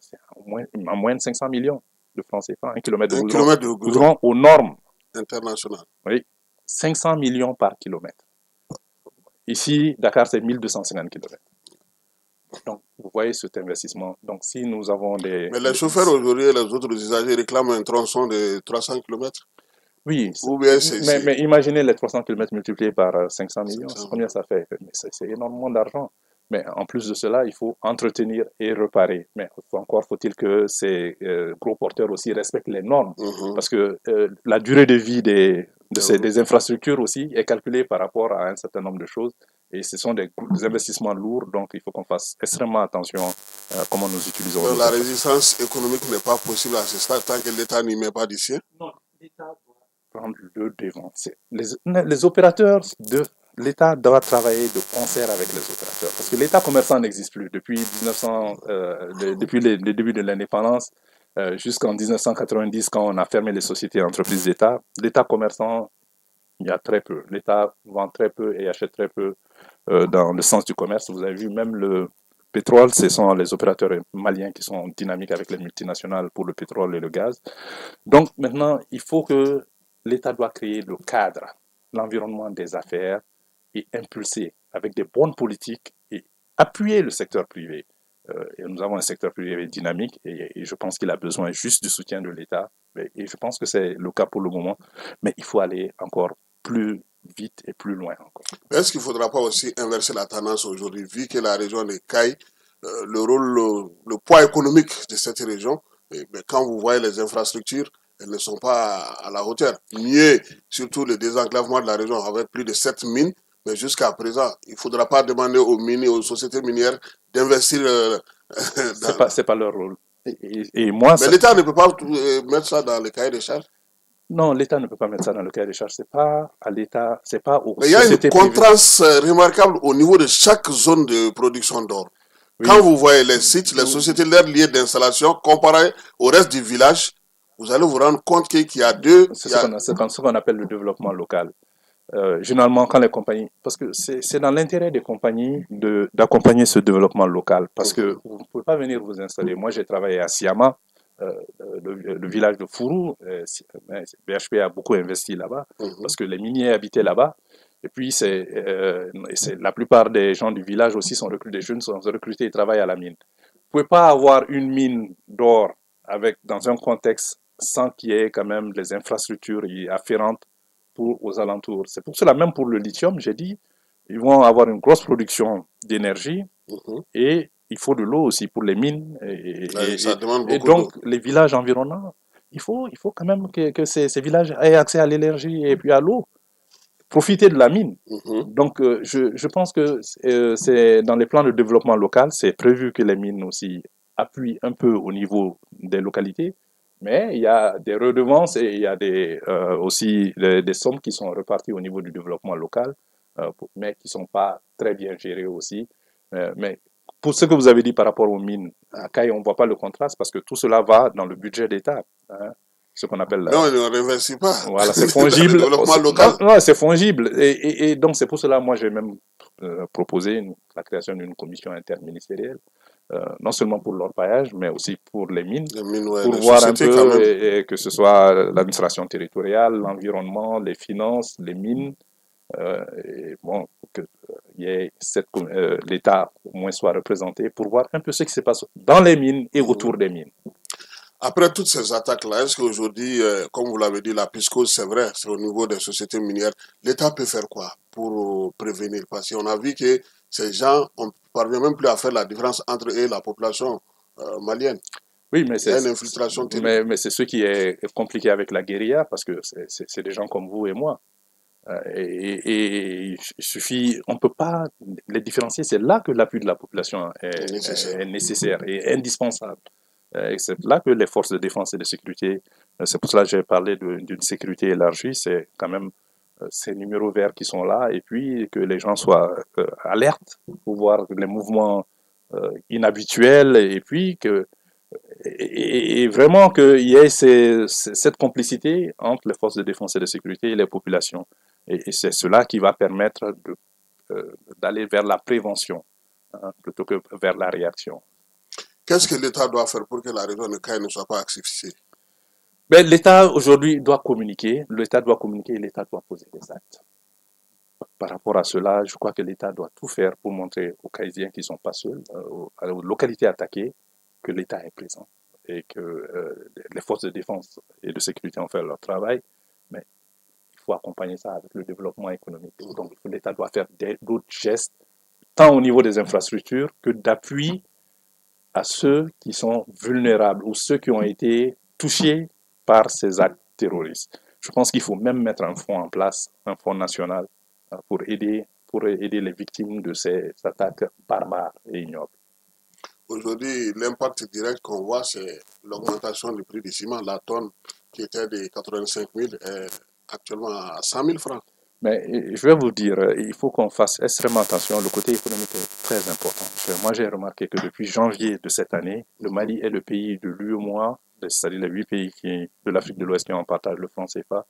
C'est en moins de 500 millions de francs CFA, un kilomètre de goudron. Kilomètre de goudron aux normes internationales. Oui, 500 millions par kilomètre. Ici, Dakar, c'est 1250 kilomètres. Donc, vous voyez cet investissement. Donc, si nous avons des... Mais les chauffeurs aujourd'hui et les autres usagers réclament un tronçon de 300 km. Oui, ou bien mais imaginez les 300 km multipliés par 500 millions. Combien ça fait? C'est énormément d'argent. Mais en plus de cela, il faut entretenir et réparer. Mais encore faut-il que ces gros porteurs aussi respectent les normes. Parce que la durée de vie des infrastructures aussi est calculée par rapport à un certain nombre de choses. Et ce sont des investissements lourds, donc il faut qu'on fasse extrêmement attention à comment nous utilisons. Donc la résistance économique n'est pas possible à ce stade tant que l'État n'y met pas d'ici. Non, l'État doit prendre le devant. Les opérateurs l'État doit travailler de concert avec les opérateurs. Parce que l'État commerçant n'existe plus. Depuis depuis le début de l'indépendance, jusqu'en 1990, quand on a fermé les sociétés et entreprises d'État, l'État commerçant, il y a très peu. L'État vend très peu et achète très peu dans le sens du commerce. Vous avez vu, même le pétrole, ce sont les opérateurs maliens qui sont dynamiques avec les multinationales pour le pétrole et le gaz. Donc maintenant, il faut que l'État doit créer le cadre, l'environnement des affaires et impulser avec des bonnes politiques et appuyer le secteur privé. Et nous avons un secteur privé dynamique et je pense qu'il a besoin juste du soutien de l'État. Et je pense que c'est le cas pour le moment. Mais il faut aller encore plus vite et plus loin encore. Est-ce qu'il ne faudra pas aussi inverser la tendance aujourd'hui, vu que la région de Caille, le poids économique de cette région, quand vous voyez les infrastructures, elles ne sont pas à la hauteur. Mieux, surtout le désenclavement de la région avec plus de 7 mines, mais jusqu'à présent, il ne faudra pas demander aux mines et aux sociétés minières d'investir. C'est pas leur rôle. Et moi, mais l'État ne peut pas mettre ça dans le cahier des charges. Non, l'État ne peut pas mettre ça dans le cahier des charges. C'est pas à l'État, c'est pas aux sociétés privées. Il y a une contraste remarquable au niveau de chaque zone de production d'or. Oui. Quand vous voyez les sites, les sociétés, leurs lieux d'installation, comparés au reste du village, vous allez vous rendre compte qu'il y a deux... C'est ce qu'on appelle le développement local. Généralement, quand les compagnies... Parce que c'est dans l'intérêt des compagnies d'accompagner ce développement local. Parce que vous ne pouvez pas venir vous installer. Moi, j'ai travaillé à Siama, le village de Fourou. BHP a beaucoup investi là-bas, parce que les miniers habitaient là-bas. Et puis, la plupart des gens du village aussi sont recrutés, des jeunes sont recrutés et travaillent à la mine. Vous ne pouvez pas avoir une mine d'or dans un contexte sans qu'il y ait quand même des infrastructures afférentes aux alentours. C'est pour cela, même pour le lithium, j'ai dit, ils vont avoir une grosse production d'énergie et il faut de l'eau aussi pour les mines. Et donc, les villages environnants, il faut quand même que ces villages aient accès à l'énergie et puis à l'eau. Profiter de la mine. Donc, je pense que c'est dans les plans de développement local, c'est prévu que les mines aussi appuient un peu au niveau des localités, mais il y a des redevances et il y a aussi des sommes qui sont reparties au niveau du développement local, mais qui ne sont pas très bien gérées aussi. Mais pour ce que vous avez dit par rapport aux mines, à Caille, on ne voit pas le contraste parce que tout cela va dans le budget d'État. Ce qu'on appelle... Non, on ne réinvestit pas. Voilà, c'est fongible. Non, c'est fongible. Et donc, c'est pour cela, moi, j'ai même proposé la création d'une commission interministérielle, non seulement pour l'orpaillage, mais aussi pour les mines, pour voir un peu que ce soit l'administration territoriale, l'environnement, les finances, les mines, et bon, que l'État au moins soit représenté pour voir un peu ce qui se passe dans les mines et autour des mines. Après toutes ces attaques-là, est-ce qu'aujourd'hui, comme vous l'avez dit, la piscose, c'est vrai, c'est au niveau des sociétés minières, l'État peut faire quoi pour prévenir? Parce qu'on a vu que ces gens, on ne parvient même plus à faire la différence entre eux et la population malienne. Oui, mais il y a une infiltration terrible. Mais c'est ce qui est compliqué avec la guérilla, parce que c'est des gens comme vous et moi. Et il suffit, on ne peut pas les différencier, c'est là que l'appui de la population est nécessaire et indispensable. Et c'est là que les forces de défense et de sécurité, c'est pour cela que j'ai parlé d'une sécurité élargie, c'est quand même ces numéros verts qui sont là, et puis que les gens soient alertes pour voir les mouvements inhabituels, et puis et vraiment qu'il y ait cette complicité entre les forces de défense et de sécurité et les populations. Et c'est cela qui va permettre d'aller vers la prévention plutôt que vers la réaction. Qu'est-ce que l'État doit faire pour que la région de Caille ne soit pas asphyxiée? Ben, l'État aujourd'hui doit communiquer, l'État doit poser des actes. Par rapport à cela, je crois que l'État doit tout faire pour montrer aux Caïsiens qui ne sont pas seuls, aux localités attaquées, que l'État est présent et que les forces de défense et de sécurité ont fait leur travail, mais il faut accompagner ça avec le développement économique. Donc l'État doit faire d'autres gestes, tant au niveau des infrastructures que d'appui à ceux qui sont vulnérables ou ceux qui ont été touchés par ces actes terroristes. Je pense qu'il faut même mettre un fonds en place, un fonds national, pour aider les victimes de ces attaques barbares et ignobles. Aujourd'hui, l'impact direct qu'on voit, c'est l'augmentation du prix du ciment. La tonne qui était de 85 000 est actuellement à 100 000 francs. Mais je vais vous dire, il faut qu'on fasse extrêmement attention. Le côté économique est très important. Moi, j'ai remarqué que depuis janvier de cette année, le Mali est le pays de l'UEMOA, c'est-à-dire les 8 pays de l'Afrique de l'Ouest qui en partagent le franc CFA,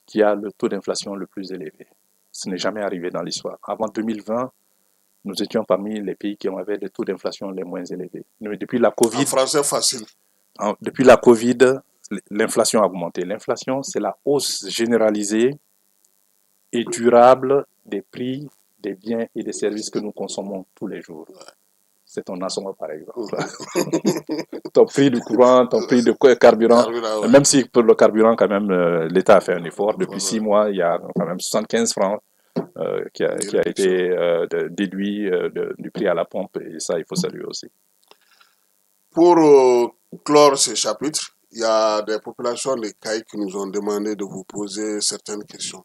qui a le taux d'inflation le plus élevé. Ce n'est jamais arrivé dans l'histoire. Avant 2020, nous étions parmi les pays qui avaient des taux d'inflation les moins élevés. Mais depuis la Covid, en français facile. Depuis la Covid, l'inflation a augmenté. L'inflation, c'est la hausse généralisée et durable des prix des biens et des services que nous consommons tous les jours. C'est ton assommant, par exemple. Ton prix du courant, ton prix de carburant. Même si pour le carburant, quand même, l'État a fait un effort. Depuis 6 mois, il y a quand même 75 francs qui a été déduit du prix à la pompe. Et ça, il faut saluer aussi. Pour clore ce chapitre, il y a des populations des Cailles qui nous ont demandé de vous poser certaines questions,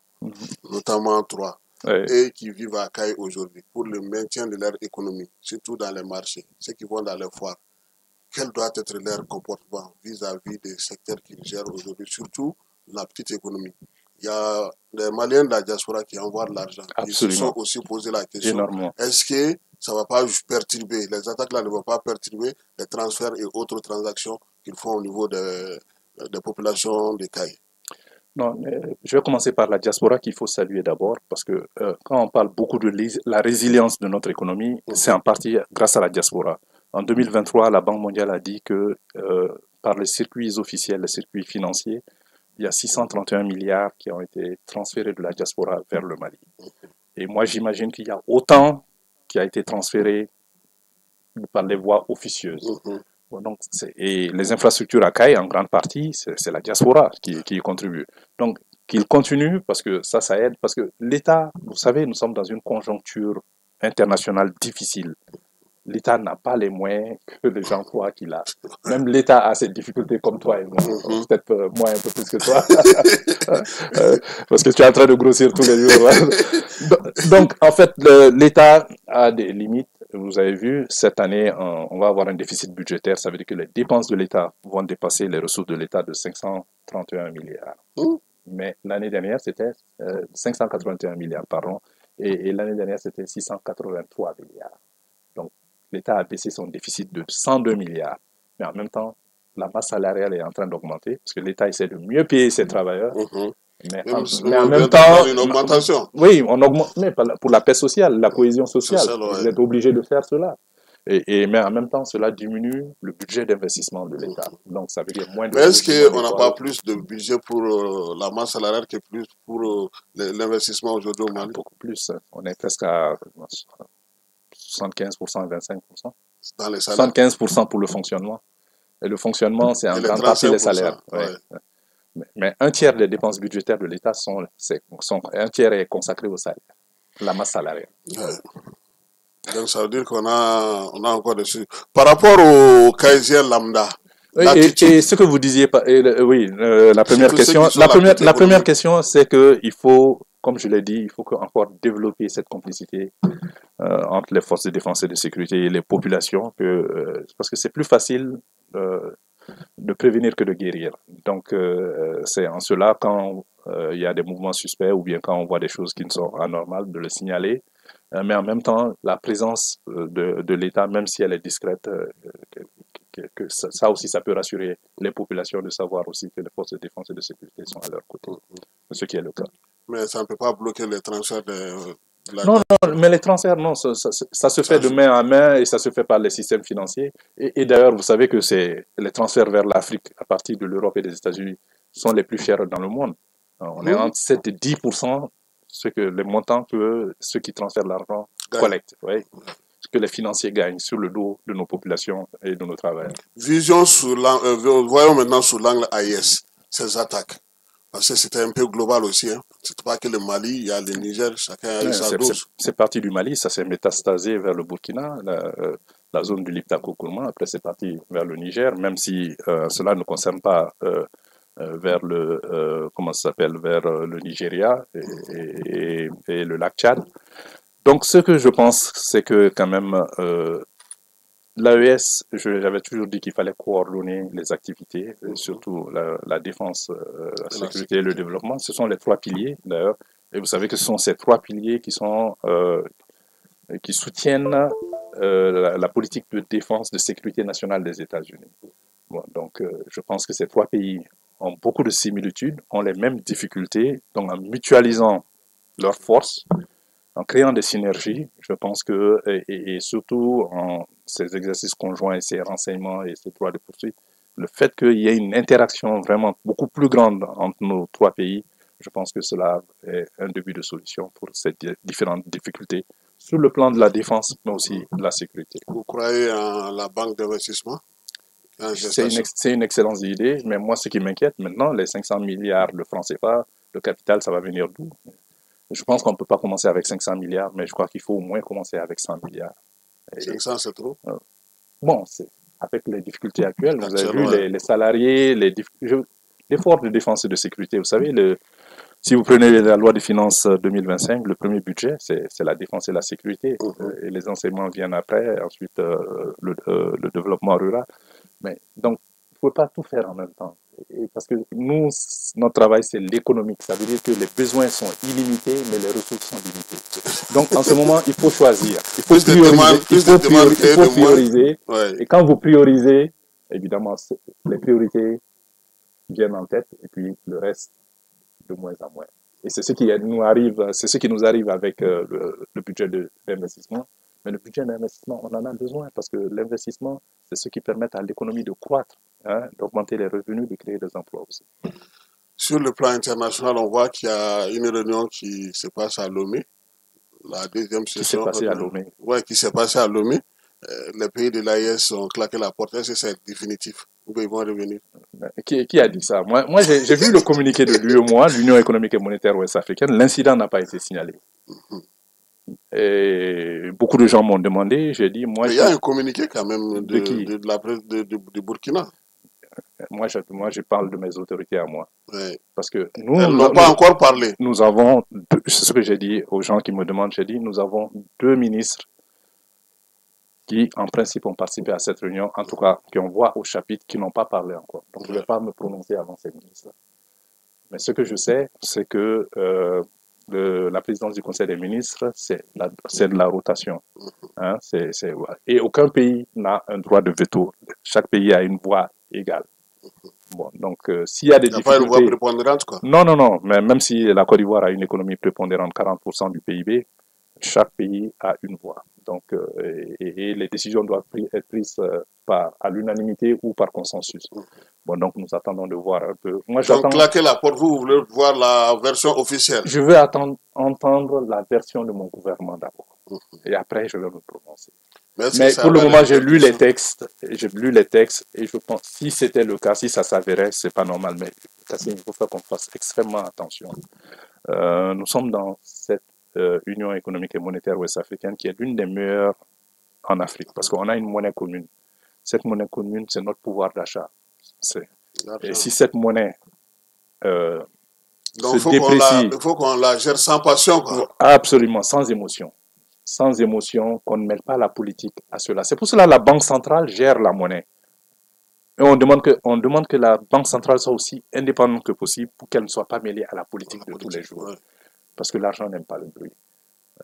notamment 3. Et qui vivent à Caille aujourd'hui pour le maintien de leur économie, surtout dans les marchés, ceux qui vont dans les foires. Quel doit être leur comportement vis-à-vis des secteurs qu'ils gèrent aujourd'hui, surtout la petite économie? Il y a des Maliens de la diaspora qui envoient de l'argent. Ils se sont aussi posé la question, est-ce que ça ne va pas perturber, les attaques là ne vont pas perturber les transferts et autres transactions qu'ils font au niveau des populations des Cailles? Non, je vais commencer par la diaspora qu'il faut saluer d'abord, parce que quand on parle beaucoup de la résilience de notre économie, c'est en partie grâce à la diaspora. En 2023, la Banque mondiale a dit que par les circuits officiels, les circuits financiers, il y a 631 milliards qui ont été transférés de la diaspora vers le Mali. Et moi, j'imagine qu'il y a autant qui a été transféré par les voies officieuses. Donc, et les infrastructures à Caille, en grande partie, c'est la diaspora qui y contribue. Donc, qu'il continue, parce que ça aide, parce que l'État, vous savez, nous sommes dans une conjoncture internationale difficile. L'État n'a pas les moyens que les gens croient qu'il a. Même l'État a ses difficultés comme toi et moi. Peut-être moi un peu plus que toi. Parce que tu es en train de grossir tous les jours. Donc, en fait, l'État a des limites. Vous avez vu, cette année, on va avoir un déficit budgétaire. Ça veut dire que les dépenses de l'État vont dépasser les ressources de l'État de 531 milliards. Mais l'année dernière, c'était 581 milliards, pardon. Et l'année dernière, c'était 683 milliards. Donc, l'État a baissé son déficit de 102 milliards. Mais en même temps, la masse salariale est en train d'augmenter, parce que l'État essaie de mieux payer ses travailleurs. Mais en même temps, une augmentation. Oui, on augmente, mais pour la paix sociale, la cohésion sociale. Vous êtes obligé de faire cela. Mais en même temps, cela diminue le budget d'investissement de l'État. Donc, ça veut dire moins de... Mais est-ce qu'on n'a pas plus de budget pour la masse salariale que plus pour l'investissement aujourd'hui au Mali? Beaucoup plus. On est presque à 75%, 25%. Dans les salaires. 75% pour le fonctionnement. Et le fonctionnement, c'est en grande partie les salaires. Mais un tiers des dépenses budgétaires de l'État un tiers est consacré au salaire, la masse salariale. Donc ça veut dire qu'on a encore dessus. Par rapport au Caïsien lambda. Et ce que vous disiez, la première question, la première question, c'est que il faut, comme je l'ai dit, il faut encore développer cette complicité entre les forces de défense et de sécurité et les populations, parce que c'est plus facile de prévenir que de guérir. Donc, c'est en cela, quand il y a des mouvements suspects ou bien quand on voit des choses qui ne sont anormales, de le signaler. Mais en même temps, la présence de l'État, même si elle est discrète, que ça aussi, ça peut rassurer les populations de savoir aussi que les forces de défense et de sécurité sont à leur côté, ce qui est le cas. Mais ça ne peut pas bloquer les transferts de la... Non, mais les transferts, non, ça se fait de main à main et ça se fait par les systèmes financiers. Et d'ailleurs, vous savez que les transferts vers l'Afrique à partir de l'Europe et des États-Unis sont les plus chers dans le monde. On est entre 7 et 10%, les montants que ceux qui transfèrent l'argent collectent. Ouais. Ce que les financiers gagnent sur le dos de nos populations et de nos travailleurs. Voyons maintenant sous l'angle AIS, ces attaques. Parce que c'était un peu global aussi. Hein. C'est pas que le Mali, il y a le Niger, chacun a sa dose. C'est parti du Mali, ça s'est métastasé vers le Burkina, la zone du Liptako-Kourma. Après, c'est parti vers le Niger, même si cela ne concerne pas vers le Nigeria et le lac Tchad. Donc, ce que je pense, c'est que quand même, l'AES, j'avais toujours dit qu'il fallait coordonner les activités, surtout la défense, la sécurité et le développement. Ce sont les 3 piliers, d'ailleurs. Et vous savez que ce sont ces 3 piliers qui soutiennent la politique de défense, de sécurité nationale des États-Unis. Bon, donc, je pense que ces 3 pays ont beaucoup de similitudes, ont les mêmes difficultés. Donc, en mutualisant leurs forces, en créant des synergies, je pense que, et surtout en ces exercices conjoints et ces renseignements et ces droits de poursuite, le fait qu'il y ait une interaction vraiment beaucoup plus grande entre nos 3 pays, je pense que cela est un début de solution pour ces différentes difficultés sur le plan de la défense, mais aussi de la sécurité. Vous croyez en la banque d'investissement? C'est une excellente idée, mais moi, ce qui m'inquiète maintenant, les 500 milliards de francs CFA, le capital, ça va venir d'où? Je pense qu'on ne peut pas commencer avec 500 milliards, mais je crois qu'il faut au moins commencer avec 100 milliards. 500, c'est trop? Bon, avec les difficultés actuelles, vous avez vu les salariés, l'effort de défense et de sécurité. Vous savez, si vous prenez la loi de finances 2025, le premier budget, c'est la défense et la sécurité. Et les enseignements viennent après, ensuite le développement rural. Mais donc, il ne faut pas tout faire en même temps. Parce que nous, notre travail, c'est l'économique. Ça veut dire que les besoins sont illimités, mais les ressources sont limitées. Donc, en ce moment, il faut choisir. Il faut prioriser. Et quand vous priorisez, évidemment, les priorités viennent en tête, et puis le reste, de moins en moins. Et c'est ce qui nous arrive avec le budget d'investissement. Mais le budget d'investissement, on en a besoin parce que l'investissement, c'est ce qui permet à l'économie de croître, hein, d'augmenter les revenus, de créer des emplois aussi. Sur le plan international, on voit qu'il y a une réunion qui se passe à Lomé, la deuxième session. Qui s'est passée à Lomé. Oui, qui s'est passée à Lomé. Les pays de l'AES ont claqué la porte. Est-ce que c'est définitif? Ou ils vont revenir? Qui a dit ça? Moi j'ai vu le communiqué de l'UEMOA, l'Union économique et monétaire ouest-africaine. L'incident n'a pas été signalé. Et beaucoup de gens m'ont demandé, j'ai dit... Il y a un communiqué quand même de la presse du Burkina. Moi, je parle de mes autorités à moi. Oui. Parce que elles n'ont pas encore parlé. Nous avons, c'est ce que j'ai dit aux gens qui me demandent, j'ai dit, nous avons 2 ministres qui, en principe, ont participé à cette réunion, en tout cas, qui on voit au chapitre, qui n'ont pas parlé encore. Donc, je ne vais pas me prononcer avant ces ministres. Mais ce que je sais, c'est que la présidence du Conseil des ministres, c'est de la rotation. Hein, et aucun pays n'a un droit de veto. Chaque pays a une voix égale. Bon, donc, s'il y a des difficultés... Il n'y a pas une voix prépondérante, quoi. Non. Mais même si la Côte d'Ivoire a une économie prépondérante, 40% du PIB, chaque pays a une voix. Donc, et les décisions doivent être prises à l'unanimité ou par consensus. Bon, donc nous attendons de voir un peu. Moi, donc, claquer la porte, vous voulez voir la version officielle? Je veux entendre la version de mon gouvernement d'abord. Et après, je vais me prononcer. Mais pour le moment, j'ai lu les textes. Et je pense, si c'était le cas, si ça s'avérait, c'est pas normal. Mais il faut faire qu'on fasse extrêmement attention. Nous sommes dans cette Union économique et monétaire ouest-africaine qui est l'une des meilleures en Afrique parce qu'on a une monnaie commune. Cette monnaie commune, c'est notre pouvoir d'achat. Et si cette monnaie se déprécie... Il faut qu'on la gère sans passion, quoi. Absolument, sans émotion. Sans émotion, qu'on ne mêle pas la politique à cela. C'est pour cela que la Banque centrale gère la monnaie. Et on demande que la Banque centrale soit aussi indépendante que possible pour qu'elle ne soit pas mêlée à la politique de tous les jours. Ouais. Parce que l'argent n'aime pas le bruit.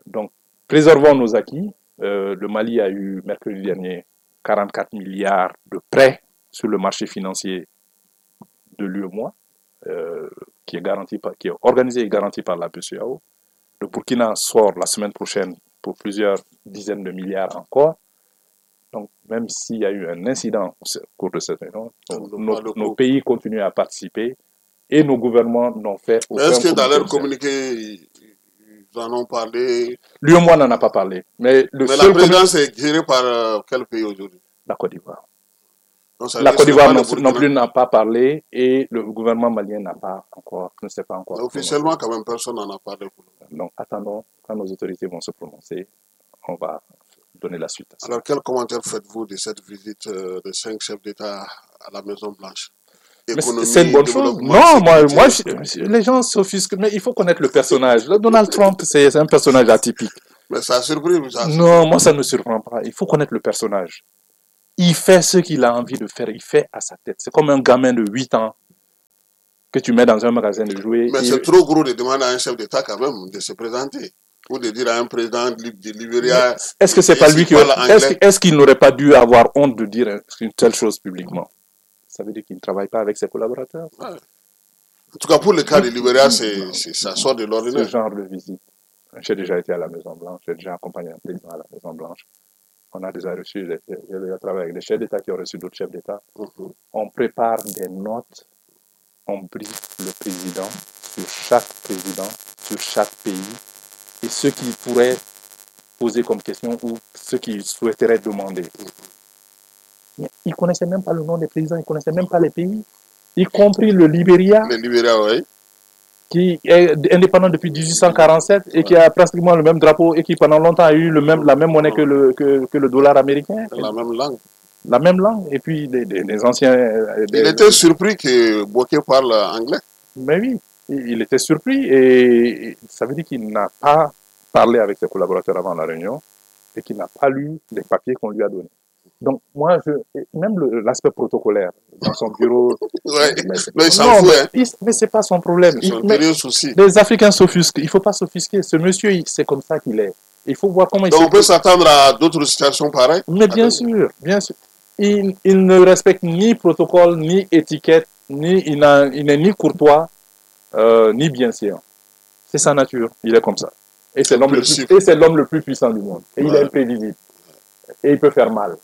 Donc, préservons nos acquis. Le Mali a eu, mercredi dernier, 44 milliards de prêts sur le marché financier de l'UEMOA, qui est organisé et garanti par la BCEAO. Le Burkina sort la semaine prochaine pour plusieurs dizaines de milliards encore. Donc, même s'il y a eu un incident au cours de cette réunion, nos pays continuent à participer et nos gouvernements n'ont fait aucun. Mais est-ce que dans leur communiqué, ils en ont parlé? L'UEMOA n'en a pas parlé. Mais la présidence est gérée par quel pays aujourd'hui? La Côte d'Ivoire. La Côte d'Ivoire non plus n'a pas parlé et le gouvernement malien ne sait pas encore. Mais officiellement, quand même, personne n'en a parlé. Donc, attendons, quand nos autorités vont se prononcer, on va donner la suite. Alors, quel commentaire faites-vous de cette visite de 5 chefs d'État à la Maison-Blanche? C'est une bonne chose. Non, moi les gens s'offusquent, mais il faut connaître le personnage. Donald Trump, c'est un personnage atypique. Mais ça a surpris, Non, moi, ça ne me surprend pas. Il faut connaître le personnage. Il fait ce qu'il a envie de faire. Il fait à sa tête. C'est comme un gamin de 8 ans que tu mets dans un magasin de jouets. Mais c'est trop gros de demander à un chef d'État quand même de se présenter. Ou de dire à un président de Libéria... Est-ce que c'est pas lui qui... Est-ce qu'il n'aurait pas dû avoir honte de dire une telle chose publiquement? Ça veut dire qu'il ne travaille pas avec ses collaborateurs. Ouais. En tout cas, pour le cas de Libéria, ça sort de l'ordinaire. Ce genre de visite. J'ai déjà été à la Maison-Blanche. J'ai déjà accompagné un président à la Maison-Blanche. On a déjà reçu, j'ai déjà travaillé avec des chefs d'État qui ont reçu d'autres chefs d'État. On prépare des notes, on briefe le président, sur chaque pays, et ce qu'il pourrait poser comme question ou ce qu'il souhaiterait demander. Mais ils ne connaissaient même pas le nom des présidents, ils ne connaissaient même pas les pays, y compris le Libéria. Le Libéria, oui. Qui est indépendant depuis 1847 et qui a pratiquement le même drapeau et qui pendant longtemps a eu la même monnaie que le dollar américain. La même langue. La même langue. Et puis les anciens... Il était surpris que Bokeh parle anglais. Mais oui, il était surpris et ça veut dire qu'il n'a pas parlé avec ses collaborateurs avant la réunion et qu'il n'a pas lu les papiers qu'on lui a donnés. Donc, moi, même l'aspect protocolaire dans son bureau. Ouais, mais il s'en fout. Mais ce n'est pas son problème. Les Africains s'offusquent. Il ne faut pas s'offusquer. Ce monsieur, c'est comme ça qu'il est. Il faut voir comment il Donc, on peut s'attendre à d'autres situations pareilles? Mais bien sûr, bien sûr. Il ne respecte ni protocole, ni étiquette, il n'est ni courtois, ni bienséant. C'est sa nature. Il est comme ça. Et c'est l'homme le plus puissant du monde. Et il est imprévisible. Et il peut faire mal.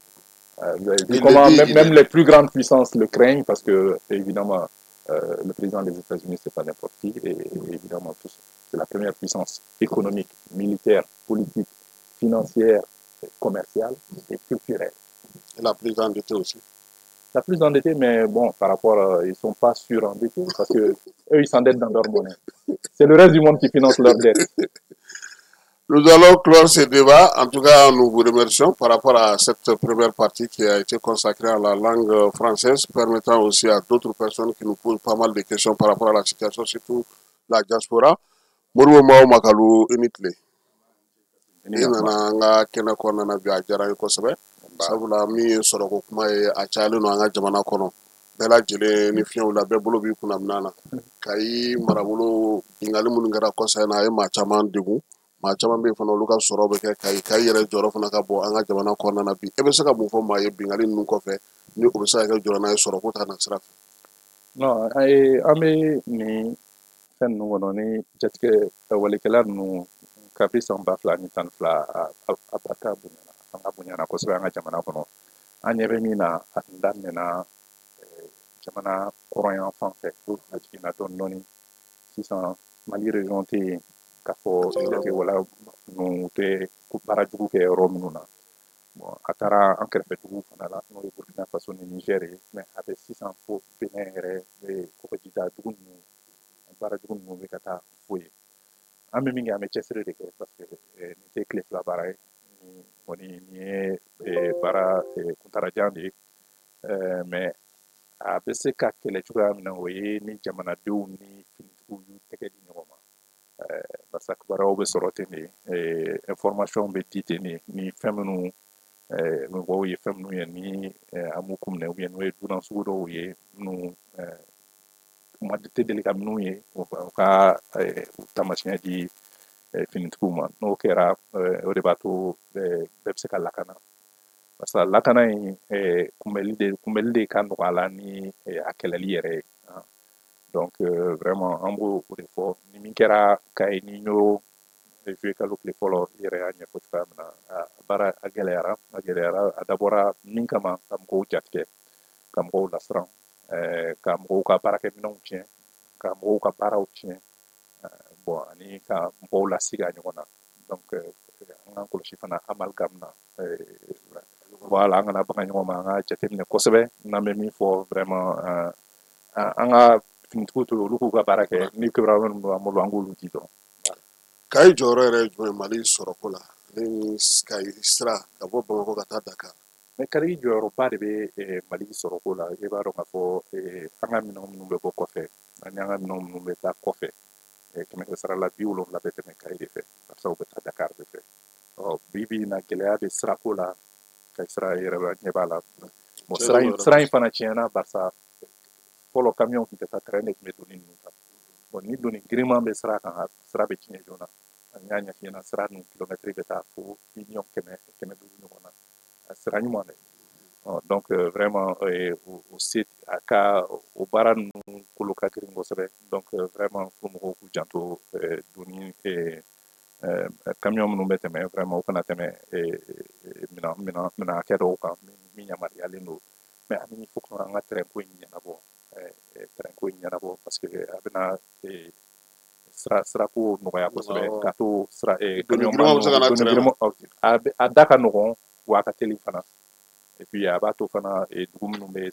Même les plus grandes puissances le craignent parce que, évidemment, le président des États-Unis, c'est pas n'importe qui. Et évidemment, c'est la première puissance économique, militaire, politique, financière, commerciale et culturelle. Et la plus endettée aussi. La plus endettée, mais bon, par rapport, ils ne sont pas surendettés parce que eux, ils s'endettent dans leur monnaie. C'est le reste du monde qui finance leur dette. Nous allons clore ce débat. En tout cas, nous vous remercions par rapport à cette première partie qui a été consacrée à la langue française, permettant aussi à d'autres personnes qui nous posent pas mal de questions par rapport à la situation, surtout la diaspora. Mourou Mao Makalu Initle. Inanga Kena Kona Biajara Kosobe. Sabula mi Soroko Kumae Achali no Anga Jamana Kono. Bela Jele Nifion la Bebolo Bikunamnana. Kai Marabulo Ingali Muningara Kosana Machaman Digu. maa caman bɛ yen fana olu ka sɔrɔ bɛ kɛ ka yɛrɛ jɔyɔrɔ fana ka bɔ an ka jamana kɔnɔna na bi e bɛ se ka mun fɔ maa ye bingali ninnu kɔfɛ ni o bɛ se ka kɛ jɔyɔrɔ n'a ye sɔrɔ ko ta na sira fɛ. Non, an bɛ nin fɛn ninnu kɔnɔ ni jatigɛ walikɛla ninnu kabi san 2012 a barika bonyana an ka bonyana kosɛbɛ an ka jamana kɔnɔ an ɲɛ bɛ min na a tun daminɛna jamana kɔrɔnyan fan fɛ a jiginna dɔɔni dɔɔni sisan Mali région tɛ yen k'a fɔ wala ninnu tɛ baara jugu kɛ yɔrɔ minnu na bon a taara an kɛrɛfɛ dugu fana la n'o ye Burkina Faso ni Niger ye mais a bɛ sisan fo Benin yɛrɛ kɔgɔjida dugu ninnu baara jugu ninnu bɛ ka taa fo ye an bɛ min kɛ an bɛ cɛsiri de kɛ parce que nin tɛ tile fila baara ye kɔni nin ye baara kuntalajan de ye mais a bɛ se ka kɛlɛ cogoya min na o ye ni jamanadenw ni finitigiw y'u tɛgɛ di ɲɔgɔn ma parce que kibaruyaw bɛ sɔrɔ ten de information bɛ di ten de ni fɛn minnu nu wo ye fɛn minnu ye ni an b'u ko minɛ ou bien n'o ye dunan sugu dɔw ye minnu ma tɛ deli ka minnu ye u ka taamasiyɛn di finitigiw ma n'o kɛra o de b'a to bɛɛ bɛ se ka lakana parce que lakana in kunbɛli de ka nɔgɔ a la ni a kɛlɛli yɛrɛ ye donc vraiment an b'o o de fɔ ni min kɛra ka ye ni y'o joué kalo tile fɔlɔ yɛrɛ y'a ɲɛfɔ cogoya min na baara a gɛlɛyara a dabɔra min kama ka mɔgɔw jatigɛ ka mɔgɔw lasiran ka mɔgɔw ka baarakɛminɛnw tiɲɛ ka mɔgɔw ka baaraw tiɲɛ bon ani ka mɔgɔw lasigi a ɲɔgɔn na donc an k'an kɔlɔsi fana amalgame na voilà an kana bagan ɲɔgɔn ma an ka jateminɛ kosɛbɛ n'an bɛ min fɔ vraiment an ka finitigiw to olu k'u ka baara kɛ ni kibaruya minnu b'an bolo an k'olu di dɔn kayi jɔyɔrɔ yɛrɛ ye jumɛn mali sɔrɔko la ni kayi sira ka bɔ bamakɔ ka taa dakar mais kayi jɔyɔrɔba de bɛ mali sɔrɔko la i b'a dɔn k'a fɔ an ka minɛnw minnu bɛ bɔ kɔfɛ ani an ka minɛnw minnu bɛ taa kɔfɛ kɛmɛ sara la 70 bɛ tɛmɛ kayi de fɛ barisa u bɛ taa dakar de fɛ bi in na gɛlɛya bɛ sirako la kayi sira yɛrɛ ɲɛ b'a la bon sira in fana tiɲɛna barisa fɔlɔ camion tun tɛ taa train de tun bɛ doni ninnu ta bon ni doni giriman bɛ sira kan sira bɛ tiɲɛ joona an y'a ɲɛf'i ɲɛna sira ninnu kilomɛtiri bɛ taa fo 1,5 miliyɔn ɲɔgɔn na a sira ɲuman dɛ donc vraiment a ka o baara ninnu kolo ka girin kosɛbɛ donc vraiment fo mɔgɔw k'u janto doni camion minnu bɛ tɛmɛ vraiment u kana tɛmɛ minɛn hakɛ dɔw kan min yamaruyalen don mais ani il faut que an ka terrain ko in ɲɛnabɔ parce que a bɛna sirako nɔgɔya kosɛbɛ ka to a da ka nɔgɔn wa a ka teli fana et puis a b'a to fana dugu minnu bɛ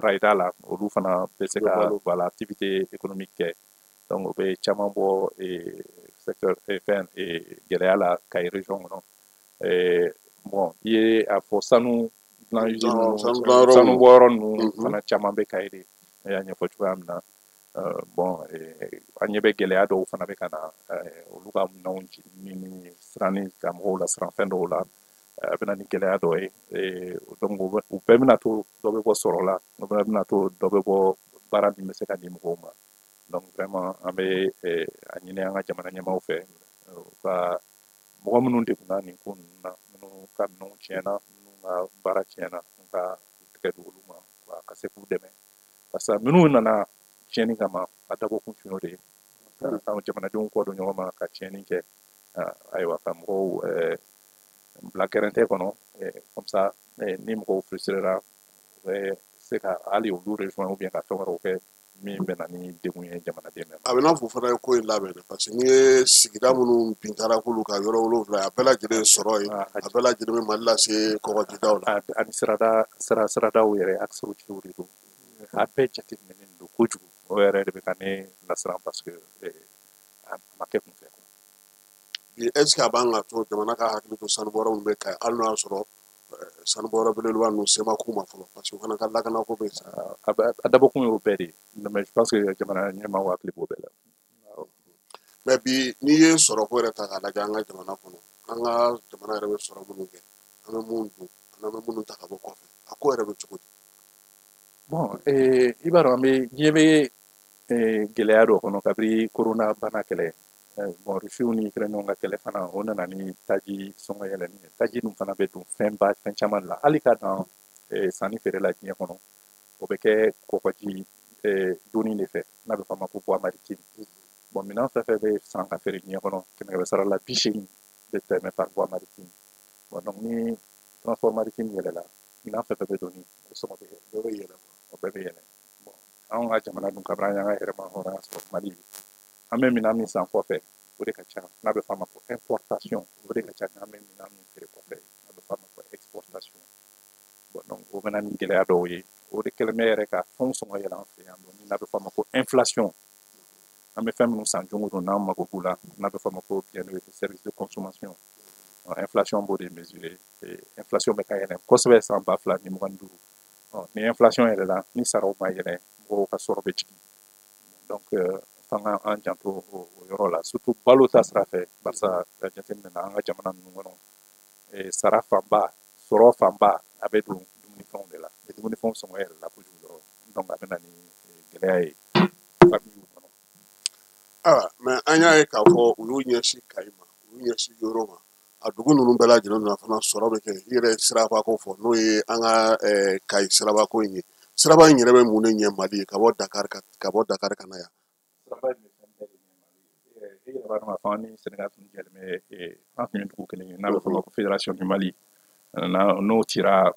rayida la olu fana bɛ se ka voilà activité économique kɛ donc o bɛ caman bɔ secteur fɛn gɛlɛya la Kayi région kɔnɔ bon i ye a fɔ sanu bɔyɔrɔ ninnu fana caman bɛ Kayi de ne y'a ɲɛfɔ cogoya min na bon an ɲɛ bɛ gɛlɛya dɔw fana bɛ ka na olu ka minɛnw ɲini siranni ka mɔgɔw lasiran fɛn dɔw la a bɛna ni gɛlɛya dɔ ye donc u bɛɛ bɛna to dɔ bɛ bɔ sɔrɔ la u bɛɛ bɛna to dɔ bɛ bɔ baara min bɛ se ka di mɔgɔw ma donc vraiment an bɛ a ɲini an ka jamana ɲɛmaaw fɛ u ka mɔgɔ minnu degunna nin ko ninnu na minnu ka minɛnw tiɲɛna minnu ka baara tiɲɛna an ka tigɛ don olu ma ka se k'u dɛmɛ parce que minnu nana tiɲɛni kama a dabɔ kun tun y'o de ye ka jamanadenw kɔ don ɲɔgɔn ma ka tiɲɛni kɛ ayiwa ka mɔgɔw bila gɛrɛntɛ kɔnɔ comme ça ni mɔgɔw frustrera u bɛ se ka hali olu rejoindre ou bien ka fɛn wɛrɛw kɛ min bɛ na ni degun ye jamanaden bɛɛ ma. A bɛ n'a fɔ fana ye ko in labɛn dɛ parce que n'i ye sigida minnu pintara k'olu ka yɔrɔ 7 a bɛɛ lajɛlen sɔrɔ yen a bɛɛ lajɛlen bɛ Mali lase kɔgɔjidaw la. Ani siradaw yɛrɛ axe routiers de don a bɛɛ jateminɛlen don kojugu o yɛrɛ de bɛ ka ne lasiran parce que a ma kɛ kun fɛ. Est ce que a b'an ka to jamana ka hakili to sanubɔyɔrɔ minnu bɛ Kayi hali n'o y'a sɔrɔ sanubɔyɔrɔ belebeleba ninnu se ma k'u ma fɔlɔ parce que u fana ka lakanako bɛ yen. A dabɔkun y'o bɛɛ de ye mais je pense que jamana ɲɛmaaw hakili b'o bɛɛ la. mais bi n'i ye sɔrɔko yɛrɛ ta k'a lajɛ an ka jamana kɔnɔ an ka jamana yɛrɛ bɛ sɔrɔ minnu kɛ an bɛ mun dun an bɛ minnu ta ka bɔ kɔfɛ a ko yɛrɛ bɛ cogo di. bon i b'a dɔn an bɛ diɲɛ bɛ gɛlɛya dɔ kɔnɔ kabini corona bana kɛlɛ bon rusiw ni ukrainienw ka kɛlɛ fana o nana ni taji sɔngɔ yɛlɛnni ye taji dun fana bɛ don fɛn caman la hali ka dan sanni feere la diɲɛ kɔnɔ o bɛ kɛ kɔgɔji donni de fɛ n'a bɛ fɔ a ma ko bois maritime bon minɛn fɛn fɛn bɛ san ka feere diɲɛ kɔnɔ 100 la 80 bɛ tɛmɛ par bois maritime bon donc ni transport maritime yɛlɛla minɛn fɛn fɛn bɛ donni o sɔngɔ bɛ yɛlɛ o bɛɛ bɛ yɛlɛ bon anw ka jamana dun kabini an y'an ka yɛrɛma hɔrɔnya sɔrɔ Mali an bɛ minɛn min san kɔfɛ o de ka ca n'a bɛ fɔ a ma ko importation o de ka ca n'an bɛ minɛn min feere kɔfɛ n'a bɛ fɔ a ma ko exportation bon donc o bɛ na ni gɛlɛya dɔw ye o de kɛlen bɛ yɛrɛ ka fɛnw sɔngɔ yɛlɛ an fɛ yan n'a bɛ fɔ a ma ko inflation an bɛ fɛn minnu san don o don n'an mago b'u la n'a bɛ fɔ a ma ko bien le service de consommation inflation b'o de mesurer inflation bɛ ka yɛlɛ kosɛbɛ san 2025 ni inflation yɛlɛ la ni saraw ma yɛlɛ mɔgɔw ka sɔrɔ bɛ jigin donc f'an k'an janto o yɔrɔ la surtout balo ta sira fɛ barisa ka jateminɛ na an ka jamana ninnu kɔnɔ sara fanba sɔrɔ fanba a bɛ don dumunifɛnw de la dumunifɛnw sɔngɔ yɛrɛ la kojugu dɔrɔn donc a bɛ na ni gɛlɛya ye famille kɔnɔ. mɛ an y'a ye k'a fɔ u y'u ɲɛsin kayi ma u y'u ɲɛsin yɔrɔ ma a dugu ninnu bɛɛ lajɛlen na fana sɔrɔ bɛ kɛ i yɛrɛ sirabako fɔ n'o ye an ka kayi sirabako in ye siraba in yɛrɛ bɛ mun de ɲɛ mali ye ka bɔ dakar ka na yan. Siraba in bɛ fɛn bɛɛ de ɲɛ mali ye i yɛrɛ b'a dɔn k'a fɔ an ni senegal tun jɛlen bɛ an tun ye dugu kelen ye n'a bɛ fɔ o ma ko fédération du mali n'o cira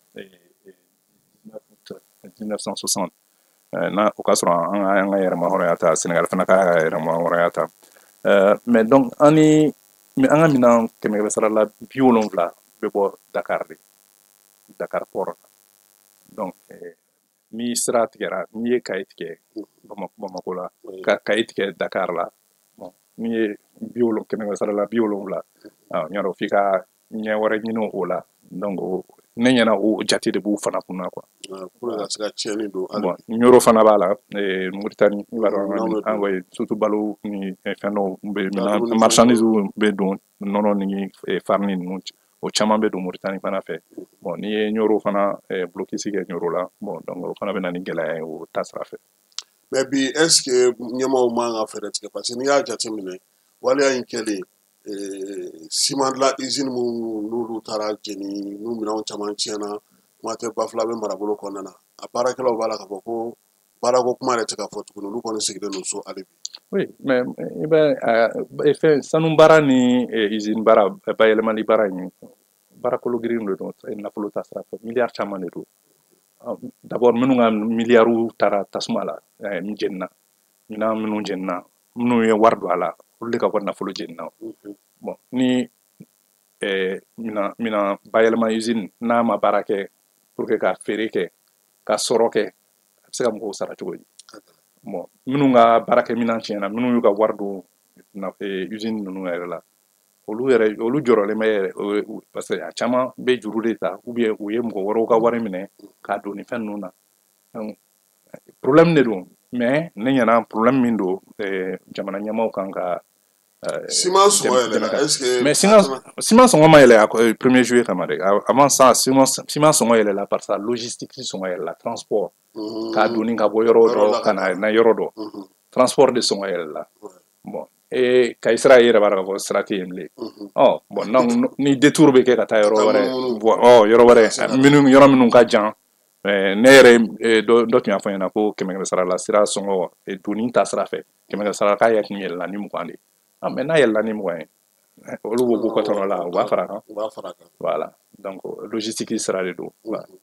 1960 o k'a sɔrɔ an ka yɛrɛma hɔrɔnya ta senegal fana ka yɛrɛma hɔrɔnya ta mais donc an ka minɛn 100 sara la 70 bɛ bɔ dakar de dakar port donc ni sira tigɛra n'i ye kayi tigɛ bamako la ka kayi tigɛ dakar la bon n'i ye 100 sara la 70 ɲa dɔn f'i ka ɲɛ wɛrɛ ɲini o la donc ne ɲɛna o jate de b'u fana kunna quoi. Bon ɲoro fana b'a la Mauritanie i b'a dɔn an bɛ surtout balo ni fɛn dɔw bɛ marchandise bɛ don nɔnɔ ni farine ninnu o caman bɛ don Mauritanie fana fɛ bon n'i ye ɲoro fana blocus kɛ ɲoro la bon donc o fana bɛ na ni gɛlɛya ye o ta sira fɛ. mais bi est ce que ɲɛmaaw man ka fɛɛrɛ tigɛ parce que n'i y'a jateminɛ waleya in kɛlen ciment dilan usine minnu n'olu taara jeni n'u minɛnw caman tiɲɛna kuma tɛ bafula bɛ marabolo kɔnɔna na a baarakɛlaw b'a la k'a fɔ ko baarako kuma yɛrɛ tɛ ka fɔ tuguni olu kɔni sigilen don so hali bi. oui mais i bɛ fɛn sanu baara ni usine baara bayɛlɛmali baara in baarakolo girin de don nafolo ta sira fɛ miliyari caman de don d'abord minnu ka miliyariw taara tasuma la n jenina minɛn minnu jenina minnu ye wari don a la olu de ka bɔ nafolo jenina bon ni minɛn bayɛlɛma usine n'a ma baara kɛ pour que ka feere kɛ ka sɔrɔ kɛ a bɛ se ka mɔgɔw sara cogo di bon minnu ka baarakɛ minɛn tiɲɛna minnu y'u ka wari don usine ninnu yɛrɛ la olu jɔrɔlen bɛ yɛrɛ parce que a caman bɛ juru de ta ou bien u ye mɔgɔ wɛrɛw ka wari minɛ k'a don ni fɛn ninnu na problème de don mais ne ɲɛna problème min don jamana ɲɛmaaw kan ka ciment sɔngɔ yɛlɛla est ce que mais ciment sɔngɔ ma yɛlɛ 1er juillet kama dɛ avant ça ciment sɔngɔ yɛlɛla par sa logistique sɔngɔ yɛlɛla transport k'a donni ka bɔ yɔrɔ dɔ ka na yɔrɔ dɔ transport de sɔngɔ yɛlɛla bon kayi sira yɛrɛ b'a dɔn k'a fɔ sira tɛ yen bilen bon donc ni détour bɛ kɛ ka taa yɔrɔ wɛrɛ yɔrɔ minnu ka jan ne yɛrɛ dɔ tun y'a fɔ ɲɛna ko 100 sara la sira sɔngɔ donni ta sira fɛ 100 sara k'a yɛ tun yɛlɛla ni 20 de mais n'a yɛlɛla ni 20 ye olu b'o bɔ kɔtɔnɔ la u b'a fara kan voilà donc logistique sira de don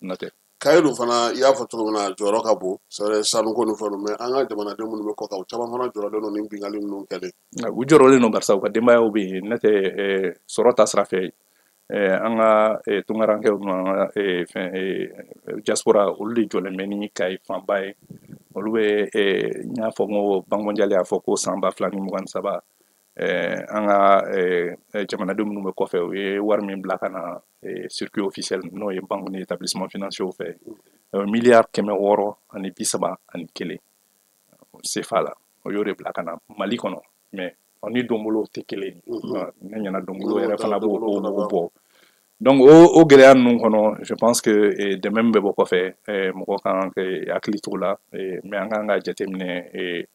n'o tɛ kayi dun fana i y'a fɔ cogo min na jɔyɔrɔ ka bon sanuko ni fɛnw mais an ka jamanaden minnu bɛ kɔ kan u caman fana jɔrɔlen don ni bingali ninnu kɛlen u jɔrɔlen don barisa u ka denbayaw bɛ yen ne tɛ sɔrɔ ta sira fɛ an ka tunkarakɛw ninnu an ka diaspora olu de jɔlen bɛ ni kayi fanba ye olu bɛ n y'a fɔ n ko banque mondiale y'a fɔ ko san 2023 an ka jamanaden minnu bɛ kɔfɛ u ye wari min bila ka na circuit officiel n'o ye banque ni établissement financier fɛ miliyari 631 CFA la o y'o de bila ka na Mali kɔnɔ mais ni donbolo tɛ kelen ne ɲɛna donbolo yɛrɛ fana b'o bɔ donc o gɛlɛya ninnu kɔnɔ je pense que dɛmɛ min bɛ bɔ kɔfɛ mɔgɔ kan ka hakili t'o la mais an kan ka jateminɛ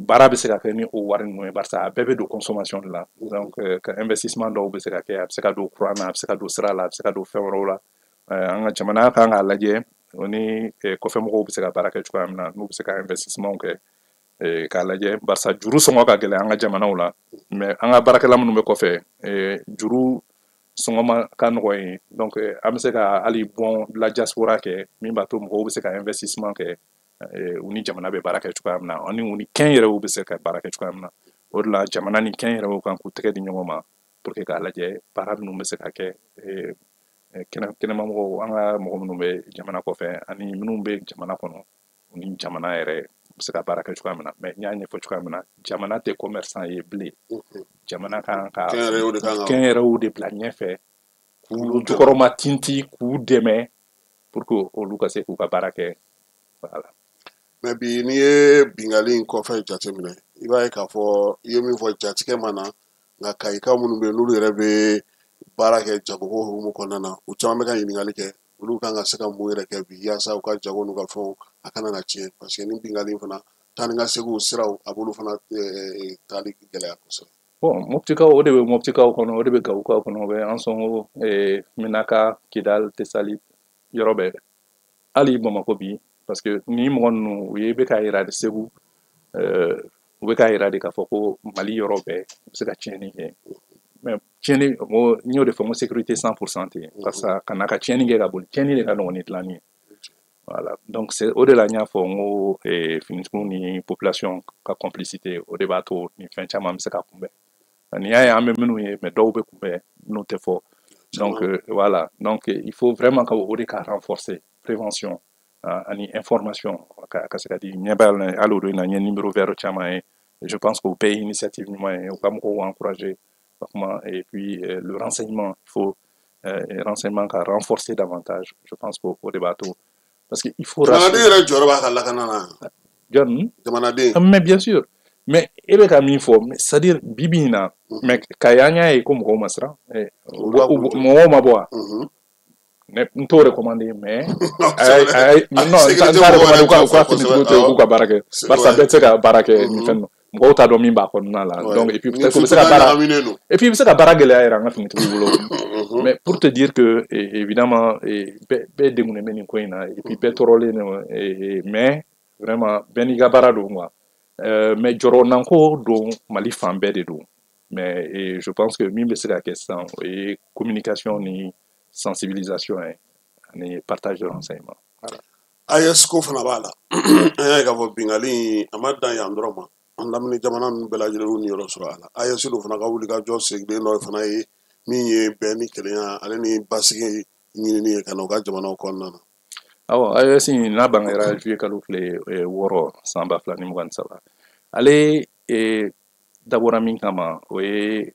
baara bɛ se ka kɛ ni o wari ninnu ye barisa a bɛɛ bɛ don consommation de la donc ka investissement dɔw bɛ se ka kɛ a bɛ se ka don courant na a bɛ se ka don sira la a bɛ se ka don fɛn wɛrɛw la an ka jamana kan k'a lajɛ o ni kɔfɛmɔgɔw bɛ se ka baara kɛ cogoya min na n'u bɛ se ka investissement kɛ k'a lajɛ barisa juru sɔngɔ ka gɛlɛn an ka jamanaw la mais an ka baarakɛla minnu bɛ kɔfɛ juru sɔngɔ ma ka nɔgɔ ye donc an bɛ se ka hali bɔn la diaspora kɛ min b'a to mɔgɔw bɛ se ka investissement kɛ u ni jamana bɛ baara kɛ cogoya min na ani u ni kɛn yɛrɛw bɛ se ka baara kɛ cogoya min na o de la jamana ni kɛn yɛrɛw kan k'u tɛgɛ di ɲɔgɔn ma pour que k'a lajɛ baara minnu bɛ se ka kɛ kɛnɛmamɔgɔw an ka mɔgɔ minnu bɛ jamana kɔfɛ ani minnu bɛ jamana kɔnɔ u ni jamana yɛrɛ bɛ se ka baara kɛ cogoya min na mais n y'a ɲɛfɔ cogoya min na jamana tɛ commerçant ye bilen jamana kan ka kɛn yɛrɛw de bila ɲɛfɛ k'u jukɔrɔma tinti k'u dɛmɛ pour que olu ka se k'u ka baara kɛ voilà. mais bi n'i ye bingali in kɔfɛ jateminɛ i b'a ye k'a fɔ i ye min fɔ jatigɛ ma na nka kayika minnu bɛ yen n'olu yɛrɛ bɛ baara kɛ jagoko hukumu kɔnɔna na u caman bɛ ka ɲininkali kɛ olu kan ka se ka mun yɛrɛ kɛ bi yaasa u ka jago n'u ka fɛnw a kana na tiɲɛ parce que ni bingali fana taa ni ka segiw siraw a b'olu fana taali gɛlɛya kosɛbɛ. Bon, moptikaw o de bɛ moptikaw kɔnɔ o de bɛ gawukaw kɔnɔ o bɛ an sɔn Minaka Kidal Tesali yɔrɔ bɛɛ hali Bamakɔ bi parce que ni mɔgɔ ninnu u ye bɛ ka yira de Segu u bɛ ka yira de k'a fɔ ko Mali yɔrɔ bɛɛ u bɛ se ka tiɲɛni kɛ mais tiɲɛni n y'o de fɔ n ko sécurité 100% tɛ yen parce que ka na ka tiɲɛni kɛ ka boli tiɲɛni de ka nɔgɔn ni dilanni ye voilà donc c'est o de la n y'a fɔ n ko finitigiw ni population ka complicité o de b'a to ni fɛn caman bɛ se ka kunbɛn n'i y'a ye an bɛ minnu ye mais dɔw bɛ kunbɛn n'o tɛ fɔ donc voilà donc il faut vraiment ka o de ka renforcer prévention ani information ka se ka di ɲɛ b'a la hali o don in na n ye numéro vert caman ye je pense qu'o bɛɛ ye initiative ɲuman ye u ka mɔgɔw encourager et puis le renseignement il faut renseignement ka renforcer davantage je pense qu'o de b'a to parce que il faut jamanaden yɛrɛ jɔyɔrɔ b'a ka lakana na jɔn jamanaden mais bien sûr mais e bɛ ka min fɔ c'est-à-dire bibi in na mais ka y'an y'a ye ko mɔgɔw ma siran mɔgɔw ma bɔ wa n t'o recommandé mais non n t'a recommandé u ka finitigiw to yen k'u ka baara kɛ barisa bɛɛ tɛ se ka baara kɛ nin fɛn mɔgɔw t'a dɔn min b'a kɔnɔna la donc et puis peut-être u bɛ se ka baara et puis i bɛ se ka baara gɛlɛya yɛrɛ an ka finitigiw bolo mais pour te dire que évidemment bɛɛ degunnen bɛ nin ko in na et puis bɛɛ tɔɔrɔlen don mais vraiment bɛɛ n'i ka baara don quoi mais jɔrɔnanko don Mali fan bɛɛ de don mais je pense que min bɛ se ka kɛ sisan o ye communication ni sensibilisation ani partage de renseignement voilà. AES ko fana b'a la an y'a ye k'a fɔ bingali a ma dan yan dɔrɔn ma an lamini jamana ninnu bɛɛ lajɛlen y'u niyɔrɔ sɔrɔ a la AES dun fana ka wulikajɔ sigilen dɔ fana ye min ye bɛn ni kelenya ale ni basigi ɲinini ye ka na u ka jamanaw kɔnɔna na. Awɔ AES n'a bangera juillet kalo tile 6 san 2023 ale dabɔra min kama o ye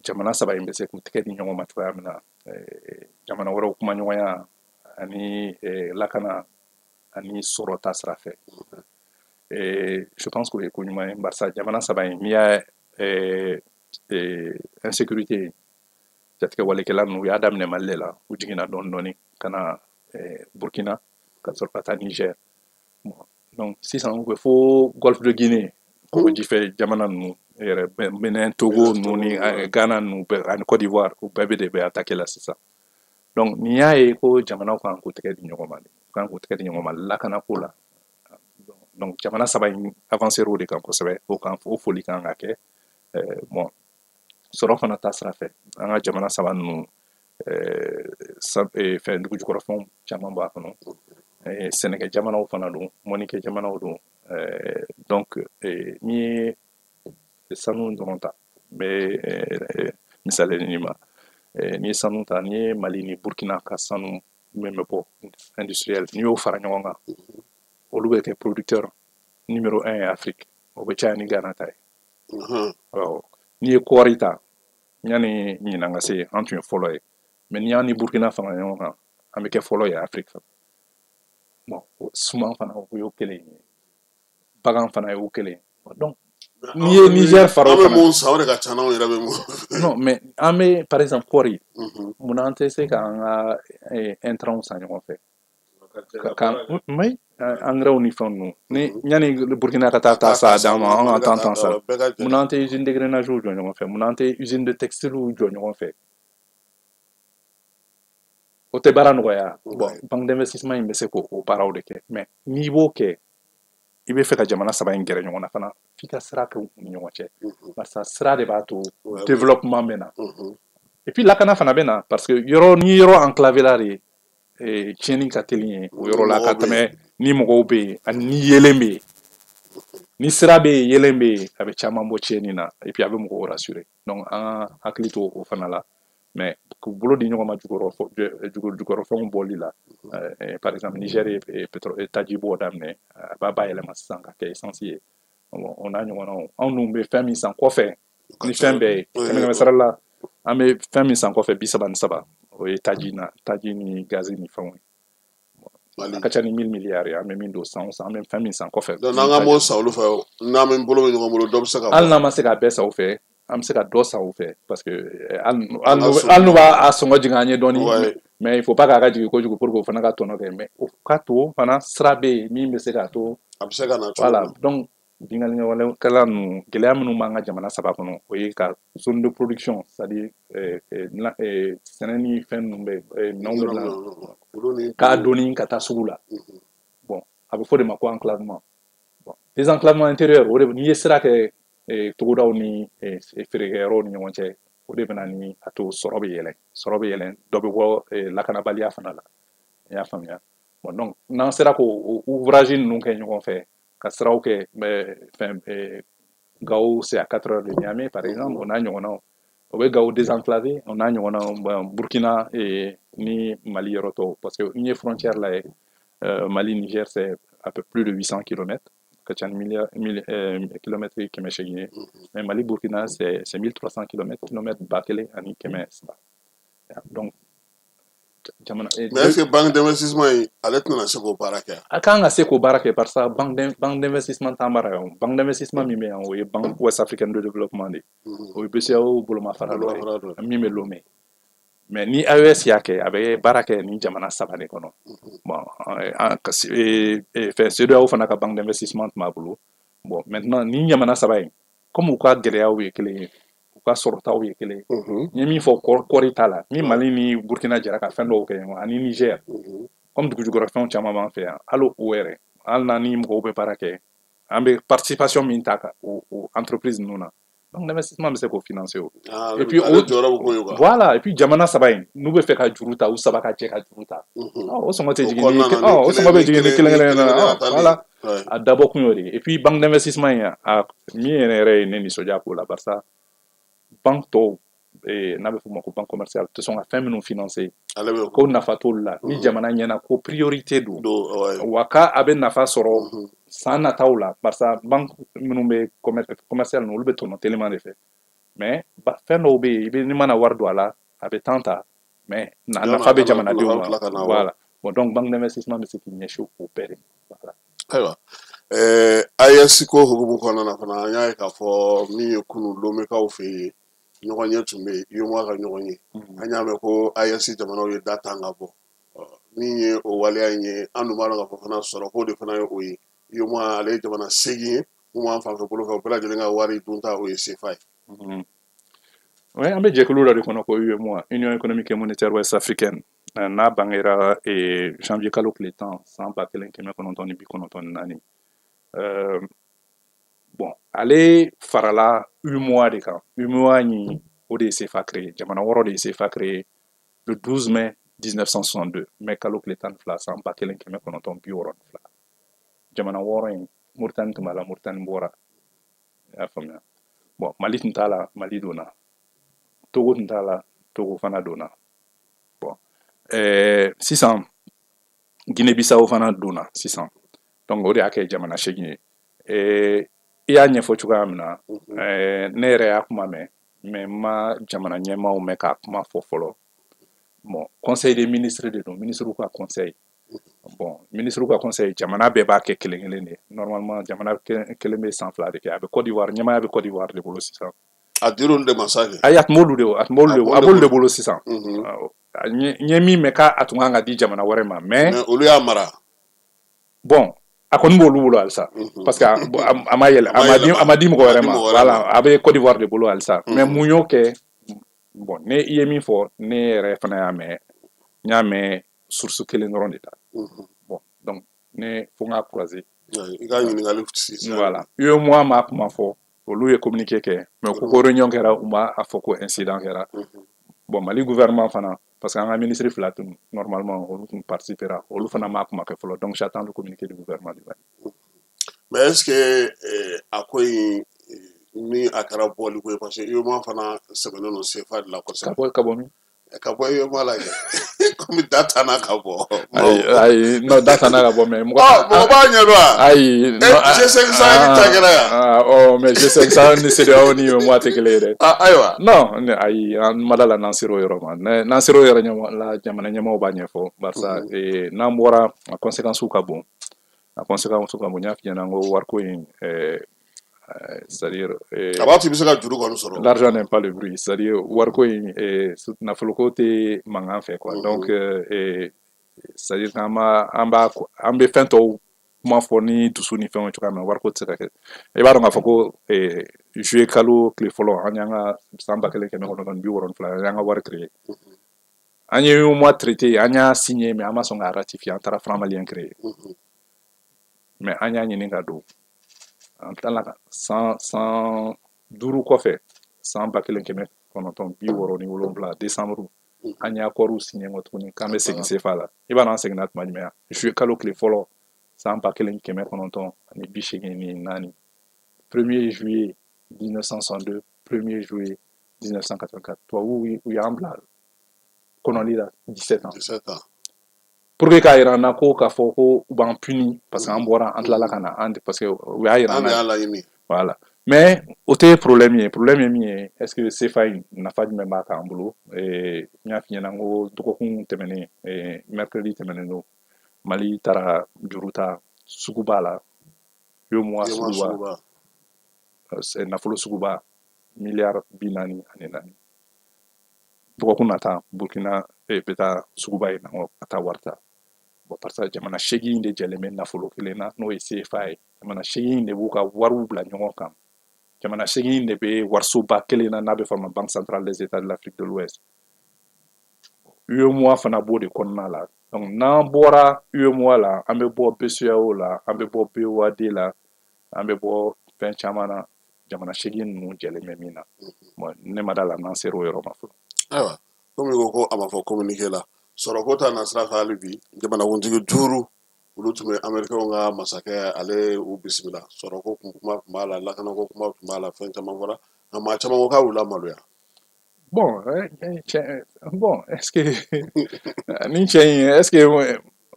jamana saba in bɛ se k'u tɛgɛ di ɲɔgɔn ma cogoya min na jamana wɛrɛw kuma ɲɔgɔnya ani lakana ani sɔrɔ ta sira fɛ je pense que o ye ko ɲuman ye barisa jamana saba in n'i y'a insécurité jatigɛ walekɛla ninnu u y'a daminɛ Mali de la u jiginna dɔɔni dɔɔni ka na Burkina ka sɔrɔ ka taa Niger donc sisan u bɛ fo Golfe de Guinée o jifɛ jamana ninnu yɛrɛ Benin Togo ninnu ni Ghana ninnu ani Côte d'Ivoire u bɛɛ bɛ de bɛ attaquer la sisan donc n'i y'a ye ko jamanaw kan k'u tɛgɛ di ɲɔgɔn ma kan k'u tɛgɛ di ɲɔgɔn ma lakana ko la donc jamana saba in avancer o de kan kosɛbɛ o foli kan ka kɛ bon sɔrɔ fana ta sira fɛ an ka jamana saba ninnu fɛn dugu jukɔrɔfɛnw caman b'a kɔnɔ sɛnɛkɛ jamanaw fana don mɔnikɛ jamanaw don donc n'i ye sanu dɔrɔn ta n bɛ misali nin ma n'i ye sanu ta n'i ye Mali ni Burkina ka sanu min bɛ bɔ industriel n'i y'o fara ɲɔgɔn kan olu bɛ kɛ producteur numéro 1 ye Afrique o bɛ caya ni Ghana ta ye n'i ye kɔɔri ta yanni ɲinan ka se an tun ye fɔlɔ ye mais n'i y'an ni Burkina fara ɲɔgɔn kan an bɛ kɛ fɔlɔ ye Afrique bon suman fana o y'o kelen ye bagan fana y'o kelen donc n'i ye Niger fara o fana an bɛ mun san o de ka ca n'anw yɛrɛ bɛ mun non mais an bɛ par exemple kɔɔri munna an tɛ se k'an ka intrants san ɲɔgɔn fɛ engrais ni fɛn ninnu ni yanni Burkina ka taa sa d'an ma an ka tan sa munna an tɛ usine de grainage jɔ ɲɔgɔn fɛ munna an tɛ usine de textile jɔ ɲɔgɔn fɛ o tɛ baara nɔgɔya bon banque d'investissement in bɛ se k'o baaraw de kɛ mais n'i b'o kɛ i bɛ fɛ ka jamana saba in gɛrɛ ɲɔgɔn na fana f'i ka sira kɛ u ni ɲɔgɔn cɛ barisa sira de b'a to développement bɛ na et puis lakana fana bɛ na parce que yɔrɔ ni yɔrɔ enclavé la de tiɲɛni ka teli ye o yɔrɔ la ka tɛmɛ ni mɔgɔw bɛ yen ani ni yelen bɛ yen ni sira bɛ yen yelen bɛ yen a bɛ caman bɔ tiɲɛni na et puis a bɛ mɔgɔw rassurer donc an ka hakili to o fana la mais k'u bolo di ɲɔgɔn ma jukɔrɔfɛnw bɔli la par exemple Niger ye taji bɔ daminɛ a b'a bayɛlɛma sisan ka kɛ essence ye o n'a ɲɔgɔnnaw anw dun bɛ fɛn min san kɔfɛ ni fɛn bɛɛ ye kɛmɛ sara la an bɛ fɛn min san kɔfɛ 37 o ye taji ni gazi ni fɛnw ye a ka ca ni 1000 milliards ye an bɛ min don san o san an bɛ fɛn min san kɔfɛ donc n'an ka m'o san olu fɛ n'an bɛ bolo bɛ ɲɔgɔn bolo dɔ bɛ se ka hali n'an ma se k'a bɛɛ san o fɛ an bɛ se ka dɔ san o fɛ parce que hali n'u b'a sɔngɔ jigin an ye dɔɔni mais il faut pas k'a ka jigin kojugu pour que o fana ka tɔnɔ kɛ mais o ka to fana sira bɛ yen min bɛ se k'a to a bɛ se ka na voilà donc binganni walekɛla ninnu gɛlɛya minnu b'an ka jamana saba kɔnɔ o ye ka zone de production c'est à dire sɛnɛ ni fɛn ninnu bɛ minɛnw bɛ dilan k'a donni ka taa sugu la bon a bɛ fɔ de ma ko enclavement bon désenclavement intérieur o de n'i ye sira kɛ togodaw ni feerekɛyɔrɔw ni ɲɔgɔn cɛ o de bɛ na ni a to sɔrɔ bɛ yɛlɛn dɔ bɛ bɔ lakanabaliya fana la i y'a faamuya bon donc n'an sera k'o ouvrage ninnu kɛ ɲɔgɔn fɛ ka siraw kɛ fɛn Gao c'est à 4 heures de Niamey par exemple on a ɲɔgɔnnaw o bɛ Gao désenclavé on a ɲɔgɔnnaw Burkina ni Mali yɔrɔ tɔw parce que n ye frontière lajɛ Mali Niger c'est à peu plus de 800 km ka ca ni kilomètre 800 mais Mali Burkina c'est 1300 km ba kelen ani 100 donc jamana mais est-ce que banque d'investissement ale tɛna se k'o baara kɛ a kan ka se k'o baara kɛ parce que banque d'investissement t'an baara yan banque d'investissement min bɛ yan o ye banque ouest africaine de développement de o ye BCEAO bolomafara dɔ ye min bɛ Lomé mais ni AES y'a kɛ a bɛ baara kɛ ni jamana saba de kɔnɔ bon fɛn CEDEAO fana ka banque d'investissement tun b'a bolo bon maintenant ni jamana saba in comme u ka gɛlɛyaw ye kelen ye u ka sɔrɔtaw ye kelen ye n ye min fɔ kɔɔri t'a la ni Mali ni Burkina jɛra ka fɛn dɔw kɛ ɲɔgɔn ani Niger comme dugujukɔrɔfɛnw caman b'an fɛ yan hali o yɛrɛ hali n'a ni mɔgɔw bɛ baara kɛ an bɛ participation min ta o entreprise ninnu na donc l'investissement bɛ se k'o financer o et puis voilà et puis jamana saba in n'u bɛ fɛ ka juru ta u saba ka jɛ ka juru ta o sɔngɔ tɛ jigin ni o sɔngɔ bɛ jigin ni kelen na voilà a dabɔ kun y'o de ye et puis banque d'investissement in min yɛrɛ ye ne nisɔndiya k'o la barisa banque tɔw n'a bɛ fɔ o ma ko banque commerciale tɛ sɔn ka fɛn minnu financer ko nafa t'olu la ni jamana ɲɛna ko priorité don wa k'a bɛ nafa sɔrɔ san nataw la barisa banque minnu bɛ commercial ninnu olu bɛ tɔnɔ teliman de fɛ mais fɛn dɔw bɛ yen i bɛ n'i mana wari don a la a bɛ temps ta mais nafa bɛ jamanadenw ma voilà bon donc banque d'investissement bɛ se k'i ɲɛsin o bɛɛ de ma ayiwa AES ko hukumu kɔnɔna na fana an y'a ye k'a fɔ min ye kunu Lomekaw fɛ yen ɲɔgɔn ye tun bɛ yen UEMOA ka ɲɔgɔn ye an y'a mɛn ko AES jamanaw ye da tan ka bɔ min ye o waleya in ye an dun b'a dɔn k'a fɔ fana sɔrɔ ko de fana ye o ye UEMOA ale ye jamana 8 ye mun b'an fanfɛ bolo fɛ o bɛɛ lajɛlen ka wari dunta o ye CFA ye. Oui, an bɛ jɛkulu dɔ de kɔnɔ ko UEMOA Union économique et monétaire ouest africaine n'a bangera janvier kalo tile 10 san 1994 bon ale farala UEMOA de kan UEMOA ni o de ye CFA créé jamana 6 de ye CFA créé le 12 mai 1962 mai kalo tile 12 san 1962 jamana 6 in Mauritanie tun b'a la Mauritanie bɔra i y'a faamuya bon Mali tun t'a la Mali donna Togo tun t'a la Togo fana donna bon sisan Guinée-Bissau fana donna sisan donc o de y'a kɛ jamana 8 ye i y'a ɲɛfɔ cogoya min na ne yɛrɛ y'a kuma mɛn mais ma jamana ɲɛmaaw mɛn k'a kuma fɔ fɔlɔ bon conseil des ministres de don ministres ka conseil bon ministres ka conseil jamana bɛɛ b'a kɛ kelen kelen de normalement jamana kelen bɛ san 2 de kɛ a bɛ Côte d'Ivoire ɲɛmaaya bɛ Côte d'Ivoire de bolo sisan a dir'olu de ma sa kɛ ayi a tun b'olu de bolo sisan n ye min mɛn k'a tun kan ka di jamana wɛrɛ ma mais olu y'a mara bon a kɔni b'olu bolo halisa parce que a ma yɛlɛ a ma di mɔgɔ wɛrɛ ma voilà a bɛ Côte d'Ivoire de bolo halisa mais mun y'o kɛ bon ne i ye min fɔ ne yɛrɛ fana y'a mɛn n y'a mɛn source kelen dɔrɔn de ta bon donc ne fo n k'a croiser i ka ɲininkali sisan voilà UEMOA m'a kuma fɔ olu ye communiqué kɛ mais ko réunion kɛra u m'a fɔ ko incident kɛra bon Mali gouvernement fana parce que an ka ministre fila tun normalement olu tun participera olu fana m'a kuma kɛ fɔlɔ donc j'attends le communiqué du gouvernement du Mali mais est-ce que a ko in ni a kɛra bɔli ko ye parce que UEMOA fana sɛbɛnnen don CFA de la kosɛbɛ ka bɔ min ka bɔ UEMOA la kɛ komi da tanna ka bɔ ayi non da tanna ka bɔ mais mɔgɔ b'a ɲɛdɔn wa ayi G5 Sahel ta kɛra yan mais G5 Sahel ni CEDEAO ni UEMOA tɛ kelen ye dɛ ayiwa non ayi an ma da la n'an sera o yɔrɔ ma n'an sera o yɔrɔ la jamana ɲɛmaaw b'a ɲɛfɔ barisa n'an bɔra a conséquences ka bon a conséquences ka bon n y'a f'i ɲɛna n ko wariko in c'est-à-dire l'argent n'est pas le bruit, c'est-à-dire warko nafolo ko te mangan fait quoi. Donc c'est-à-dire an bɛ fɛn tɔw kuma fɔ ni dusu ni fɛnw cogoya min na wariko tɛ se ka kɛ i b'a dɔn k'a fɔ ko juillet kalo tile fɔlɔ an y'an ka san 1970 an y'an ka wari créé an ye mois traité an y'a signé mais an ma sɔn k'a ratifier an taara franc malien créé mais an y'a ɲini ka don an tilala ka san 5 kɔfɛ san 1967 décembre an y'a accord signé ngo tuguni k'an bɛ segin CFA la i b'a dɔn an seginna tuma jumɛn juillet kalo tile fɔlɔ san 1984 1er juillet 1962 1er juillet 1984 tubabuw u y'an bila kɔnɔli la 17 ans pour que k'a yira an na ko k'a fɔ ko u b'an puni parce que an bɔra an tilala ka na parce que u y'a yira an na voilà mais o tɛ problème ye min ye est ce que CFA in nafa jumɛn b'a k'an bolo n y'a f'i ɲɛna n ko dɔgɔkun tɛmɛnen mercredi tɛmɛnen don Mali taara juru ta suguba la UEMOA suguba nafolo suguba miliyari 44 dɔgɔkun nata Burkina bɛ taa suguba in na ka taa wari ta bon parce que jamana 8 de jɛlen bɛ nafolo kelen na n'o ye CFA ye jamana 8 de b'u ka wariw bila ɲɔgɔn kan jamana 8 de bɛ warisoba kelen na n'a bɛ fɔ a ma Banque centrale des États de l'Afrique de l'Ouest UEMOA fana b'o de kɔnɔna la donc n'an bɔra UEMOA la an bɛ bɔ BCEAO la an bɛ bɔ BOAD la an bɛ bɔ fɛn caman na jamana 8 ninnu jɛlen bɛ min na bon ne ma da la n'an sera o yɔrɔ ma fɔlɔ ayiwa komi i ko ko a ma fɔ communiqué la sɔrɔko ta na sira fɛ hali bi jamanakuntigi 5 olu tun bɛ américains ka masakɛ ale y'u bisimila sɔrɔko kuma tun b'a la lakanako kuma tun b'a la fɛn caman fɔra nka maa caman ko k'a y'u lamaloya bon est-ce que ni cɛ in est-ce que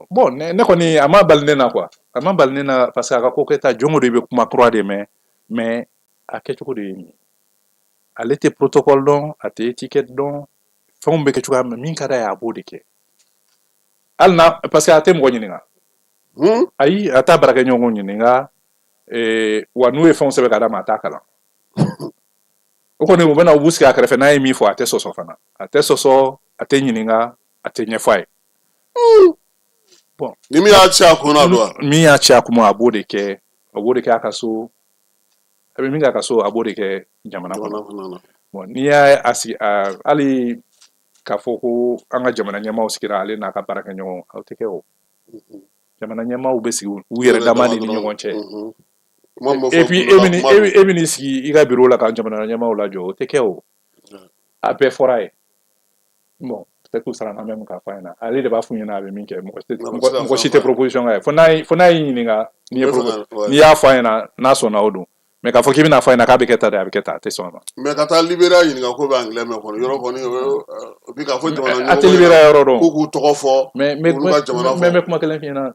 bon ne kɔni a ma bali ne na quoi a ma bali ne na parce que a ka ko kɛta jɔngo de bɛ kuma kura de mɛn mais a kɛcogo de ye nin ale tɛ protocole dɔn a tɛ étiquette dɔn fɛnw bɛ kɛ cogoya min ka d'a ye a b'o de kɛ hali na parce que a tɛ mɔgɔ ɲininka ayi a t'a baarakɛɲɔgɔnw ɲininka wa n'u ye fɛnw sɛbɛn ka d'a ma a t'a kalan o kɔni u bɛna u b'u sigi a kɛrɛfɛ n'a ye min fɔ a tɛ sɔsɔ fana a tɛ sɔsɔ a tɛ ɲininka a tɛ ɲɛfɔ a ye bon ni min y'a ci a kun na don min y'a ci a kun a b'o de kɛ a ka so a bɛ min kɛ a ka so a b'o de kɛ jamana kɔnɔ bon n'i y'a sigi hali k'a fɔ ko an ka jamana ɲɛmaaw sigira ale n'a ka baarakɛɲɔgɔnw aw tɛ kɛ o jamana ɲɛmaaw bɛ sigi u yɛrɛ dama de ni ɲɔgɔn cɛ et puis e bɛ n'i sigi i ka bureau la ka jamana ɲɛmaaw lajɔ o tɛ kɛ o a bɛɛ fɔra a ye bon peut-être que u sara n'an bɛ mun k'a fɔ a ɲɛna ale de b'a f'u ɲɛna a bɛ min kɛ mɔgɔ si tɛ proposition k'a ye fo n'a y'i ɲininka n'i y'a fɔ a ɲɛna n'a sɔnna o don mais k'a fɔ k'i bɛna fɔ a ɲɛna k'a bɛ kɛ ta de a bɛ kɛ ta a tɛ sɔn a ma mais ka taa Libéria ɲininka ko bɛ anglais mɛn kɔni yɔrɔ kɔni bi k'a fɔ jamana ɲɛmɔgɔ a tɛ Libéria yɔrɔ dɔn k'u k'u tɔgɔ fɔ mais n bɛ kuma kelen f'i ɲɛna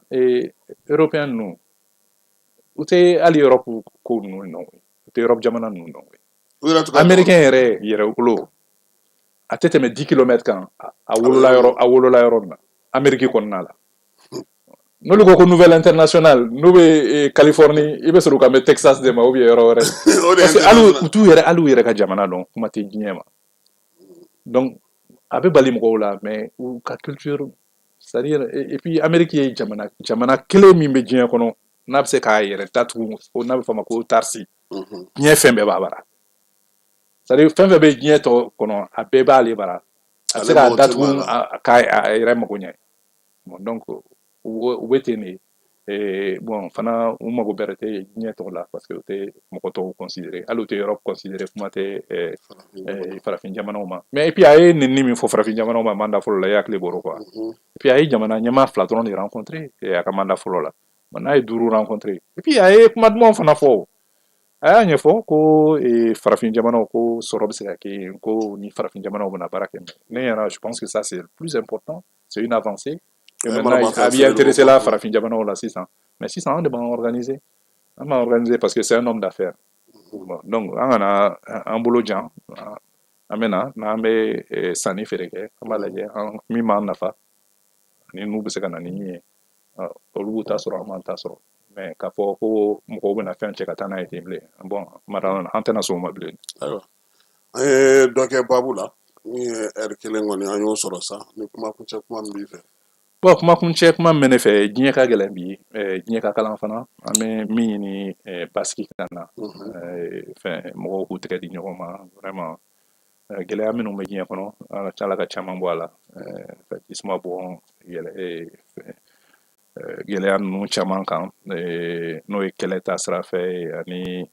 européen ninnu u tɛ hali Europe ko ninnu dɔn u tɛ Europe jamana ninnu dɔn américain yɛrɛ wolo a tɛ tɛmɛ 10 kilomètres kan a wolola yɔrɔ min na Amérique kɔnɔna la n'olu ko nouvelle internationale n'u bɛ Californie i bɛ sɔrɔ ka mɛn Texas de ma ou bien yɔrɔ wɛrɛ parce que hali u t'u yɛrɛ ka jamana dɔn kuma tɛ diɲɛ ma donc a bɛ bali mɔgɔw la mais u ka culture c'est-à-dire et puis Amérique ye jamana kelen min bɛ diɲɛ kɔnɔ n'a bɛ se k'a yɛrɛ datugu n'a bɛ fɔ a ma ko Tarsi diɲɛ fɛn bɛɛ b'a bara c'est-à-dire fɛn fɛn bɛ diɲɛ tɔ kɔnɔ a bɛɛ b'ale bara a bɛ se k'a datugu k'a yɛrɛ mago ɲɛ bon donc u bɛ ten de bon fana u mago bɛrɛ tɛ diɲɛ tɔgɔ la parce que u tɛ mɔgɔ tɔw considérer hali u tɛ Europe considérer kuma tɛ farafin jamanaw ma mais et puis a ye nin min fɔ farafin jamanaw ma mandat fɔlɔ la i hakili bɔr'o quoi et puis a ye jamana ɲɛmaa 2 dɔrɔn de rencontrer a ka mandat fɔlɔ la n'a ye 5 rencontrer et puis a ye kuma dumanw fana fɔ a y'a ɲɛfɔ ko farafin jamanaw ko sɔrɔ bɛ se ka kɛ ko ni farafin jamanaw bɛna baara kɛ ne ɲɛna je pense que ça c'est le plus important c'est une avancée que maintenant a b'i intéressé la farafin jamanaw la sisan mais sisan an de b'an organiser parce que c'est un homme d'affaires donc an kana an bolo jan an bɛ na n'an bɛ sanni feere kɛ an b'a lajɛ min b'an nafa ani n'u bɛ se ka na ni min ye olu t'a sɔrɔ an man t'a sɔrɔ mais k'a fɔ ko mɔgɔw bɛna fɛn cɛ ka taa n'a ye ten bilen bon madame an tɛna s'o ma bilen. Ayiwa an ye dɔ kɛ baabu la min ye heure kelen kɔni an y'o sɔrɔ sa ni kuma kuncɛ kuma min b'i fɛ. Bon kuma kuncɛ kuma min bɛ ne fɛ diɲɛ ka gɛlɛn bi diɲɛ ka kalan fana an bɛ min ɲini basigi kan na fɛn mɔgɔw k'u tɛgɛ di ɲɔgɔn ma vraiment gɛlɛya minnu bɛ diɲɛ kɔnɔ ala ka ca ala ka caman bɔ a la jisuma bɔ gɛlɛya ninnu caman kan n'o ye kɛlɛ ta sira fɛ ani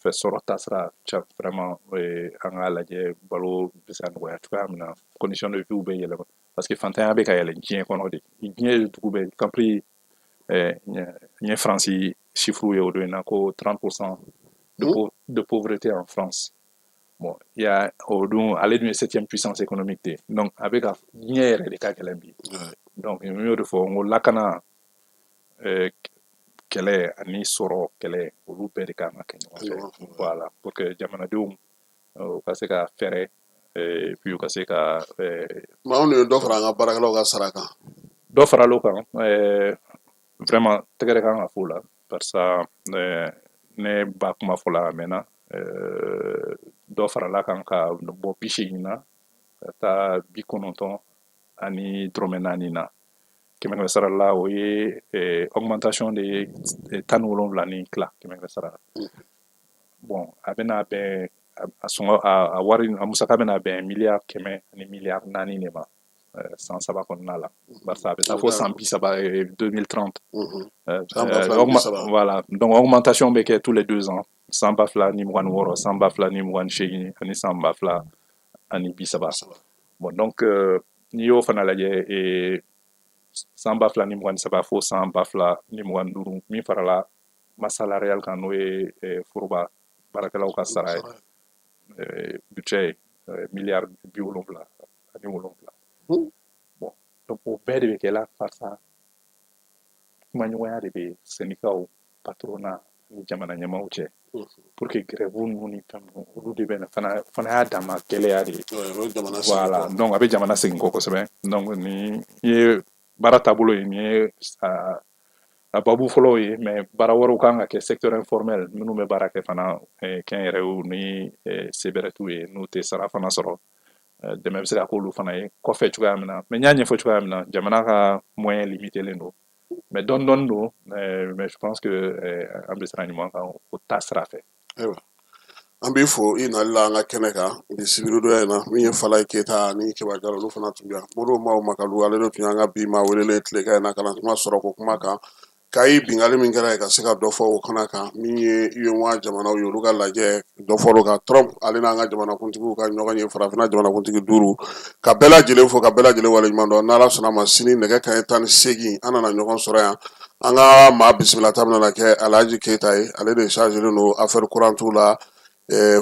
fɛ sɔrɔ ta sira vraiment an k'a lajɛ balo bɛ se ka nɔgɔya cogoya min na condition de vie bɛ yɛlɛma parce que fantanya bɛ ka yɛlɛ diɲɛ kɔnɔ de diɲɛ dugu bɛ compris ɲɛ faransi chiffre ye o don in na ko 30% de pauvreté en France. Bon, il y a au don aller d'une 7e puissance économique de donc avec la diɲɛ yɛrɛ de ka gɛlɛn bi donc n y'o de fɔ n ko lakana kɛlɛ ani sɔrɔ kɛlɛ olu bɛɛ de kan ka kɛ ɲɔgɔn fɛ voilà pour que jamanadenw u ka se ka fɛɛrɛ puis u ka se ka maa minnu ye dɔ fara an ka baarakɛlaw ka sara kan dɔ faral'o kan vraiment tɛgɛrɛ kan ka f'o la parce que ne ba kuma fɔla a mɛnna dɔ farala kan ka bɔ 80 na ka taa 90 ani dɔrɔmɛ 4 na kɛmɛ sara la o ye augmentation de ye 17 ni tila kɛmɛ sara bon a bɛna bɛn a sɔngɔ a wari a musaka bɛna bɛn miliyari 100 ani miliyari 4 de ma san 3 kɔnɔna la barisa a bɛ taa fo san 30 2030 voilà donc augmentation bɛ kɛ tous les 2 ans san 2000 ni 26 san 2000 ni 28 ani san 2000 ani 30 bon donc n'i y'o fana lajɛ san 2000 ni 23 fo san 2000 ni 25 min farala masse salariale kan n'o ye foroba baarakɛlaw ka sara ye budget miliyari 70 ani 7 bon donc o bɛɛ de bɛ kɛ la farisa kumaɲɔgɔnya de bɛ syndicat patronat ni jamana ɲɛmaaw cɛ pour que grève ninnu ni fɛn ninnu olu de bɛ fana y'a dama gɛlɛya de ye voilà donc a bɛ jamana segin kɔ kosɛbɛ donc ni ye baara taabolo ye nin ye a babu fɔlɔw ye mais baara wɛrɛw kan ka kɛ secteur informel minnu bɛ baara kɛ fana kɛnyɛrɛyew ni sebɛrɛtiw ye n'u tɛ sara fana sɔrɔ dɛmɛ bɛ se ka k'olu fana ye kɔfɛ cogoya min na mais n y'a ɲɛfɔ cogoya min na jamana ka moyen limitelen don mais dɔɔni dɔɔni don mais je pense que an bɛ sira ɲuman kan o ta sira fɛ. Ayiwa an b'i fo i nali la an ka kɛnɛ kan bi sibiri dɔ in na min ye Falaye Keyita ni Keba Jalo olu fana tun bɛ yan Modibo Mawu Makalu ale de tun y'an ka bi maa welelen tilekan in na ka na kuma sɔrɔ ko kuma kan k'a bingali min kɛra ye ka se ka dɔ fɔ o kana kan min ye UEMOA jamanaw ye olu ka lajɛ dɔ fɔlɔ kan Trump ale n'an ka jamanakuntigiw ka ɲɔgɔn ye farafinna jamanakuntigi 5 ka bɛɛ lajɛlen fo ka bɛɛ lajɛlen waleɲuman dɔn n'Ala sɔnna ma sini nɛgɛ kanɲɛ 18 an nana ɲɔgɔn sɔrɔ yan an ka maa bisimila ta bɛna kɛ Alhaji Keyita ye ale de chargelen don affaire courantes la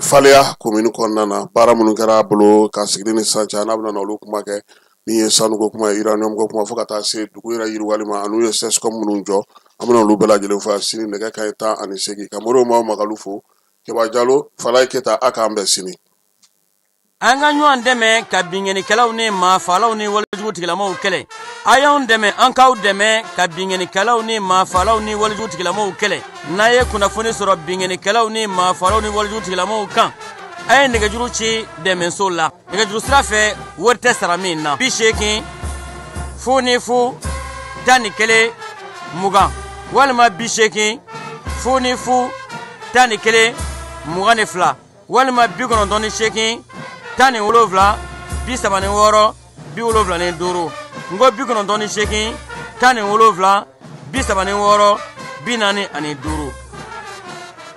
Faleya commune kɔnɔna na baara minnu kɛra a bolo ka sigili ni sisan cɛ n'a bɛna olu kuma kɛ min ye sanuko kuma ye uranium ko kuma fo ka taa se dugu yɛrɛ yiriwali ma an'u ye CESCOM minnu jɔ an bɛna olu bɛɛ lajɛlen fɔ sini nɛgɛ kanɲɛ 18 ka Modibo Mawu Makalu fo Keba Jalo Falaye Keyita a k'an bɛn sini. An ka ɲɔgɔn dɛmɛ ka binŋɛnikɛlaw ni maafalaw ni walijugu tigilamaw kɛlɛ a y'anw dɛmɛ an k'aw dɛmɛ ka binŋɛnikɛlaw ni maafalaw ni walijugu tigilamaw kɛlɛ n'a ye kunnafoni sɔrɔ binŋɛnikɛlaw ni maafalaw ni walijugu tigilamaw kan a ye nɛgɛjuru ci dɛmɛso la nɛgɛjuru sira fɛ wari tɛ sara min na 80 0 11 20 walima 80 0 11 22 walima 98 17 36 75 ngo 98 17 36 44